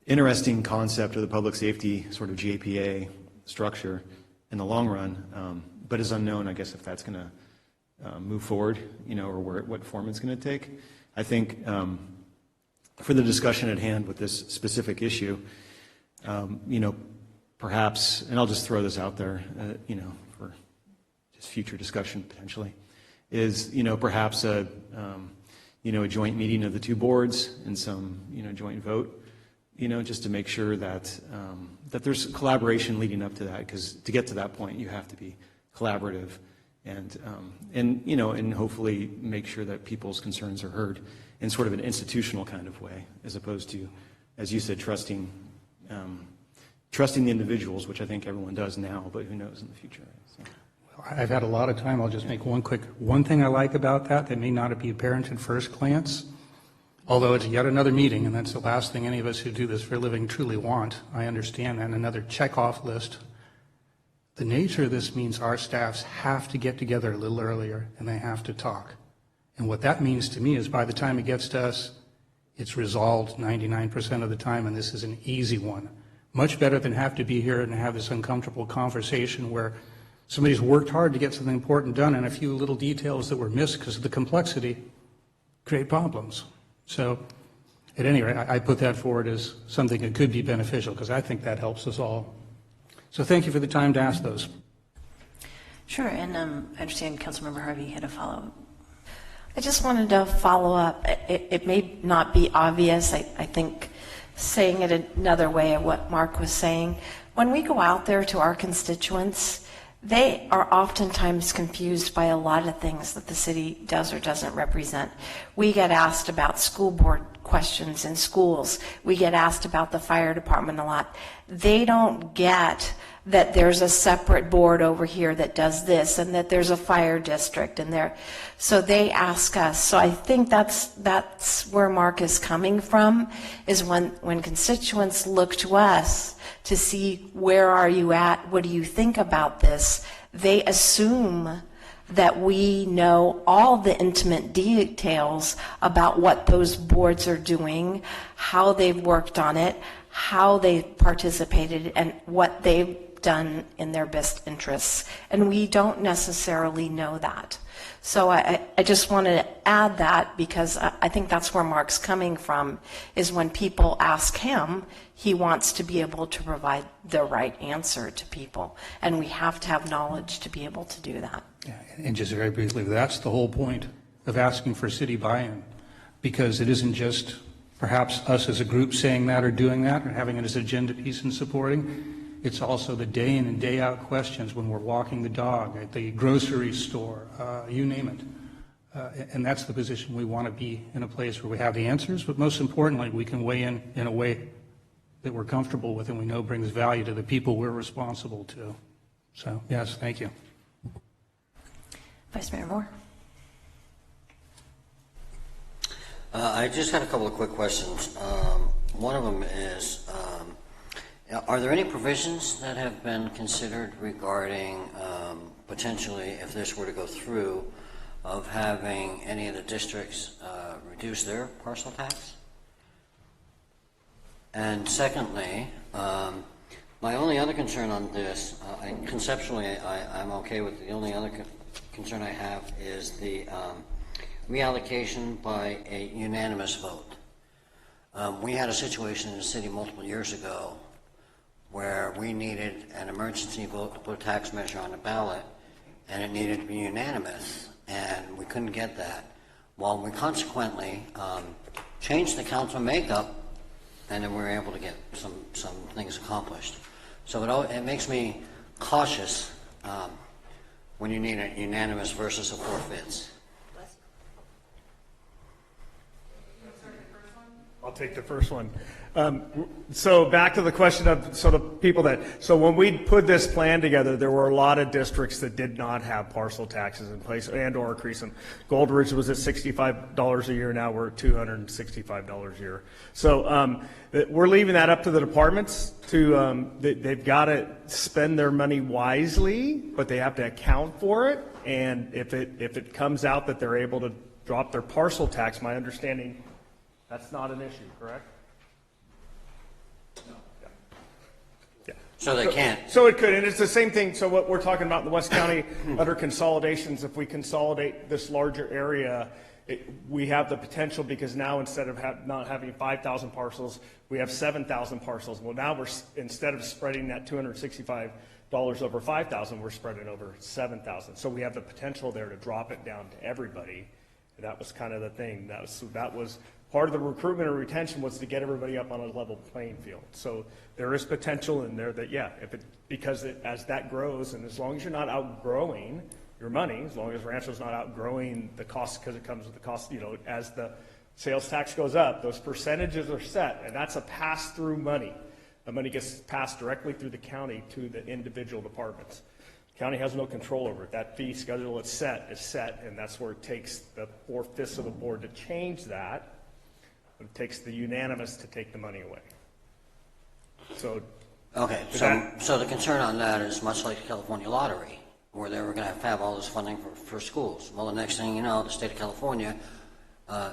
interesting concept of the public safety sort of JPA structure in the long run, but it's unknown, I guess, if that's going to move forward, or what form it's going to take. I think for the discussion at hand with this specific issue, perhaps, and I'll just throw this out there, for just future discussion potentially, is, perhaps a joint meeting of the two boards and some, joint vote, just to make sure that that there's collaboration leading up to that, because to get to that point, you have to be collaborative and hopefully make sure that people's concerns are heard in sort of an institutional kind of way, as opposed to, as you said, trusting the individuals, which I think everyone does now, but who knows in the future. So. I've had a lot of time. I'll just make one thing I like about that may not be apparent at first glance, although it's yet another meeting, and that's the last thing any of us who do this for a living truly want. I understand that. Another check-off list. The nature of this means our staffs have to get together a little earlier, and they have to talk. And what that means to me is by the time it gets to us, it's resolved 99% of the time, and this is an easy one. Much better than have to be here and have this uncomfortable conversation where somebody's worked hard to get something important done and a few little details that were missed because of the complexity create problems. So at any rate, I put that forward as something that could be beneficial, because I think that helps us all. So thank you for the time to ask those. Sure, and I understand Councilmember Harvey had a follow-up. I just wanted to follow up. It may not be obvious. I think saying it another way of what Mark was saying, when we go out there to our constituents, they are oftentimes confused by a lot of things that the city does or doesn't represent. We get asked about school board questions in schools. We get asked about the fire department a lot. They don't get that there's a separate board over here that does this, and that there's a fire district in there. So they ask us. So I think that's where Mark is coming from, is when constituents look to us to see, where are you at? What do you think about this? They assume that we know all the intimate details about what those boards are doing, how they've worked on it, how they've participated, and what they've done in their best interests. And we don't necessarily know that. So I just wanted to add that, because I think that's where Mark's coming from, is when people ask him, he wants to be able to provide the right answer to people. And we have to have knowledge to be able to do that. Yeah, and just very briefly, that's the whole point of asking for city buy-in, because it isn't just perhaps us as a group saying that or doing that or having it as agenda piece and supporting. It's also the day in and day out questions when we're walking the dog at the grocery store, you name it. And that's the position we want to be, in a place where we have the answers, but most importantly, we can weigh in a way that we're comfortable with and we know brings value to the people we're responsible to. So, yes, thank you. Vice Mayor Moore. I just had a couple of quick questions. One of them is, are there any provisions that have been considered regarding potentially, if this were to go through, of having any of the districts reduce their parcel tax? And secondly, my only other concern on this, conceptually I'm okay with, the only other concern I have is the reallocation by a unanimous vote. We had a situation in the city multiple years ago where we needed an emergency vote to put a tax measure on the ballot, and it needed to be unanimous, and we couldn't get that. Well, we consequently changed the council makeup, and then we were able to get some things accomplished. So it makes me cautious when you need a unanimous versus a four-fifths. I'll take the first one. So back to the question of sort of people so when we put this plan together, there were a lot of districts that did not have parcel taxes in place and or increase them. Gold Ridge was at $65 a year. Now we're at $265 a year. So we're leaving that up to the departments to, they've got to spend their money wisely, but they have to account for it. And if it comes out that they're able to drop their parcel tax, my understanding, that's not an issue, correct? No. Yeah. So they can't. So it could, and it's the same thing. So what we're talking about in the West County under consolidations, if we consolidate this larger area, we have the potential, because now instead of not having 5,000 parcels, we have 7,000 parcels. Well, now instead of spreading that $265 over 5,000, we're spreading over 7,000. So we have the potential there to drop it down to everybody. And that was kind of the thing. That was part of the recruitment and retention, was to get everybody up on a level playing field. So there is potential in there that, yeah, as that grows, and as long as you're not outgrowing your money, as long as Rancho's not outgrowing the cost, because it comes with the cost, as the sales tax goes up, those percentages are set, and that's a pass-through money. The money gets passed directly through the county to the individual departments. County has no control over it. That fee schedule is set, and that's where it takes the 4/5 of the board to change that. It takes the unanimous to take the money away. So, okay, so the concern on that is much like the California lottery, where they were going to have all this funding for schools. Well, the next thing you know, the state of California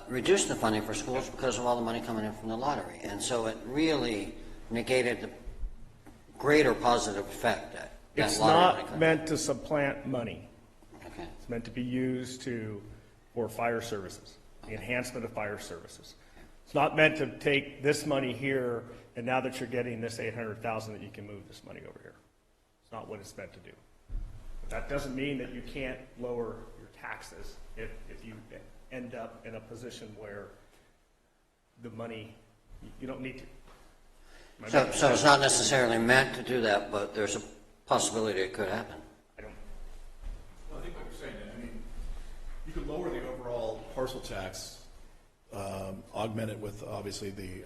reduced the funding for schools because of all the money coming in from the lottery. And so it really negated the greater positive effect that it's not meant to supplant money. Okay. It's meant to be used for fire services, the enhancement of fire services. It's not meant to take this money here, and now that you're getting this 800,000, that you can move this money over here. It's not what it's meant to do. But that doesn't mean that you can't lower your taxes if you end up in a position where the money, you don't need to. So it's not necessarily meant to do that, but there's a possibility it could happen. Well, I think what you're saying, I mean, you could lower the overall parcel tax, augment it with obviously the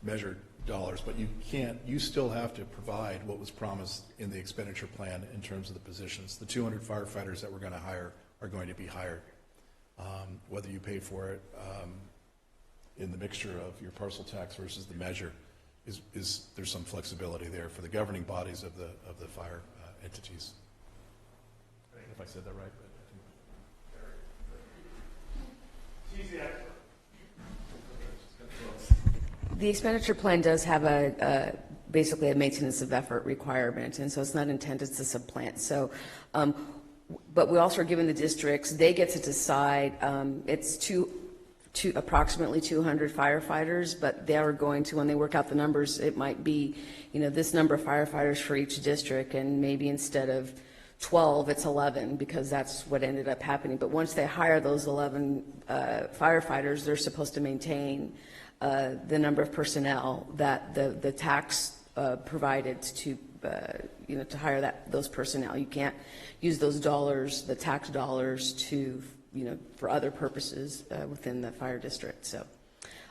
measured dollars, but you still have to provide what was promised in the expenditure plan in terms of the positions. The 200 firefighters that we're going to hire are going to be hired. Whether you pay for it in the mixture of your parcel tax versus the measure, there's some flexibility there for the governing bodies of the fire entities. I don't know if I said that right. The expenditure plan does have basically a maintenance of effort requirement, and so it's not intended to supplant. So, but we also are giving the districts, they get to decide, it's approximately 200 firefighters, but they are going to, when they work out the numbers, it might be, this number of firefighters for each district, and maybe instead of 12, it's 11, because that's what ended up happening. But once they hire those 11 firefighters, they're supposed to maintain the number of personnel that the tax provided to hire those personnel. You can't use those dollars, the tax dollars, to for other purposes within the fire district. So,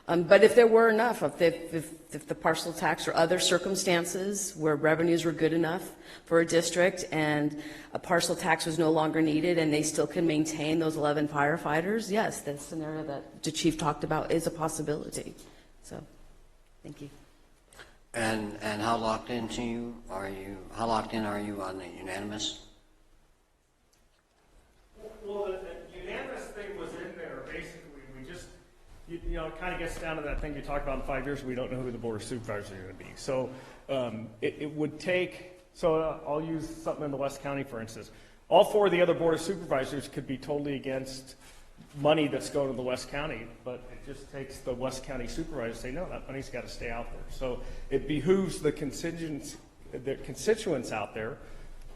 but if there were enough, if the parcel tax or other circumstances where revenues were good enough for a district and a parcel tax was no longer needed and they still can maintain those 11 firefighters, yes, the scenario that the chief talked about is a possibility. So, thank you. And how locked in are you on the unanimous? Well, the unanimous thing was in there. Basically, we just, it kind of gets down to that thing you talked about in 5 years. We don't know who the board of supervisors are going to be. So it would take, I'll use something in the West County, for instance. All 4 of the other board of supervisors could be totally against money that's going to the West County, but it just takes the West County supervisor to say, no, that money's got to stay out there. So it behooves the constituents out there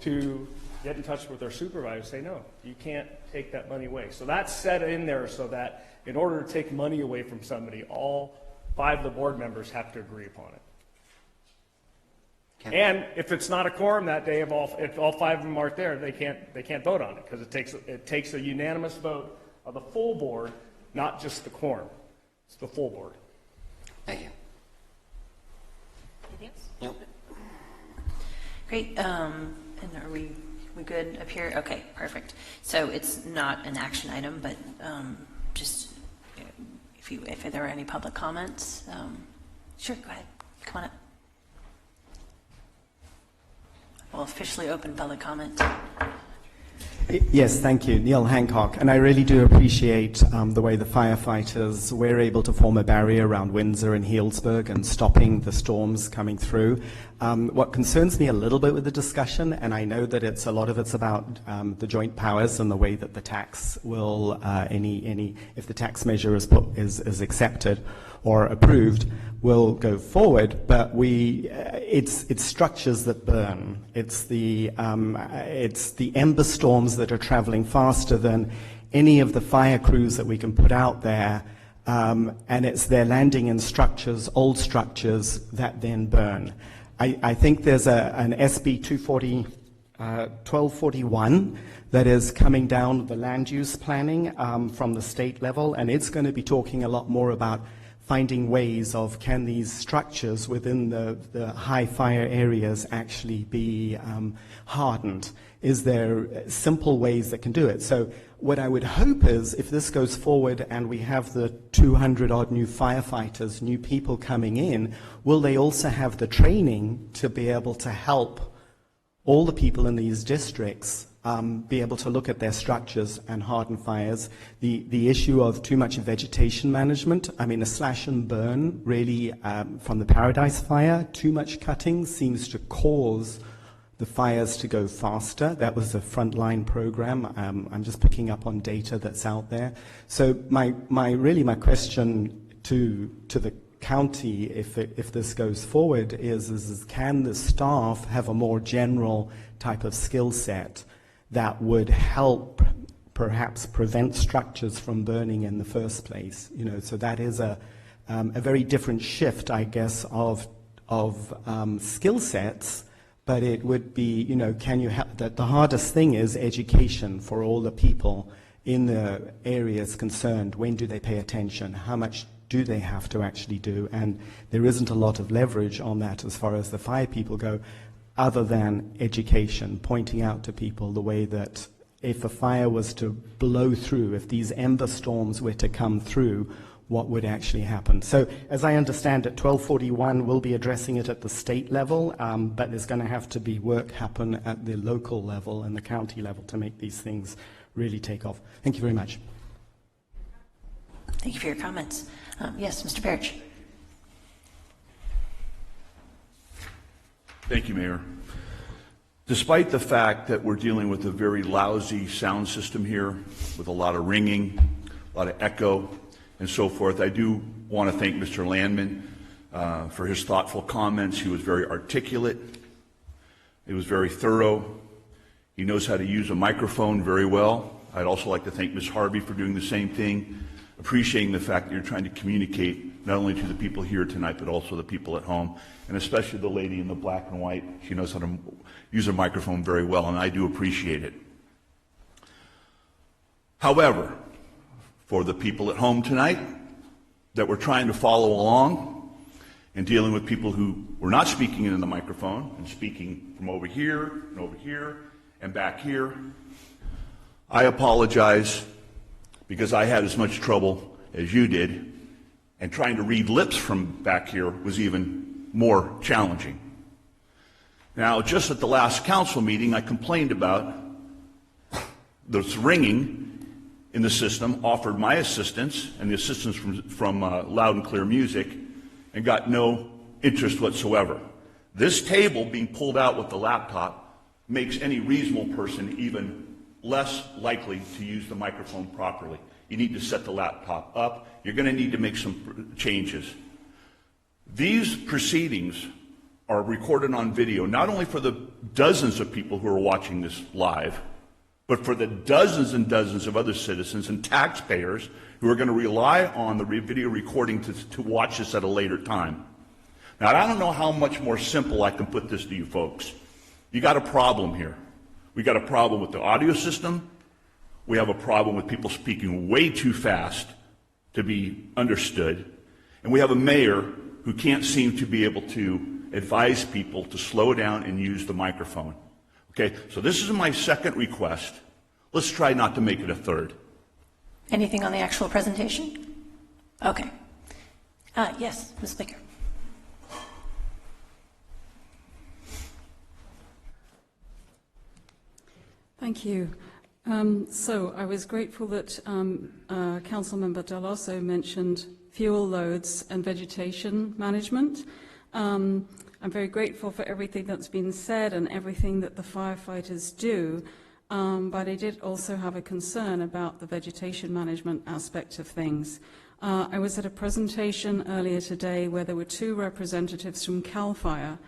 to get in touch with their supervisor and say, no, you can't take that money away. So that's set in there so that in order to take money away from somebody, all 5 of the board members have to agree upon it. Okay. And if it's not a quorum that day, if all 5 of them aren't there, they can't vote on it, because it takes a unanimous vote of the full board, not just the quorum. It's the full board. Thank you. Anything else? Nope. Great. And are we good up here? Okay, perfect. So it's not an action item, but just if there are any public comments, sure, go ahead. Come on up. We'll officially open public comment. Yes, thank you. Neil Hancock. And I really do appreciate the way the firefighters were able to form a barrier around Windsor and Healdsburg and stopping the storms coming through. What concerns me a little bit with the discussion, and I know that a lot of it's about the joint powers and the way that the tax will, if the tax measure is accepted or approved, will go forward, but it's structures that burn. It's the ember storms that are traveling faster than any of the fire crews that we can put out there, and it's their landing in structures, old structures, that then burn. I think there's an SB 1241 that is coming down the land use planning from the state level, and it's going to be talking a lot more about finding ways of, can these structures within the high fire areas actually be hardened? Is there simple ways that can do it? So what I would hope is, if this goes forward and we have the 200-odd new firefighters, new people coming in, will they also have the training to be able to help all the people in these districts be able to look at their structures and harden fires? The issue of too much vegetation management, I mean, a slash and burn, really, from the Paradise Fire, too much cutting seems to cause the fires to go faster. That was a frontline program. I'm just picking up on data that's out there. So my question to the county, if this goes forward, is can the staff have a more general type of skill set that would help perhaps prevent structures from burning in the first place? So that is a very different shift, I guess, of skill sets. But it would be, can you help? The hardest thing is education for all the people in the areas concerned. When do they pay attention? How much do they have to actually do? And there isn't a lot of leverage on that as far as the fire people go, other than education, pointing out to people the way that if a fire was to blow through, if these ember storms were to come through, what would actually happen. So as I understand it, 1241 will be addressing it at the state level, but there's going to have to be work happen at the local level and the county level to make these things really take off. Thank you very much. Thank you for your comments. Yes, Mr. Parrish. Thank you, Mayor. Despite the fact that we're dealing with a very lousy sound system here, with a lot of ringing, a lot of echo, and so forth, I do want to thank Mr. Landman for his thoughtful comments. He was very articulate. He was very thorough. He knows how to use a microphone very well. I'd also like to thank Ms. Harvey for doing the same thing, appreciating the fact that you're trying to communicate not only to the people here tonight, but also the people at home, and especially the lady in the black and white. She knows how to use a microphone very well, and I do appreciate it. However, for the people at home tonight that were trying to follow along and dealing with people who were not speaking into the microphone and speaking from over here and over here and back here, I apologize, because I had as much trouble as you did, and trying to read lips from back here was even more challenging. Now, just at the last council meeting, I complained about this ringing in the system, offered my assistance and the assistance from Loud and Clear Music, and got no interest whatsoever. This table being pulled out with the laptop makes any reasonable person even less likely to use the microphone properly. You need to set the laptop up. You're going to need to make some changes. These proceedings are recorded on video, not only for the dozens of people who are watching this live, but for the dozens and dozens of other citizens and taxpayers who are going to rely on the video recording to watch this at a later time. Now, I don't know how much more simple I can put this to you folks. You got a problem here. We got a problem with the audio system. We have a problem with people speaking way too fast to be understood. And we have a mayor who can't seem to be able to advise people to slow down and use the microphone. Okay, so this is my second request. Let's try not to make it a third. Anything on the actual presentation? Okay. Yes, Ms. Baker. Thank you. So I was grateful that Councilmember Daloso mentioned fuel loads and vegetation management. I'm very grateful for everything that's been said and everything that the firefighters do, but I did also have a concern about the vegetation management aspect of things. I was at a presentation earlier today where there were two representatives from CAL FIRE.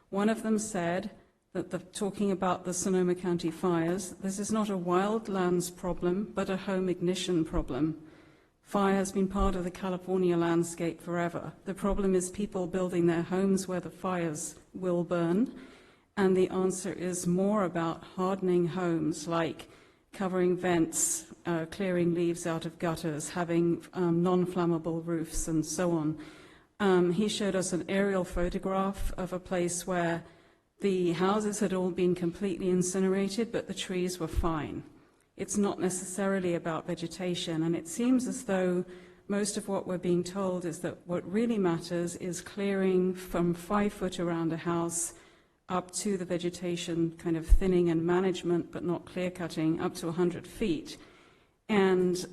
One of them said that talking about the Sonoma County fires, this is not a wildlands problem, but a home ignition problem. Fire has been part of the California landscape forever. The problem is people building their homes where the fires will burn, and the answer is more about hardening homes, like covering vents, clearing leaves out of gutters, having non-flammable roofs, and so on. He showed us an aerial photograph of a place where the houses had all been completely incinerated, but the trees were fine. It's not necessarily about vegetation, and it seems as though most of what we're being told is that what really matters is clearing from 5 foot around a house up to the vegetation kind of thinning and management, but not clear cutting, up to 100 feet. And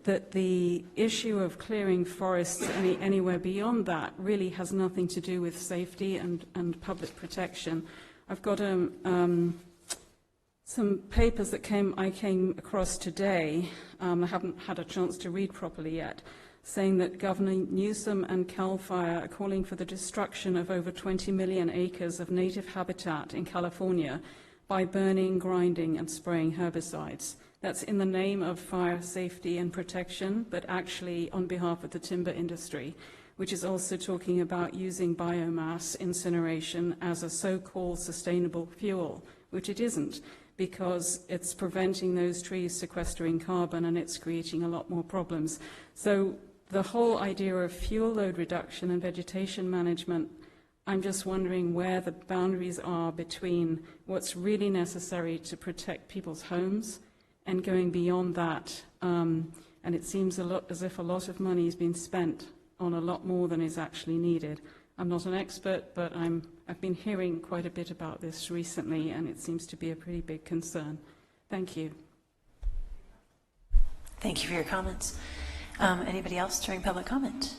that the issue of clearing forests anywhere beyond that really has nothing to do with safety and public protection. I've got some papers that I came across today, I haven't had a chance to read properly yet, saying that Governor Newsom and CAL FIRE are calling for the destruction of over 20 million acres of native habitat in California by burning, grinding, and spraying herbicides. That's in the name of fire safety and protection, but actually on behalf of the timber industry, which is also talking about using biomass incineration as a so-called sustainable fuel, which it isn't, because it's preventing those trees sequestering carbon and it's creating a lot more problems. So the whole idea of fuel load reduction and vegetation management, I'm just wondering where the boundaries are between what's really necessary to protect people's homes and going beyond that. And it seems as if a lot of money has been spent on a lot more than is actually needed. I'm not an expert, but I've been hearing quite a bit about this recently, and it seems to be a pretty big concern. Thank you. Thank you for your comments. Anybody else during public comment?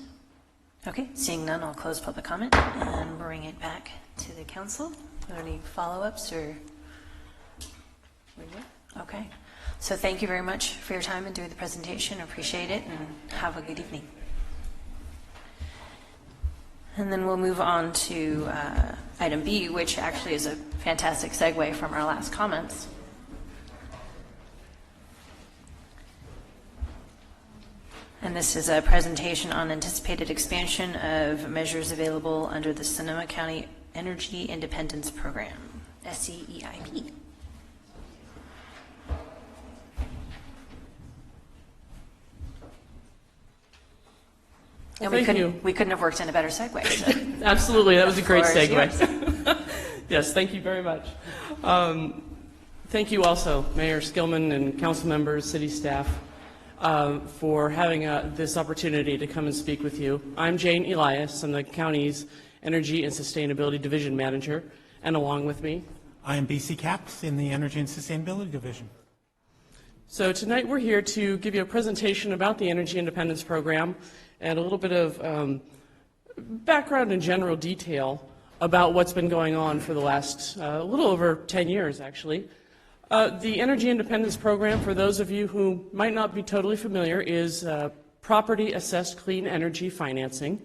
Okay, seeing none, I'll close public comment and bring it back to the council. Are there any follow-ups or? Okay, so thank you very much for your time and doing the presentation. Appreciate it, and have a good evening. And then we'll move on to item B, which actually is a fantastic segue from our last comments. And this is a presentation on anticipated expansion of measures available under the Sonoma County Energy Independence Program, SCEIP. And we couldn't have worked in a better segue. So. Absolutely, that was a great The floor is segue. Yes, thank you very much. Thank you also, Mayor Skillman and council members, city staff, for having this opportunity to come and speak with you. I'm Jane Elias. I'm the county's Energy and Sustainability Division Manager, and along with me, I am BC Caps in the Energy and Sustainability Division. So tonight we're here to give you a presentation about the Energy Independence Program and a little bit of background and general detail about what's been going on for the last a little over 10 years, actually. The Energy Independence Program, for those of you who might not be totally familiar, is property assessed clean energy financing.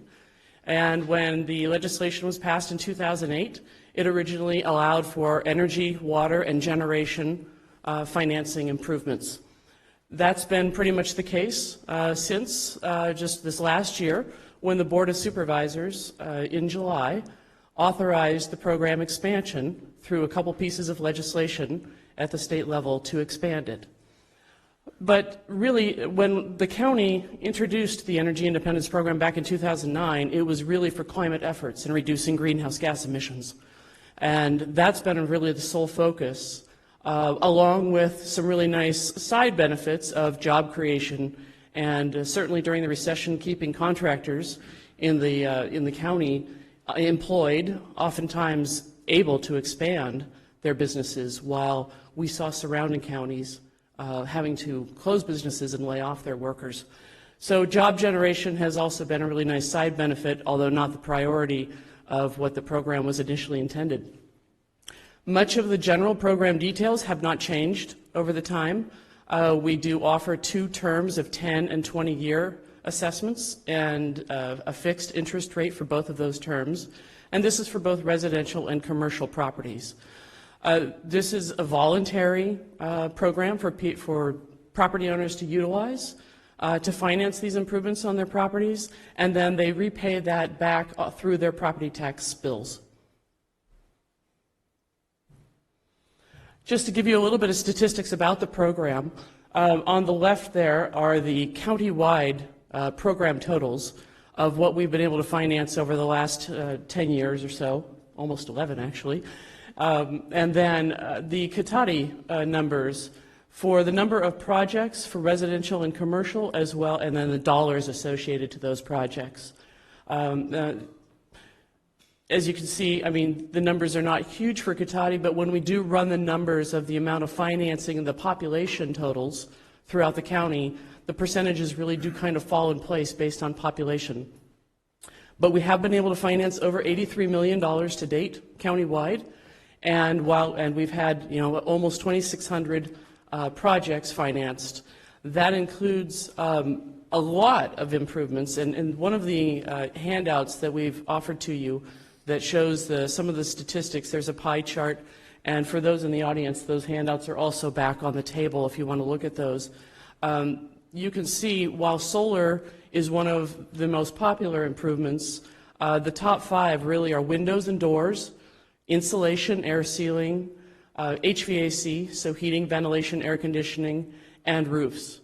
And when the legislation was passed in 2008, it originally allowed for energy, water, and generation financing improvements. That's been pretty much the case since just this last year, when the Board of Supervisors in July authorized the program expansion through a couple pieces of legislation at the state level to expand it. But really, when the county introduced the Energy Independence Program back in 2009, it was really for climate efforts and reducing greenhouse gas emissions. And that's been really the sole focus, along with some really nice side benefits of job creation and certainly during the recession, keeping contractors in the county employed, oftentimes able to expand their businesses, while we saw surrounding counties having to close businesses and lay off their workers. So job generation has also been a really nice side benefit, although not the priority of what the program was initially intended. Much of the general program details have not changed over the time. We do offer 2 terms of 10 and 20-year assessments and a fixed interest rate for both of those terms. And this is for both residential and commercial properties. This is a voluntary program for property owners to utilize to finance these improvements on their properties, and then they repay that back through their property tax bills. Just to give you a little bit of statistics about the program, on the left there are the county-wide program totals of what we've been able to finance over the last 10 years or so, almost 11 actually. And then the Cotati numbers for the number of projects for residential and commercial as well, and then the dollars associated to those projects. As you can see, I mean, the numbers are not huge for Cotati, but when we do run the numbers of the amount of financing and the population totals throughout the county, the percentages really do kind of fall in place based on population. But we have been able to finance over $83 million to date, countywide, And we've had, almost 2,600 projects financed. That includes a lot of improvements. And one of the handouts that we've offered to you that shows some of the statistics, there's a pie chart. And for those in the audience, those handouts are also back on the table if you want to look at those. You can see while solar is one of the most popular improvements, the top 5 really are windows and doors, insulation, air sealing, HVAC, so heating, ventilation, air conditioning, and roofs.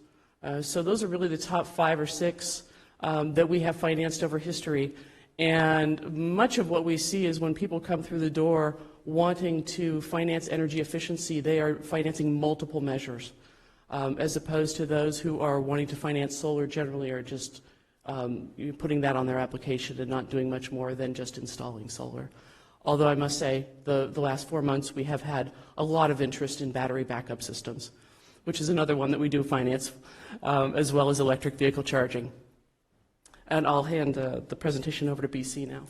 So those are really the top 5 or 6 that we have financed over history. And much of what we see is when people come through the door wanting to finance energy efficiency, they are financing multiple measures, as opposed to those who are wanting to finance solar generally are just putting that on their application and not doing much more than just installing solar. Although I must say, the last 4 months we have had a lot of interest in battery backup systems, which is another one that we do finance, as well as electric vehicle charging. And I'll hand the presentation over to BC now.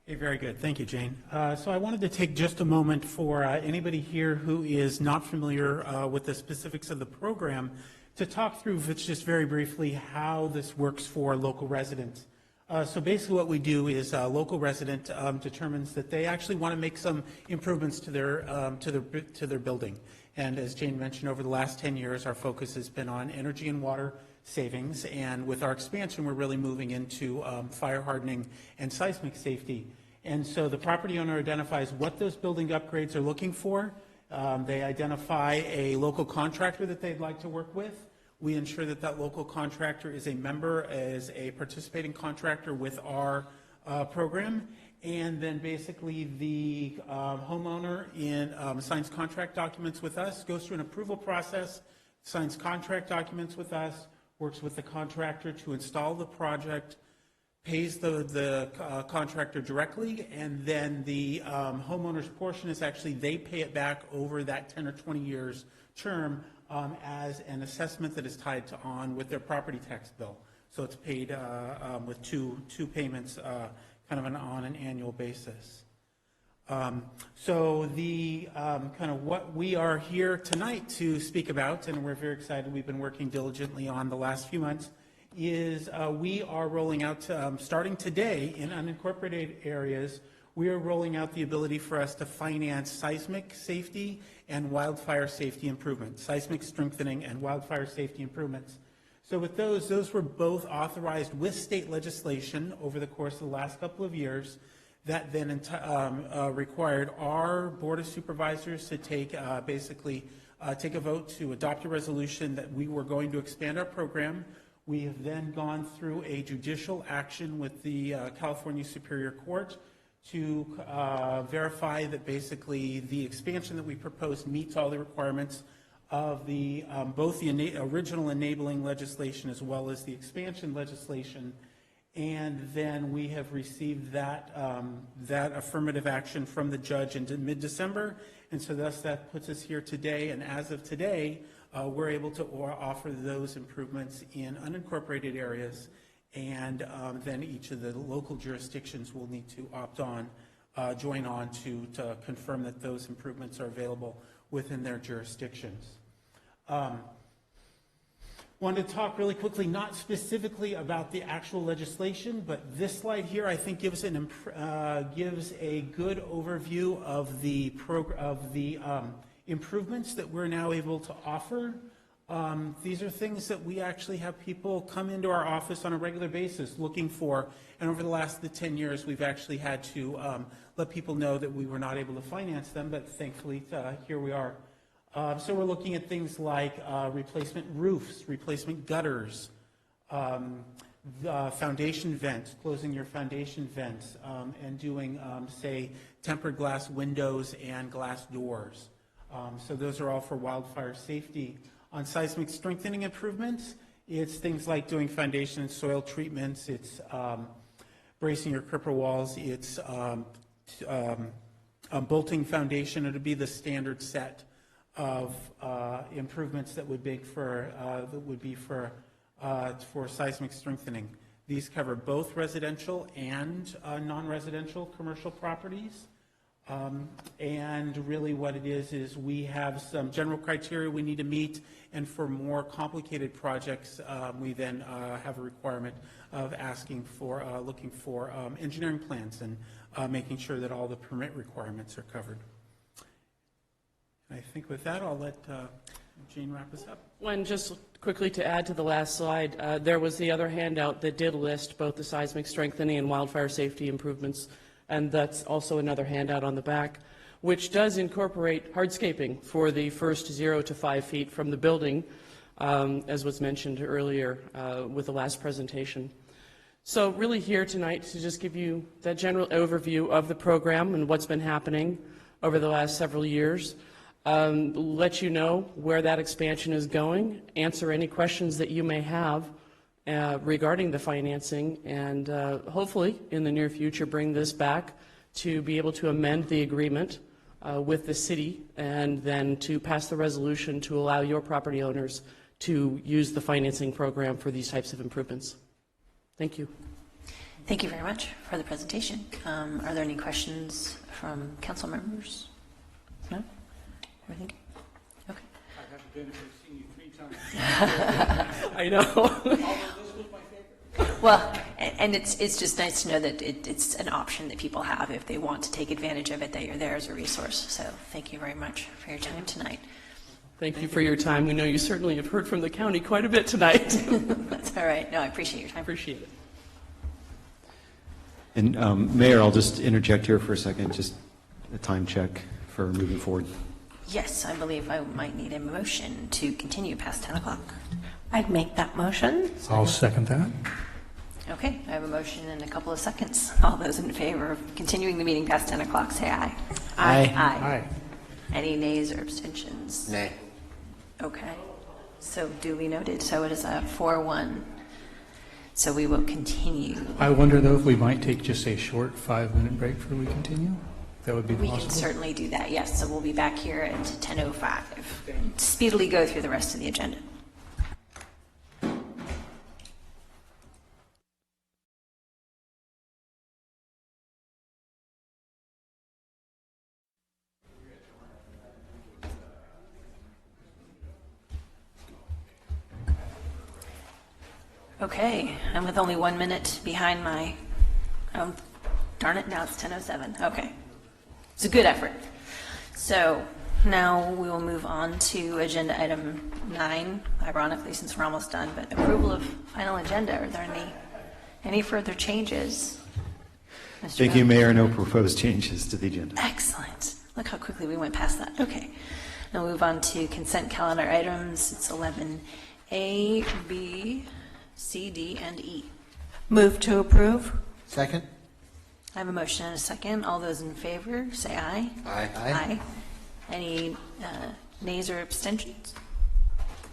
Hey, very good. Thank you, Jane. So I wanted to take just a moment for anybody here who is not familiar with the specifics of the program to talk through just very briefly how this works for local residents. So basically what we do is a local resident determines that they actually want to make some improvements to their building. And as Jane mentioned, over the last 10 years, our focus has been on energy and water savings. And with our expansion, we're really moving into fire hardening and seismic safety. And so the property owner identifies what those building upgrades are looking for. They identify a local contractor that they'd like to work with. We ensure that that local contractor is a member, as a participating contractor with our program. And then basically the homeowner signs contract documents with us, goes through an approval process, signs contract documents with us, works with the contractor to install the project, pays the contractor directly, and then the homeowner's portion is actually they pay it back over that 10 or 20 years term as an assessment that is tied on with their property tax bill. So it's paid with two payments kind of on an annual basis. So the kind of what we are here tonight to speak about, and we're very excited, we've been working diligently on the last few months, is we are rolling out, starting today in unincorporated areas, we are rolling out the ability for us to finance seismic safety and wildfire safety improvements, seismic strengthening and wildfire safety improvements. So with those were both authorized with state legislation over the course of the last couple of years. That then required our Board of Supervisors to take a vote to adopt a resolution that we were going to expand our program. We have then gone through a judicial action with the California Superior Court to verify that basically the expansion that we proposed meets all the requirements of both the original enabling legislation as well as the expansion legislation. And then we have received that affirmative action from the judge in mid-December, and so thus that puts us here today. And as of today, we're able to offer those improvements in unincorporated areas, and then each of the local jurisdictions will need to join on to confirm that those improvements are available within their jurisdictions. Wanted to talk really quickly, not specifically about the actual legislation, but this slide here I think gives a good overview of the improvements that we're now able to offer. These are things that we actually have people come into our office on a regular basis looking for, and over the last 10 years we've actually had to let people know that we were not able to finance them, but thankfully here we are. So we're looking at things like replacement roofs, replacement gutters, foundation vents, closing your foundation vents, and doing, say, tempered glass windows and glass doors. So those are all for wildfire safety. On seismic strengthening improvements, it's things like doing foundation and soil treatments, it's bracing your cripple walls, it's bolting foundation. It would be the standard set of improvements that would be for seismic strengthening. These cover both residential and non-residential commercial properties. And really what it is we have some general criteria we need to meet, and for more complicated projects, we then have a requirement of asking for, looking for engineering plans and making sure that all the permit requirements are covered. And I think with that, I'll let Jane wrap us up. When just quickly to add to the last slide, there was the other handout that did list both the seismic strengthening and wildfire safety improvements, and that's also another handout on the back, which does incorporate hardscaping for the first 0 to 5 feet from the building, as was mentioned earlier with the last presentation. So really here tonight to just give you that general overview of the program and what's been happening over the last several years. Let you know where that expansion is going, answer any questions that you may have regarding the financing, and hopefully in the near future bring this back to be able to amend the agreement with the city and then to pass the resolution to allow your property owners to use the financing program for these types of improvements. Thank you. Thank you very much for the presentation. Are there any questions from council members? No? Everything? Okay. I haven't been here, seen you 3 times. I know. Although this was my favorite. Well, and it's just nice to know that it's an option that people have if they want to take advantage of it, that you're there as a resource. So thank you very much for your time tonight. Thank you for your time. We know you certainly have heard from the county quite a bit tonight. That's all right. No, I appreciate your time. Appreciate it. And Mayor, I'll just interject here for a second, just a time check for moving forward. Yes, I believe I might need a motion to continue past 10 o'clock. I'd make that motion. I'll second that. Okay, I have a motion in a couple of seconds. All those in favor of continuing the meeting past 10 o'clock, say aye. Aye. Aye. Any nays or abstentions? Nay. Okay, so duly noted. So it is a 4-1. So we will continue. I wonder, though, if we might take just a short 5-minute break before we continue? That would be We possible. can certainly do that, yes. So we'll be back here at 10:05. Speedily go through the rest of the agenda. Okay, I'm with only 1 minute behind my, oh, darn it, now it's 10:07. Okay. It's a good effort. So now we will move on to agenda item 9, ironically, since we're almost done, but approval of final agenda. Are there any further changes? Mr. Thank you, Bowden? Mayor. No proposed changes to the agenda. Excellent. Look how quickly we went past that. Okay. Now we'll move on to consent calendar items. It's 11A, B, C, D, and E. Move to approve. Second? I have a motion and a second. All those in favor, say aye. Aye. Aye. Any nays or abstentions?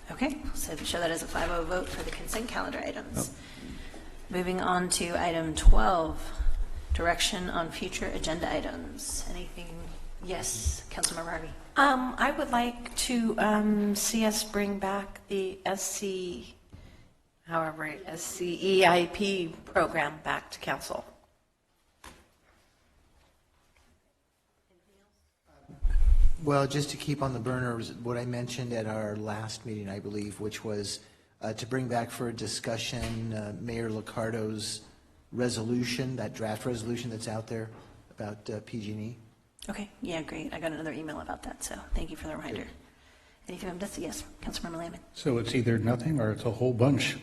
Okay, so show that as a 5-0 vote for the consent calendar items. Moving on to item 12, direction on future agenda items. Anything? Yes, Councilmember Harvey. I would like to see us bring back the SCEIP program back to council. Well, just to keep on the burner was what I mentioned at our last meeting, I believe, which was to bring back for a discussion Mayor Liccardo's resolution, that draft resolution that's out there about PG&E. Okay, yeah, great. I got another email about that, so thank you for the reminder. Anything from Desi? Yes, Councilmember Lehman. So it's either nothing or it's a whole bunch.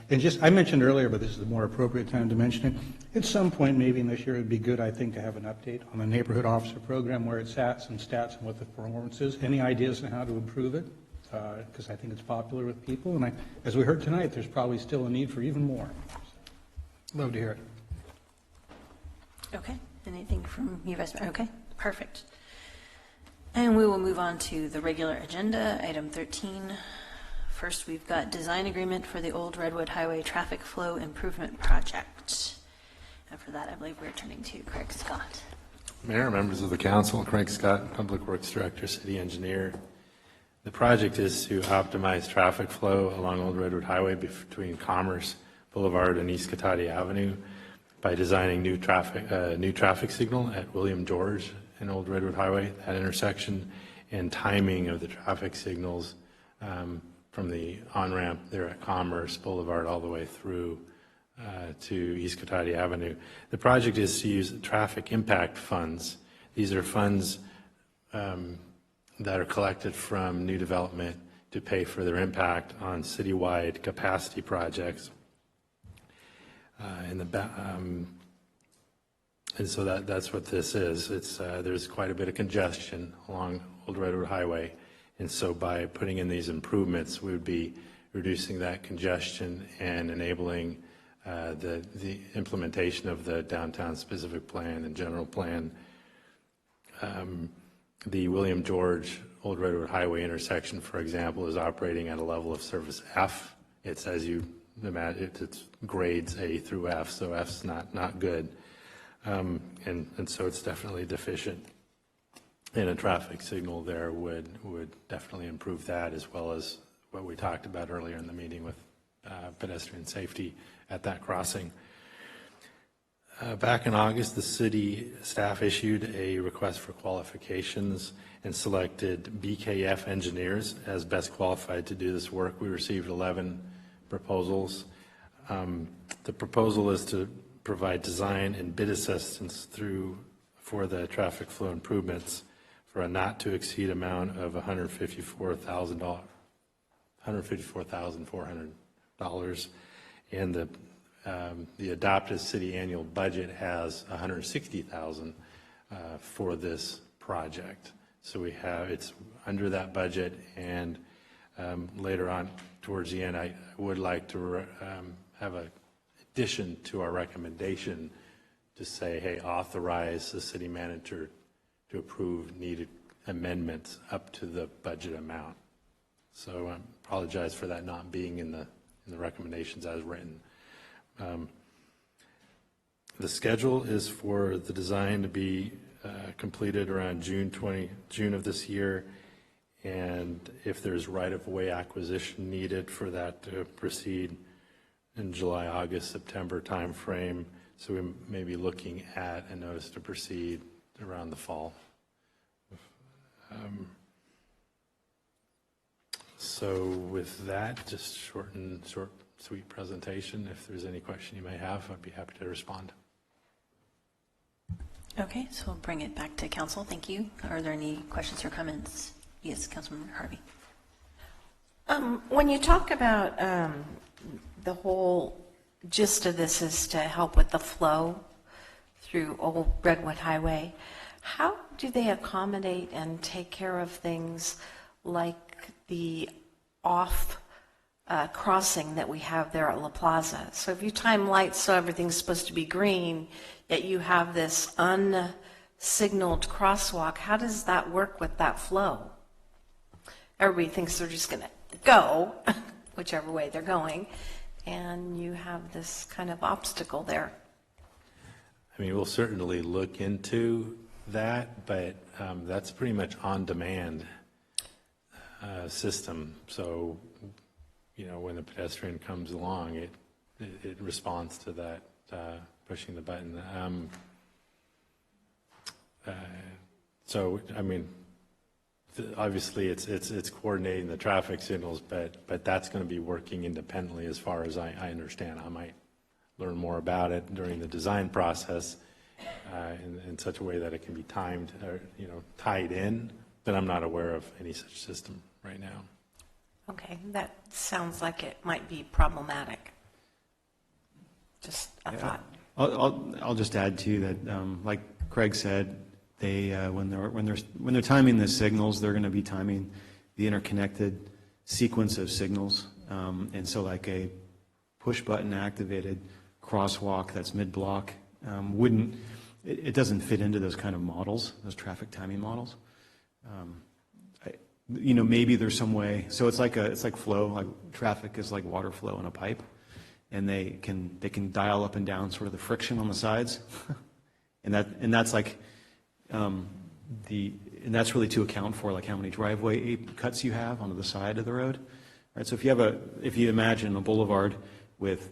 And just, I mentioned earlier, but this is the more appropriate time to mention it. At some point, maybe in this year, it'd be good, I think, to have an update on the neighborhood officer program, where it's at, some stats and what the performance is. Any ideas on how to improve it? Because I think it's popular with people. And as we heard tonight, there's probably still a need for even more. Love to hear it. Okay, anything from you guys? Okay, perfect. And we will move on to the regular agenda, item 13. First, we've got design agreement for the Old Redwood Highway Traffic Flow Improvement Project. And for that, I believe we're turning to Craig Scott. Mayor, members of the council, Craig Scott, Public Works Director, City Engineer. The project is to optimize traffic flow along Old Redwood Highway between Commerce Boulevard and East Cotati Avenue. by designing new traffic signal at William George and Old Redwood Highway, that intersection, and timing of the traffic signals from the on-ramp there at Commerce Boulevard all the way through to East Cotati Avenue. The project is to use traffic impact funds. These are funds that are collected from new development to pay for their impact on citywide capacity projects. And so that's what this is. It's there's quite a bit of congestion along Old Redwood Highway, and so by putting in these improvements, we would be reducing that congestion and enabling the implementation of the downtown specific plan and general plan. The William George Old Redwood Highway intersection, for example, is operating at a level of service F. It's, as you imagine, it's grades A through F, so F's not good. And so it's definitely deficient. And a traffic signal there would definitely improve that, as well as what we talked about earlier in the meeting with pedestrian safety at that crossing. Back in August, the city staff issued a request for qualifications and selected BKF engineers as best qualified to do this work. We received 11 proposals. The proposal is to provide design and bid assistance for the traffic flow improvements for a not to exceed amount of $154,400, and the adopted city annual budget has $160,000 for this project. So it's under that budget, and later on towards the end, I would like to have an addition to our recommendation to say, hey, authorize the city manager to approve needed amendments up to the budget amount. So I apologize for that not being in the recommendations as written. The schedule is for the design to be completed around June of this year, and if there's right-of-way acquisition needed for that to proceed in July, August, September timeframe. So we may be looking at a notice to proceed around the fall. So with that, just short, sweet presentation. If there's any question you may have, I'd be happy to respond. Okay, so we'll bring it back to council. Thank you. Are there any questions or comments? Yes, Councilmember Harvey. When you talk about the whole gist of this is to help with the flow through Old Redwood Highway, how do they accommodate and take care of things like the off crossing that we have there at La Plaza? So if you time lights so everything's supposed to be green, yet you have this unsignaled crosswalk, how does that work with that flow? Everybody thinks they're just going to go whichever way they're going, and you have this kind of obstacle there. I mean, we'll certainly look into that, but that's pretty much on-demand system. So, you know, when the pedestrian comes along, it responds to that, pushing the button. So, I mean, obviously it's coordinating the traffic signals, but that's going to be working independently as far as I understand. I might learn more about it during the design process in such a way that it can be timed or, you know, tied in, but I'm not aware of any such system right now. Okay, that sounds like it might be problematic. Just a thought. I'll just add too that, like Craig said, they when they're timing the signals, they're going to be timing the interconnected sequence of signals, and so like a push button activated crosswalk that's mid-block it doesn't fit into those kind of models, those traffic timing models. You know, maybe there's some way. So it's like flow, like traffic is like water flow in a pipe, and they can dial up and down sort of the friction on the sides, and that's like and that's really to account for like how many driveway cuts you have onto the side of the road, right? So if you imagine a boulevard with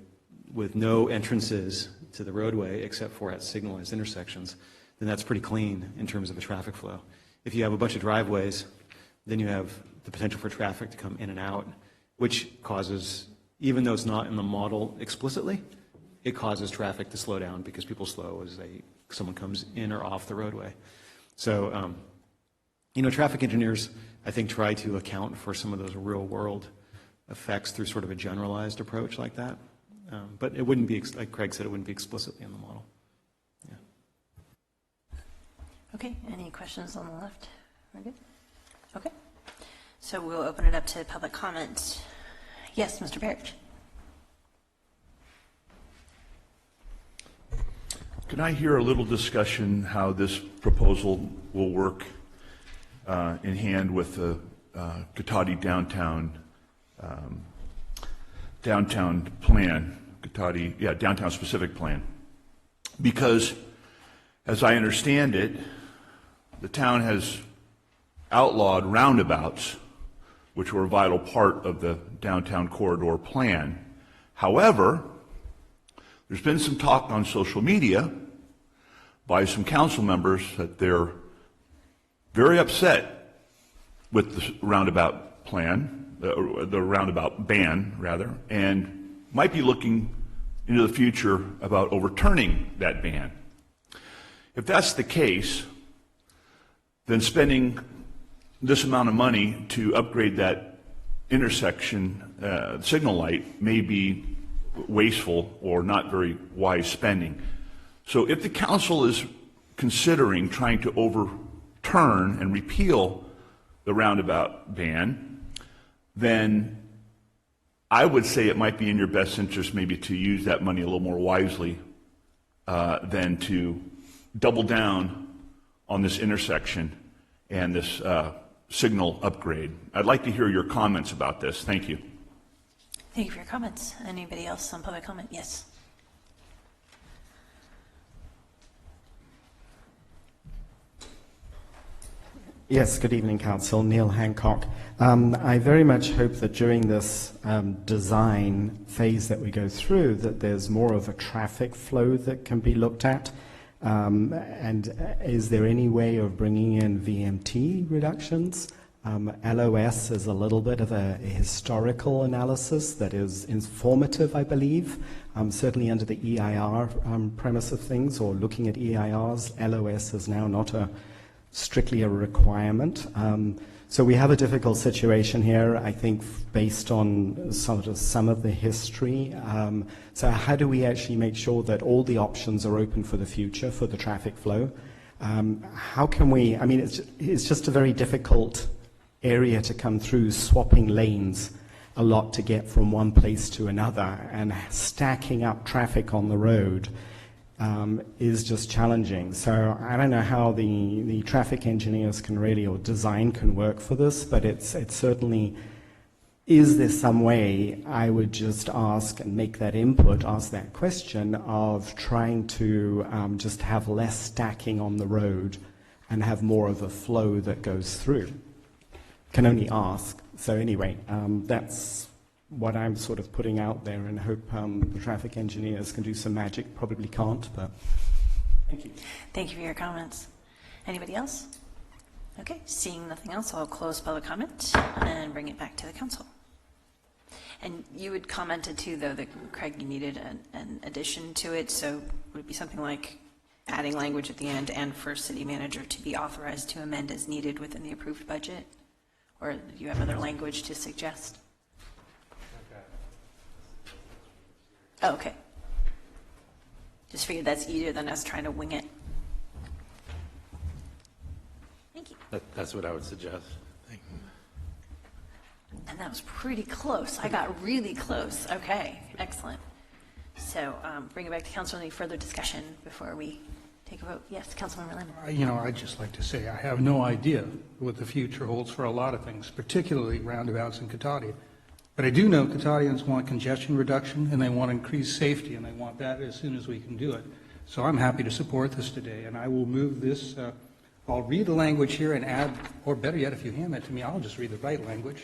with no entrances to the roadway except for at signalized intersections, then that's pretty clean in terms of the traffic flow. If you have a bunch of driveways, then you have the potential for traffic to come in and out, which causes, even though it's not in the model explicitly, it causes traffic to slow down because people slow as someone comes in or off the roadway. So, traffic engineers, I think, try to account for some of those real-world effects through sort of a generalized approach like that. But it wouldn't be, like Craig said, it wouldn't be explicitly in the model. Yeah. Okay, any questions on the left? We're good? Okay. So we'll open it up to public comment. Yes, Mr. Parrish. Can I hear a little discussion how this proposal will work in hand with the Cotati downtown plan, downtown specific plan? Because as I understand it, the town has outlawed roundabouts, which were a vital part of the downtown corridor plan. However, there's been some talk on social media by some council members that they're very upset with the roundabout plan, the roundabout ban, rather, and might be looking into the future about overturning that ban. If that's the case, then spending this amount of money to upgrade that intersection signal light may be wasteful or not very wise spending. So if the council is considering trying to overturn and repeal the roundabout ban, then I would say it might be in your best interest maybe to use that money a little more wisely than to double down on this intersection and this signal upgrade. I'd like to hear your comments about this. Thank you. Thank you for your comments. Anybody else on public comment? Yes. Yes, good evening, Council. Neil Hancock. I very much hope that during this design phase that we go through, that there's more of a traffic flow that can be looked at. And is there any way of bringing in VMT reductions? LOS is a little bit of a historical analysis that is informative, I believe, certainly under the EIR premise of things, or looking at EIRs. LOS is now not strictly a requirement. So we have a difficult situation here, I think, based on some of the history. So how do we actually make sure that all the options are open for the future, for the traffic flow? How can we, I mean, it's just a very difficult area to come through, swapping lanes a lot to get from one place to another, and stacking up traffic on the road is just challenging. So I don't know how the traffic engineers can really, or design can work for this, but it's certainly, is there some way, I would just ask and make that input, ask that question of trying to just have less stacking on the road and have more of a flow that goes through? Can only ask. So anyway, that's what I'm sort of putting out there, and hope the traffic engineers can do some magic. Probably can't, but thank you. Thank you for your comments. Anybody else? Okay, seeing nothing else, I'll close public comment and bring it back to the council. And you had commented too, though, that Craig, you needed an addition to it. So would it be something like adding language at the end, and for city manager to be authorized to amend as needed within the approved budget? Or do you have other language to suggest? Oh, okay. Just figured that's easier than us trying to wing it. Thank you. That's what I would suggest. Thank you. And that was pretty close. I got really close. Okay, excellent. So bring it back to council. Any further discussion before we take a vote? Yes, Councilmember Lemon. I'd just like to say I have no idea what the future holds for a lot of things, particularly roundabouts in Cotati. But I do know Catatians want congestion reduction, and they want increased safety, and they want that as soon as we can do it. So I'm happy to support this today, and I will move this. I'll read the language here and add, or better yet, if you hand that to me, I'll just read the right language.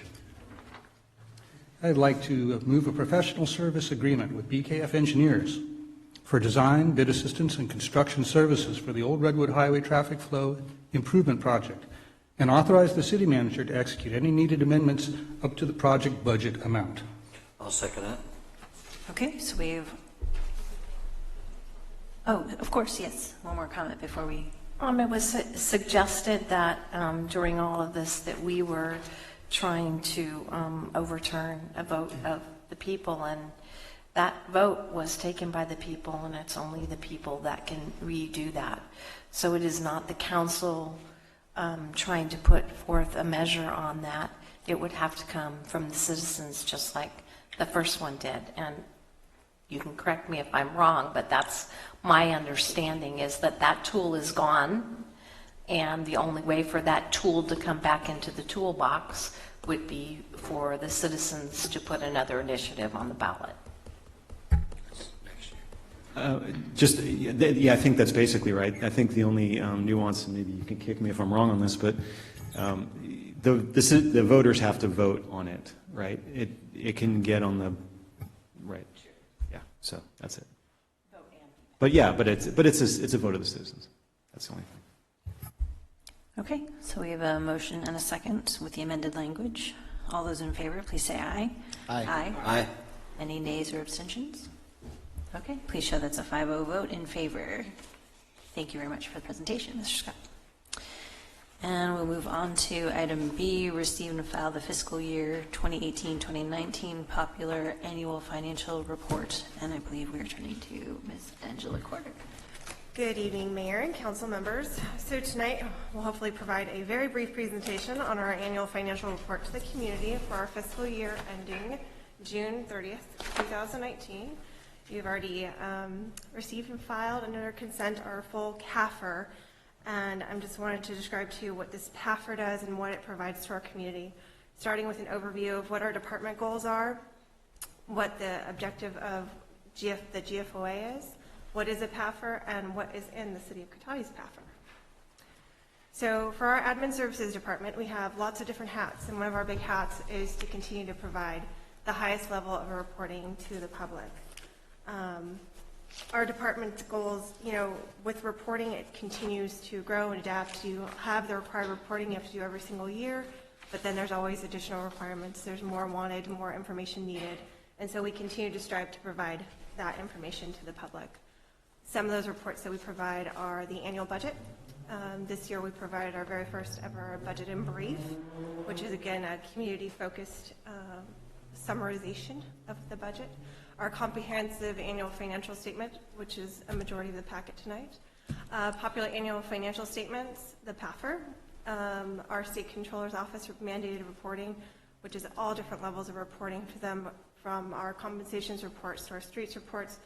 I'd like to move a professional service agreement with BKF Engineers for design, bid assistance, and construction services for the Old Redwood Highway Traffic Flow Improvement Project, and authorize the city manager to execute any needed amendments up to the project budget amount. I'll second that. Okay, so we've, oh, of course, yes. One more comment before we. It was suggested that during all of this that we were trying to overturn a vote of the people, and that vote was taken by the people, and it's only the people that can redo that. So it is not the council trying to put forth a measure on that. It would have to come from the citizens, just like the first one did. And you can correct me if I'm wrong, but that's my understanding, is that that tool is gone, and the only way for that tool to come back into the toolbox would be for the citizens to put another initiative on the ballot. Yeah, I think that's basically right. I think the only nuance, and maybe you can kick me if I'm wrong on this, but the voters have to vote on it, right? It can get on the right. Yeah, so that's it. But yeah, but it's a vote of the citizens. That's the only thing. Okay, so we have a motion and a second with the amended language. All those in favor, please say aye. Aye. Aye. Aye. Any nays or abstentions? Okay, please show that's a 5-0 vote in favor. Thank you very much for the presentation, Mr. Scott. And we'll move on to item B, receive and file the fiscal year 2018-2019 popular annual financial report. And I believe we are turning to Ms. Angela Quarter. Good evening, Mayor and council members. So tonight we'll hopefully provide a very brief presentation on our annual financial report to the community for our fiscal year ending June 30th, 2019. You've already received and filed under consent our full CAFR, and I'm just wanted to describe to you what this PAFR does and what it provides to our community, starting with an overview of what our department goals are, what the objective of the GFOA is, what is a PAFR, and what is in the City of Cotati's PAFR. So for our admin services department, we have lots of different hats, and one of our big hats is to continue to provide the highest level of reporting to the public. Our department's goals, with reporting, it continues to grow and adapt. You have the required reporting you have to do every single year, but then there's always additional requirements. There's more wanted, more information needed, and so we continue to strive to provide that information to the public. Some of those reports that we provide are the annual budget. This year we provided our very first ever budget in brief, which is again a community-focused summarization of the budget. Our comprehensive annual financial statement, which is a majority of the packet tonight. Popular annual financial statements, the PAFR. Our state controller's office mandated reporting, which is all different levels of reporting to them, from our compensations reports to our streets reports,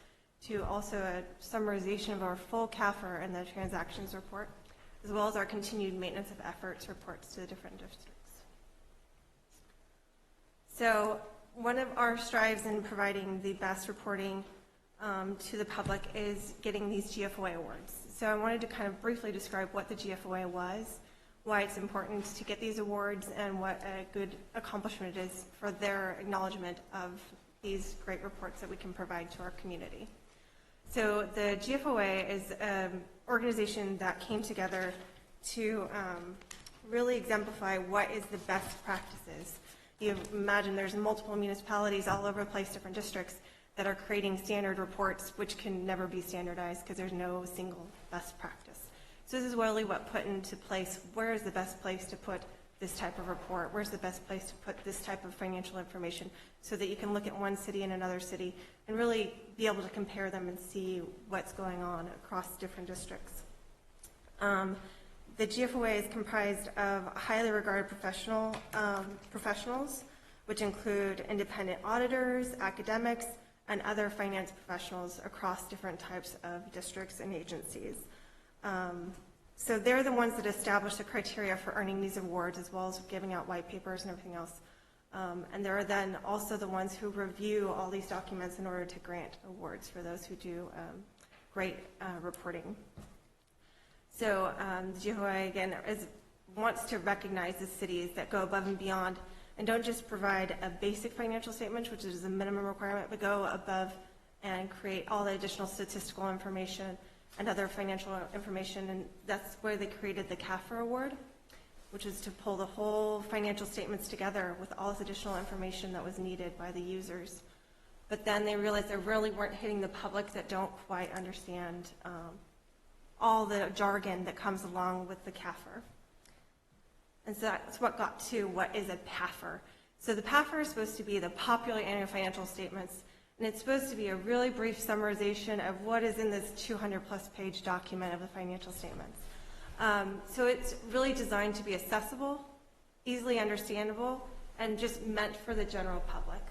to also a summarization of our full CAFR and the transactions report, as well as our continued maintenance of efforts reports to the different districts. So one of our strives in providing the best reporting to the public is getting these GFOA awards. So I wanted to kind of briefly describe what the GFOA was, why it's important to get these awards, and what a good accomplishment it is for their acknowledgement of these great reports that we can provide to our community. So the GFOA is an organization that came together to really exemplify what is the best practices. You imagine there's multiple municipalities all over the place, different districts, that are creating standard reports which can never be standardized because there's no single best practice. So this is really what put into place, where is the best place to put this type of report, where's the best place to put this type of financial information, so that you can look at one city and another city and really be able to compare them and see what's going on across different districts. The GFOA is comprised of highly regarded professionals, which include independent auditors, academics, and other finance professionals across different types of districts and agencies. So they're the ones that establish the criteria for earning these awards, as well as giving out white papers and everything else. And they're then also the ones who review all these documents in order to grant awards for those who do great reporting. So the GFOA, again, wants to recognize the cities that go above and beyond and don't just provide a basic financial statement, which is a minimum requirement, but go above and create all the additional statistical information and other financial information. And that's where they created the CAFR award, which is to pull the whole financial statements together with all this additional information that was needed by the users. But then they realized they really weren't hitting the public that don't quite understand all the jargon that comes along with the CAFR. And so that's what got to what is a PAFR. So the PAFR is supposed to be the popular annual financial statements, and it's supposed to be a really brief summarization of what is in this 200-plus page document of the financial statements. So it's really designed to be accessible, easily understandable, and just meant for the general public.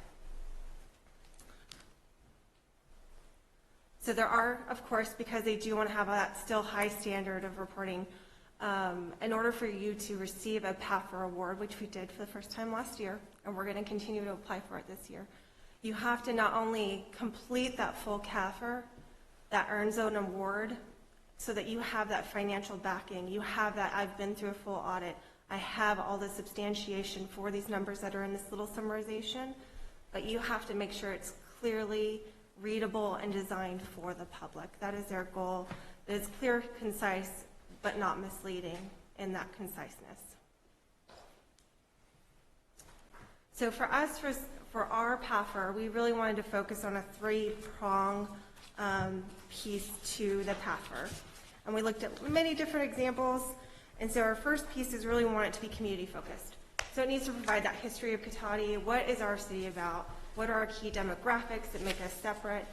So there are, of course, because they do want to have that still high standard of reporting, in order for you to receive a PAFR award, which we did for the first time last year, and we're going to continue to apply for it this year, you have to not only complete that full CAFR that earns an award so that you have that financial backing, you have that I've been through a full audit, I have all the substantiation for these numbers that are in this little summarization, but you have to make sure it's clearly readable and designed for the public. That is their goal. That it's clear, concise, but not misleading in that conciseness. So for us, for our PAFR, we really wanted to focus on a three-prong piece to the PAFR. And we looked at many different examples. And so our first piece is really want it to be community focused. So it needs to provide that history of Cotati. What is our city about? What are our key demographics that make us separate?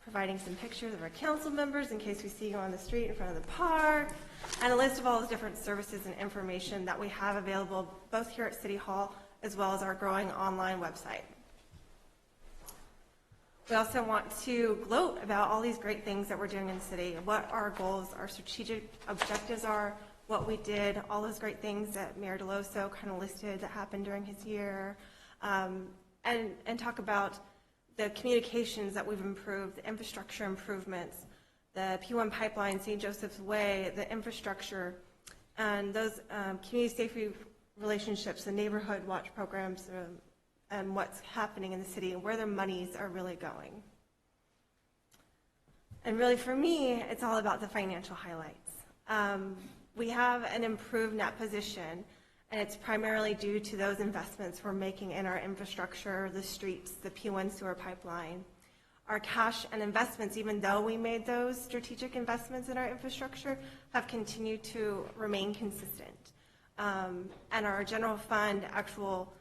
Providing some pictures of our council members in case we see you on the street in front of the park, and a list of all the different services and information that we have available both here at City Hall as well as our growing online website. We also want to gloat about all these great things that we're doing in the city, what our goals, our strategic objectives are, what we did, all those great things that Mayor Deloso kind of listed that happened during his year, and talk about the communications that we've improved, the infrastructure improvements, the P1 pipeline, St. Joseph's Way, the infrastructure, and those community safety relationships, the neighborhood watch programs, and what's happening in the city and where their monies are really going. And really for me, it's all about the financial highlights. We have an improved net position, and it's primarily due to those investments we're making in our infrastructure, the streets, the P1 sewer pipeline. Our cash and investments, even though we made those strategic investments in our infrastructure, have continued to remain consistent. And our general fund, actual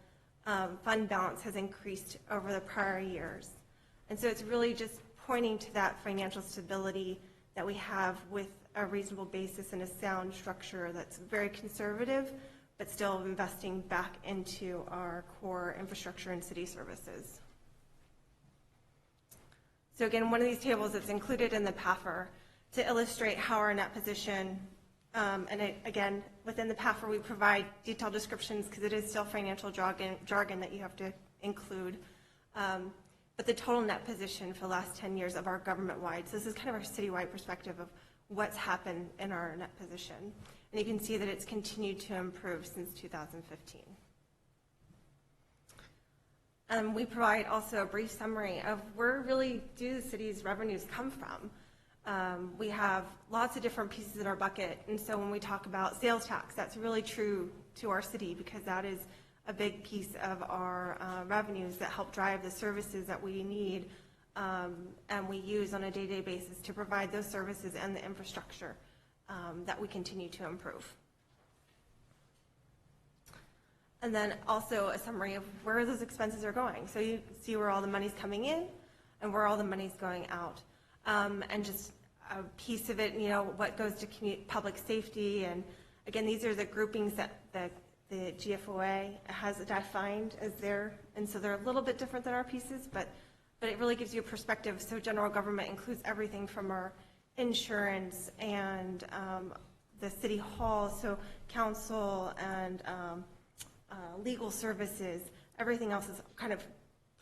fund balance has increased over the prior years. And so it's really just pointing to that financial stability that we have with a reasonable basis and a sound structure that's very conservative, but still investing back into our core infrastructure and city services. So again, one of these tables that's included in the PAFR to illustrate how our net position, again, within the PAFR we provide detailed descriptions because it is still financial jargon that you have to include. But the total net position for the last 10 years of our government-wide, so this is kind of our citywide perspective of what's happened in our net position. And you can see that it's continued to improve since 2015. We provide also a brief summary of where really do the city's revenues come from. We have lots of different pieces in our bucket, and so when we talk about sales tax, that's really true to our city because that is a big piece of our revenues that help drive the services that we need and we use on a day-to-day basis to provide those services and the infrastructure that we continue to improve. And then also a summary of where those expenses are going. So you see where all the money's coming in and where all the money's going out. And just a piece of it, you know, what goes to public safety. And again, these are the groupings that the GFOA has defined as their, and so they're a little bit different than our pieces, but it really gives you a perspective. So general government includes everything from our insurance and the city hall, so council and legal services, everything else is kind of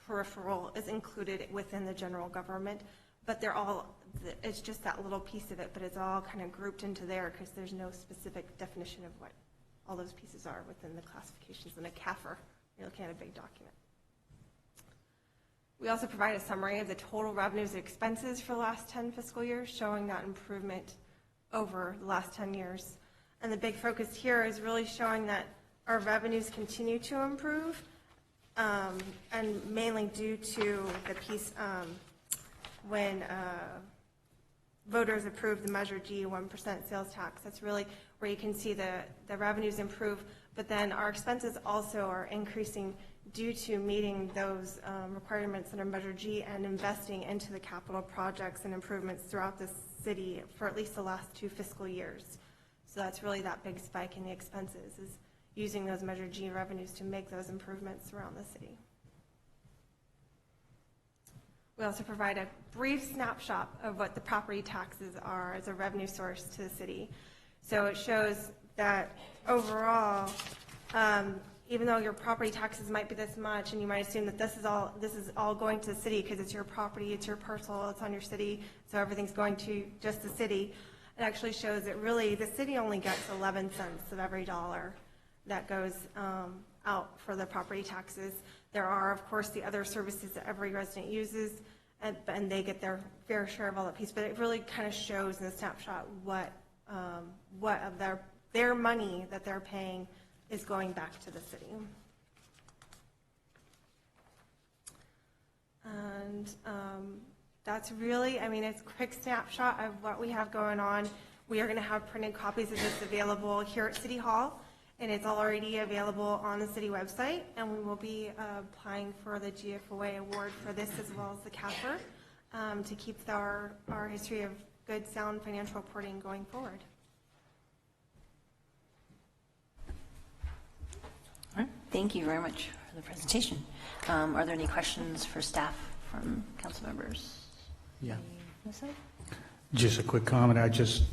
peripheral, is included within the general government, but they're all, it's just that little piece of it, but it's all kind of grouped into there because there's no specific definition of what all those pieces are within the classifications in a CAFR You're looking at a big document. We also provide a summary of the total revenues and expenses for the last 10 fiscal years, showing that improvement over the last 10 years. And the big focus here is really showing that our revenues continue to improve, and mainly due to the piece when voters approved the Measure G 1% sales tax. That's really where you can see the revenues improve, but then our expenses also are increasing due to meeting those requirements under Measure G and investing into the capital projects and improvements throughout the city for at least the last 2 fiscal years. So that's really that big spike in the expenses, is using those Measure G revenues to make those improvements around the city. We also provide a brief snapshot of what the property taxes are as a revenue source to the city. So it shows that overall, even though your property taxes might be this much, and you might assume that this is all going to the city because it's your property, it's your parcel, it's on your city, so everything's going to just the city. It actually shows that really the city only gets 11 cents of every dollar that goes out for the property taxes. There are, of course, the other services that every resident uses, and they get their fair share of all that piece. But it really kind of shows in the snapshot what of their money that they're paying is going back to the city. And that's really, I mean, it's a quick snapshot of what we have going on. We are going to have printed copies of this available here at City Hall, and it's already available on the city website, and we will be applying for the GFOA award for this as well as the CAFR to keep our history of good, sound financial reporting going forward. All right. Thank you very much for the presentation. Are there any questions for staff from council members? Yeah. Just a quick comment. I just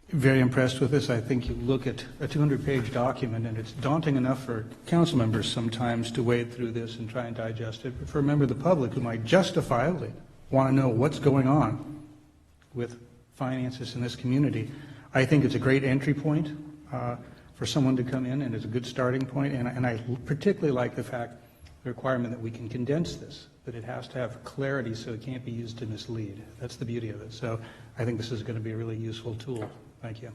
very impressed with this. I think you look at a 200-page document, and it's daunting enough for council members sometimes to wade through this and try and digest it. But for a member of the public who might justifiably want to know what's going on with finances in this community, I think it's a great entry point for someone to come in, and it's a good starting point. And I particularly like the requirement that we can condense this, that it has to have clarity so it can't be used to mislead. That's the beauty of it. So I think this is going to be a really useful tool. Thank you.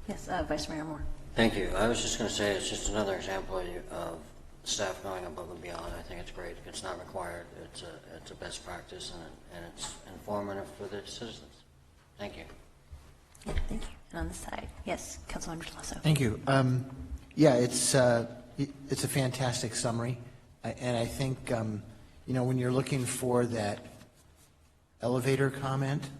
Yes, Vice Mayor Moore. Thank you. I was just going to say it's just another example of staff going above and beyond. I think it's great. It's not required. It's a best practice, and it's informative for the citizens. Thank you. Yeah, thank you. And on the side, yes, Councilmember Lasso. Thank you. Yeah, it's a fantastic summary, and I think when you're looking for that elevator comment,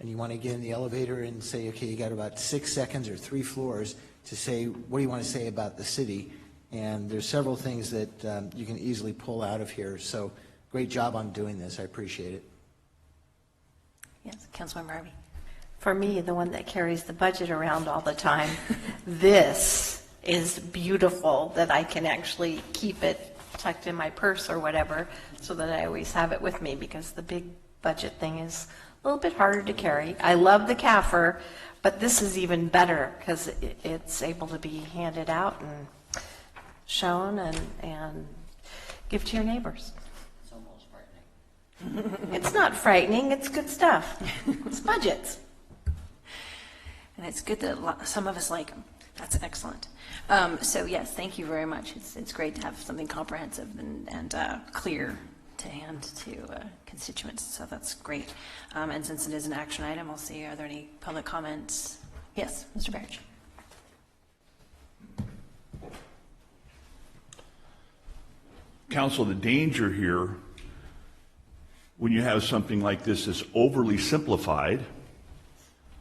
and you want to get in the elevator and say, okay, you got about 6 seconds or 3 floors to say, what do you want to say about the city? And there's several things that you can easily pull out of here. So great job on doing this. I appreciate it. Yes, Councilmember Harvey. For me, the one that carries the budget around all the time, this is beautiful that I can actually keep it tucked in my purse or whatever so that I always have it with me, because the big budget thing is a little bit harder to carry. I love the CAFR, but this is even better because it's able to be handed out and shown and give to your neighbors. It's almost frightening. It's not frightening, it's good stuff. It's budgets. And it's good that some of us like them. That's excellent. So yes, thank you very much. It's great to have something comprehensive and clear to hand to constituents, so that's great. And since it is an action item, I'll see, are there any public comments? Yes, Mr. Barrett. Council, the danger here, when you have something like this that's overly simplified,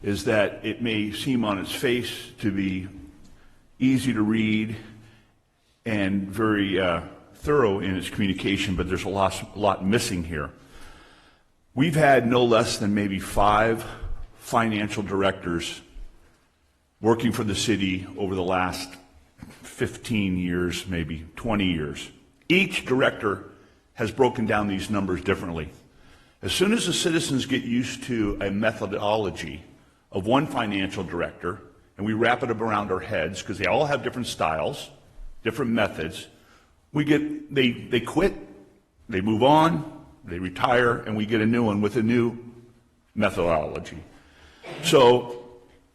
is that it may seem on its face to be easy to read and very thorough in its communication, but there's a lot missing here. We've had no less than maybe 5 financial directors working for the city over the last 15 years, maybe 20 years. Each director has broken down these numbers differently. As soon as the citizens get used to a methodology of one financial director, and we wrap it around our heads because they all have different styles, different methods. They quit, they move on, they retire, and we get a new one with a new methodology. So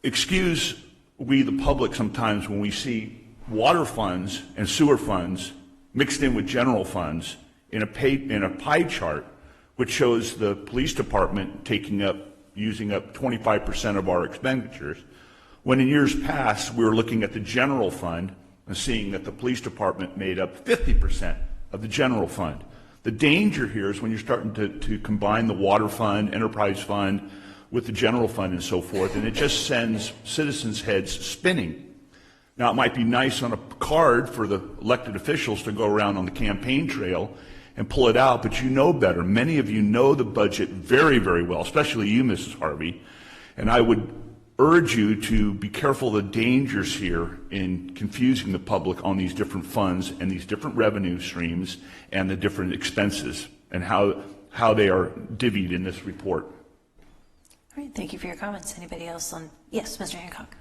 excuse we, the public, sometimes when we see water funds and sewer funds mixed in with general funds in a pie chart, which shows the police department using up 25% of our expenditures, when in years past we were looking at the general fund and seeing that the police department made up 50% of the general fund. The danger here is when you're starting to combine the water fund, enterprise fund, with the general fund and so forth, and it just sends citizens' heads spinning. Now, it might be nice on a card for the elected officials to go around on the campaign trail and pull it out, but you know better. Many of you know the budget very, very well, especially you, Mrs. Harvey, and I would urge you to be careful of the dangers here in confusing the public on these different funds and these different revenue streams and the different expenses and how they are divvied in this report. All right, thank you for your comments. Anybody else on? Yes, Mr. Hancock.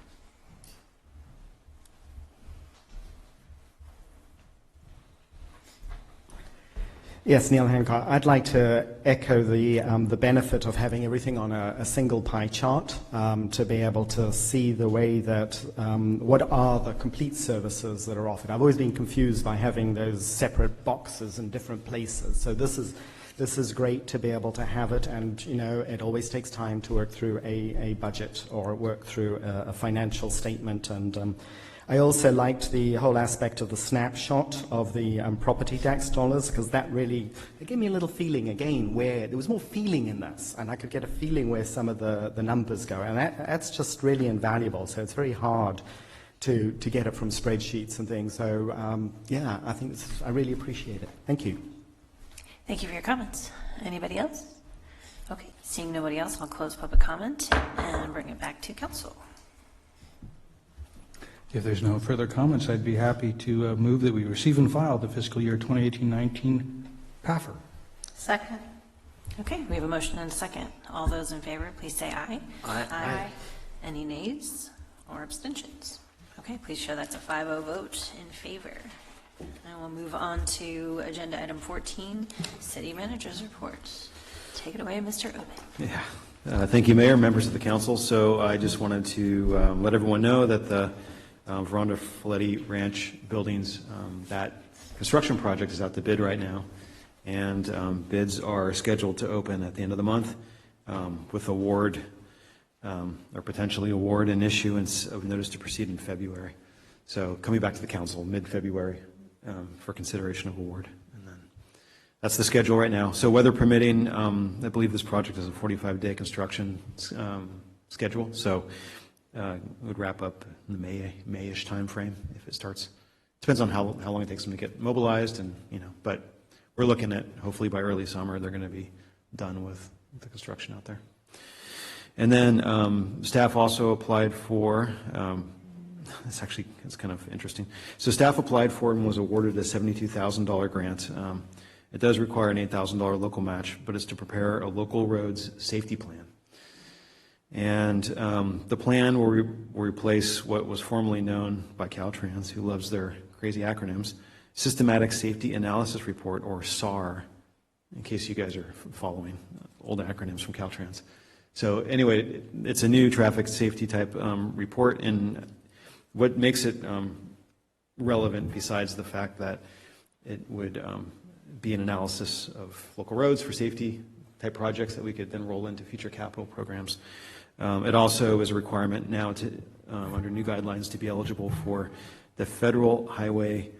Yes, Neil Hancock. I'd like to echo the benefit of having everything on a single pie chart to be able to see the way that what are the complete services that are offered. I've always been confused by having those separate boxes in different places. So this is great to be able to have it, and you know it always takes time to work through a budget or work through a financial statement. And I also liked the whole aspect of the snapshot of the property tax dollars, because that really gave me a little feeling again where there was more feeling in this, and I could get a feeling where some of the numbers go, and that's just really invaluable. So it's very hard to get it from spreadsheets and things. So yeah, I really appreciate it. Thank you. Thank you for your comments. Anybody else? Okay, seeing nobody else, I'll close public comment and bring it back to council. If there's no further comments, I'd be happy to move that we receive and file the fiscal year 2018-19 PAFR. Second. Okay, we have a motion and a second. All those in favor, please say aye. Aye. Aye. Any nays or abstentions? Okay, please show that's a 5-0 vote in favor. And we'll move on to agenda item 14, City Manager's Report. Take it away, Mr. Obey. Yeah. Thank you, Mayor, members of the council. So I just wanted to let everyone know that the Veranda Folletti Ranch buildings, that construction project is out to bid right now, and bids are scheduled to open at the end of the month with award or potentially award and issuance of notice to proceed in February. So coming back to the council mid-February for consideration of award. And then that's the schedule right now. So weather permitting, I believe this project is a 45-day construction schedule. So it would wrap up in the May-ish time frame if it starts. Depends on how long it takes them to get mobilized, and but we're looking at hopefully by early summer they're going to be done with the construction out there. And then staff also applied for. It's kind of interesting. So staff applied for and was awarded a $72,000 grant. It does require an $8,000 local match, but it's to prepare a local roads safety plan. And the plan will replace what was formerly known by Caltrans, who loves their crazy acronyms, Systematic Safety Analysis Report, or SAR, in case you guys are following old acronyms from Caltrans. So anyway, it's a new traffic safety type report, and what makes it relevant, besides the fact that it would be an analysis of local roads for safety type projects that we could then roll into future capital programs. It also is a requirement now to, under new guidelines, to be eligible for the Federal Highway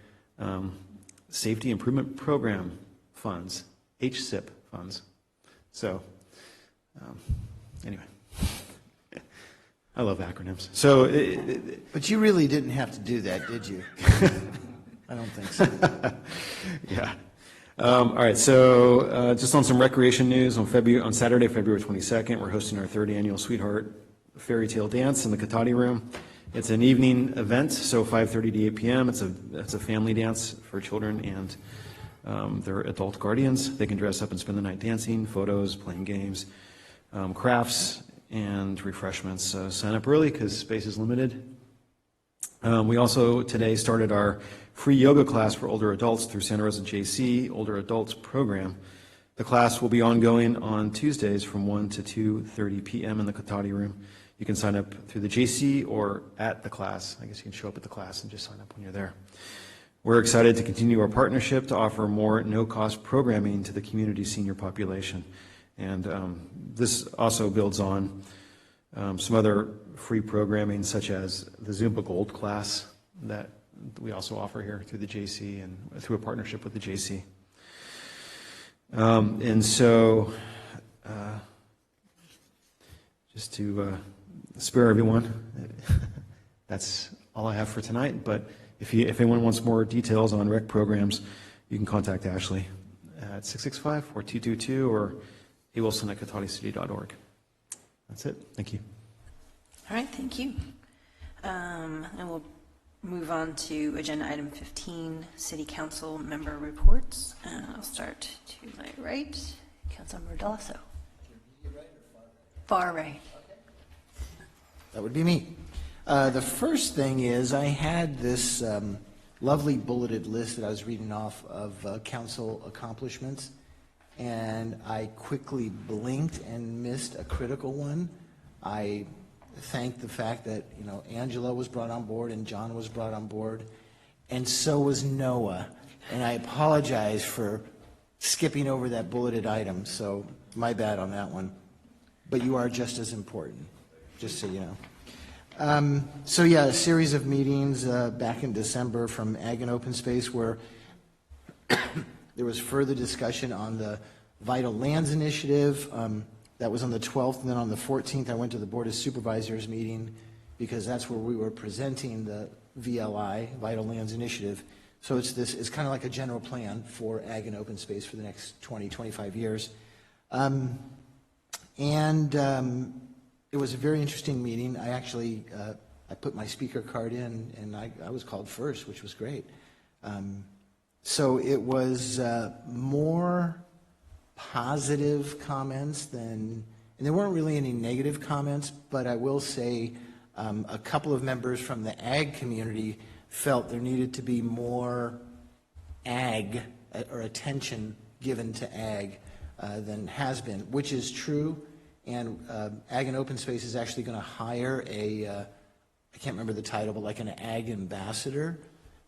Safety Improvement Program funds, HSIP funds. So anyway, I love acronyms. So, but you really didn't have to do that, did you? I don't think so. Yeah. All right, so just on some recreation news, on Saturday, February 22nd, we're hosting our 3rd annual Sweetheart Fairy Tale Dance in the Katati Room. It's an evening event, so 5:30 to 8 p.m. It's a family dance for children and their adult guardians. They can dress up and spend the night dancing, photos, playing games, crafts, and refreshments. Sign up early because space is limited. We also today started our free yoga class for older adults through Santa Rosa JC Older Adults Program. The class will be ongoing on Tuesdays from 1 to 2:30 p.m. in the Katati room. You can sign up through the JC or at the class. I guess you can show up at the class and just sign up when you're there. We're excited to continue our partnership to offer more no-cost programming to the community senior population. And this also builds on some other free programming, such as the Zumba Gold class that we also offer here through the JC and through a partnership with the JC. And so, just to spare everyone, that's all I have for tonight. But if anyone wants more details on rec programs, you can contact Ashley at 665-4222 or awilson@katalicity.org. That's it. Thank you. All right, thank you. And we'll move on to agenda item 15, City Council member reports. I'll start to my right, Councilmember Delasso. Far right. That would be me. The first thing is I had this lovely bulleted list that I was reading off of council accomplishments, and I quickly blinked and missed a critical one. I thank the fact that, you know, Angela was brought on board and John was brought on board, and so was Noah. And I apologize for skipping over that bulleted item, so my bad on that one. But you are just as important, just so you know. So yeah, a series of meetings back in December from Ag and Open Space where there was further discussion on the Vital Lands Initiative. That was on the 12th, and then on the 14th, I went to the Board of Supervisors meeting because that's where we were presenting the VLI, Vital Lands Initiative. So it's kind of like a general plan for Ag and Open Space for the next 20, 25 years. It was a very interesting meeting. I actually, I put my speaker card in, and I was called first, which was great. So it was more positive comments and there weren't really any negative comments, but I will say a couple of members from the ag community felt there needed to be more ag or attention given to ag than has been, which is true. And Ag and Open Space is actually going to hire I can't remember the title, but like an ag ambassador.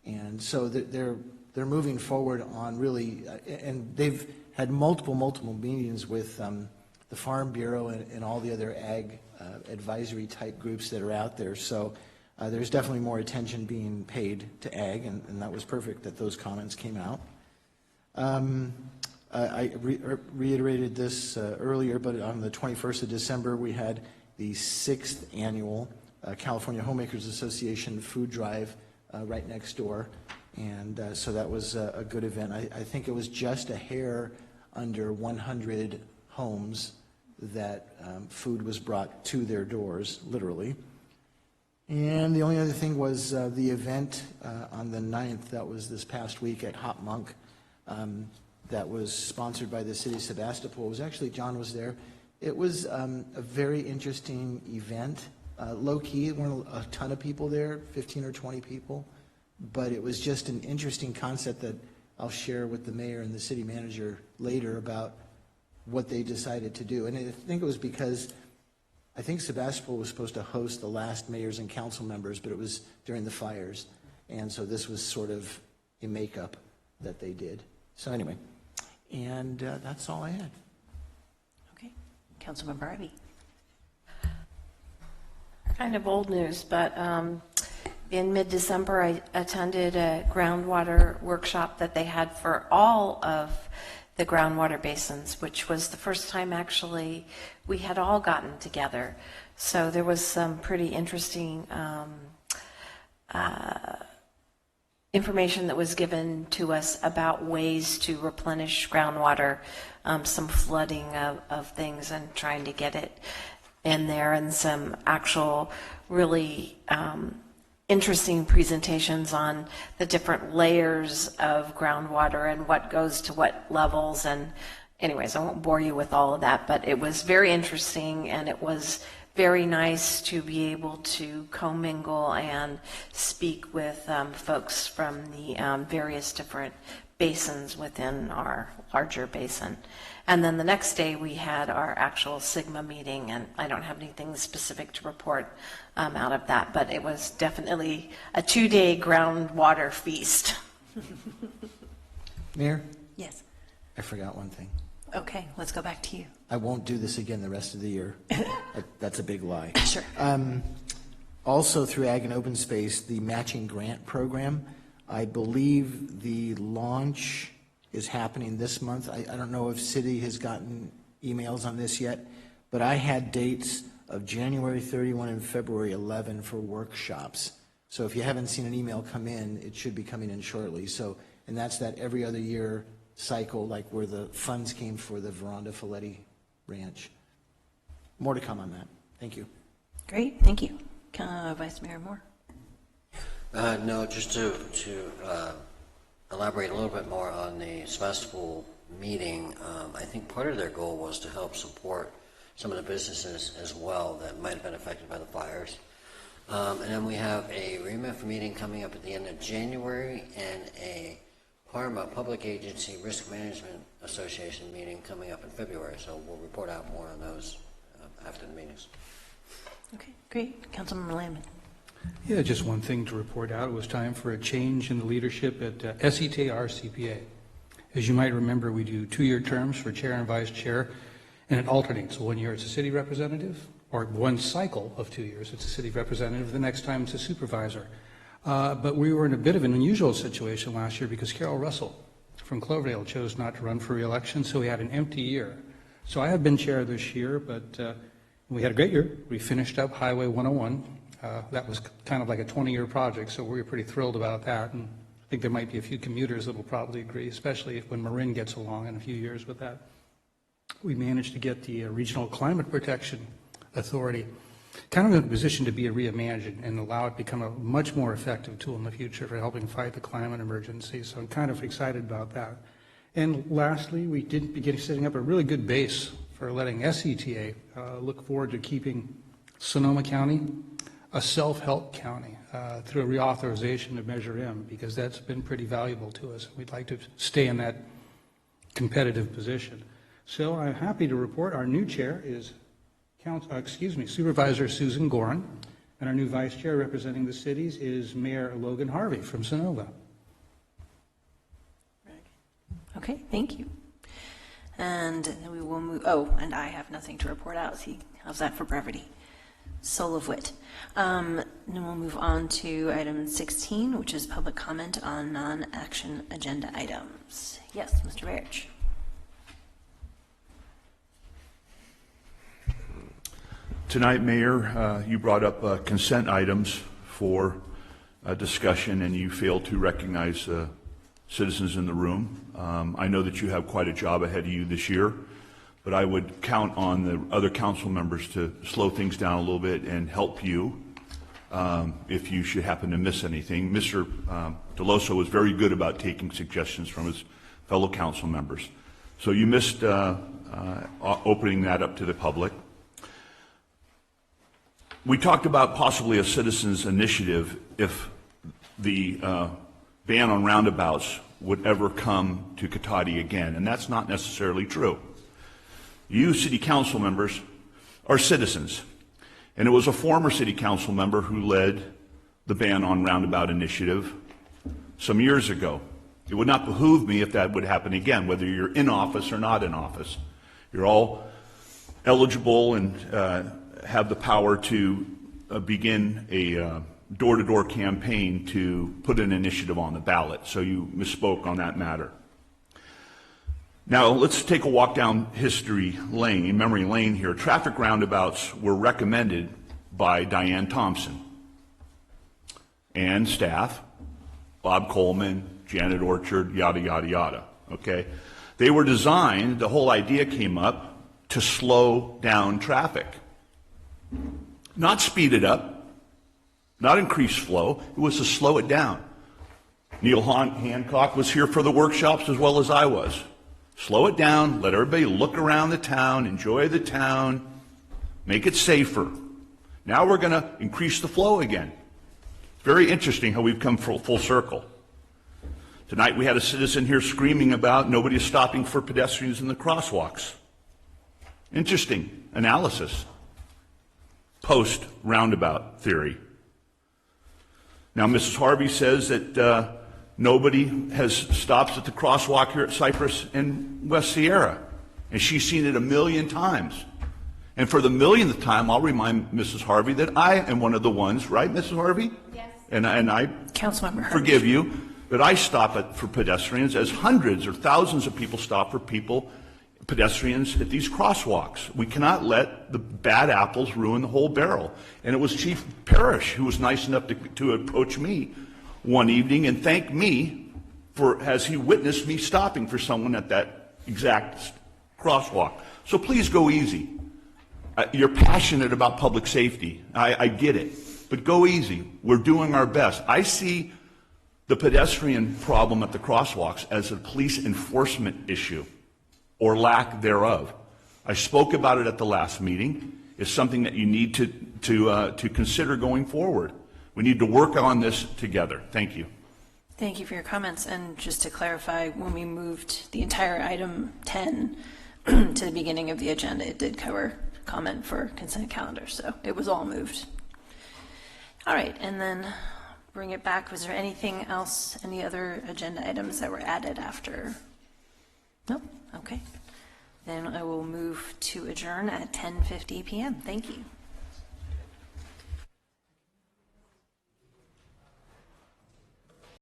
And so they're moving forward on really, and they've had multiple meetings with the Farm Bureau and all the other ag advisory type groups that are out there. So there's definitely more attention being paid to ag, and that was perfect that those comments came out. I reiterated this earlier, but on the 21st of December, we had the 6th annual California Homemakers Association food drive right next door. And so that was a good event. I think it was just a hair under 100 homes that food was brought to their doors, literally. And the only other thing was the event on the 9th, that was this past week at Hop Monk, that was sponsored by the city of Sebastopol. It was actually, John was there. It was a very interesting event. Low-key, there weren't a ton of people there, 15 or 20 people. But it was just an interesting concept that I'll share with the mayor and the city manager later about what they decided to do. And I think it was because I think Sebastopol was supposed to host the last mayors and council members, but it was during the fires. And so this was sort of a makeup that they did. So anyway, and that's all I had. Okay. Councilmember Ivey. Kind of old news, but in mid-December, I attended a groundwater workshop that they had for all of the groundwater basins, which was the first time actually we had all gotten together. So there was some pretty interesting information that was given to us about ways to replenish groundwater, some flooding of things and trying to get it in there, and some actual really interesting presentations on the different layers of groundwater and what goes to what levels. And anyways, I won't bore you with all of that, but it was very interesting and it was very nice to be able to commingle and speak with folks from the various different basins within our larger basin. And then the next day we had our actual SIGMA meeting, and I don't have anything specific to report out of that, but it was definitely a 2-day groundwater feast. Mayor, Yes. I forgot one thing. Okay, let's go back to you. I won't do this again the rest of the year. That's a big lie. Sure. Also, through Ag and Open Space, the matching grant program, I believe the launch is happening this month. I don't know if City has gotten emails on this yet, but I had dates of January 31 and February 11 for workshops. So if you haven't seen an email come in, it should be coming in shortly. So, and that's that every other year cycle, like where the funds came for the Veranda Folletti Ranch. More to come on that. Thank you. Great, thank you. Vice Mayor Moore? No, just to elaborate a little bit more on the Sebastopol meeting, I think part of their goal was to help support some of the businesses as well that might have been affected by the fires. And then we have a REMIF meeting coming up at the end of January and a PARMA, Public Agency Risk Management Association meeting coming up in February. So we'll report out more on those after the meetings. Okay, great. Councilmember Landman. Yeah, just one thing to report out. It was time for a change in the leadership at SETR CPA. As you might remember, we do 2-year terms for chair and vice chair, and it alternates. 1 year it's a city representative, or one cycle of 2 years it's a city representative. The next time it's a supervisor. But we were in a bit of an unusual situation last year because Carol Russell from Cloverdale chose not to run for re-election, so we had an empty year. So I have been chair this year, but we had a great year. We finished up Highway 101. That was kind of like a 20-year project, so we were pretty thrilled about that. And I think there might be a few commuters that will probably agree, especially when Marin gets along in a few years with that. We managed to get the Regional Climate Protection Authority kind of in a position to be reimagined and allow it to become a much more effective tool in the future for helping fight the climate emergency. So I'm kind of excited about that. And lastly, we did begin setting up a really good base for letting SETA look forward to keeping Sonoma County a self-help county through a reauthorization of Measure M, because that's been pretty valuable to us. We'd like to stay in that competitive position. So I'm happy to report our new chair is Supervisor Susan Gorin, and our new vice chair representing the cities is Mayor Logan Harvey from Sonoma. Okay, thank you. And we will move, and I have nothing to report out. See, how's that for brevity? Soul of wit. Then we'll move on to item 16, which is public comment on non-action agenda items. Yes, Mr. Barrich. Tonight, Mayor, you brought up consent items for discussion, and you failed to recognize citizens in the room. I know that you have quite a job ahead of you this year, but I would count on the other council members to slow things down a little bit and help you if you should happen to miss anything. Mr. Deloso was very good about taking suggestions from his fellow council members. So you missed opening that up to the public. We talked about possibly a citizens' initiative if the ban on roundabouts would ever come to Cotati again, and that's not necessarily true. You city council members are citizens, and it was a former city council member who led the ban on roundabout initiative some years ago. It would not behoove me if that would happen again, whether you're in office or not in office. You're all eligible and have the power to begin a door-to-door campaign to put an initiative on the ballot. So you misspoke on that matter. Now let's take a walk down memory lane here. Traffic roundabouts were recommended by Diane Thompson and staff, Bob Coleman, Janet Orchard, yada, yada, yada, okay? They were designed, the whole idea came up to slow down traffic. Not speed it up, not increase flow, it was to slow it down. Neil Hancock was here for the workshops as well as I was. Slow it down, let everybody look around the town, enjoy the town, make it safer. Now we're going to increase the flow again. It's very interesting how we've come full circle. Tonight we had a citizen here screaming about nobody is stopping for pedestrians in the crosswalks. Interesting analysis. Post-roundabout theory. Now Mrs. Harvey says that nobody has stops at the crosswalk here at Cypress and West Sierra. And she's seen it 1,000,000 times. And for the 1,000,000th time, I'll remind Mrs. Harvey that I am one of the ones, right, Mrs. Harvey? Yes. And I Councilmember forgive you, but I stop for pedestrians as hundreds or thousands of people stop for pedestrians at these crosswalks. We cannot let the bad apples ruin the whole barrel. And it was Chief Parrish who was nice enough to approach me one evening and thank me as he witnessed me stopping for someone at that exact crosswalk. So please go easy. You're passionate about public safety. I get it. But go easy. We're doing our best. I see the pedestrian problem at the crosswalks as a police enforcement issue, or lack thereof. I spoke about it at the last meeting. It's something that you need to consider going forward. We need to work on this together. Thank you. Thank you for your comments. And just to clarify, when we moved the entire item 10 to the beginning of the agenda, it did cover comment for consent calendar, so it was all moved. All right, and then bring it back. Was there anything else, any other agenda items that were added after? No? Okay. Then I will move to adjourn at 10:50 p.m. Thank you.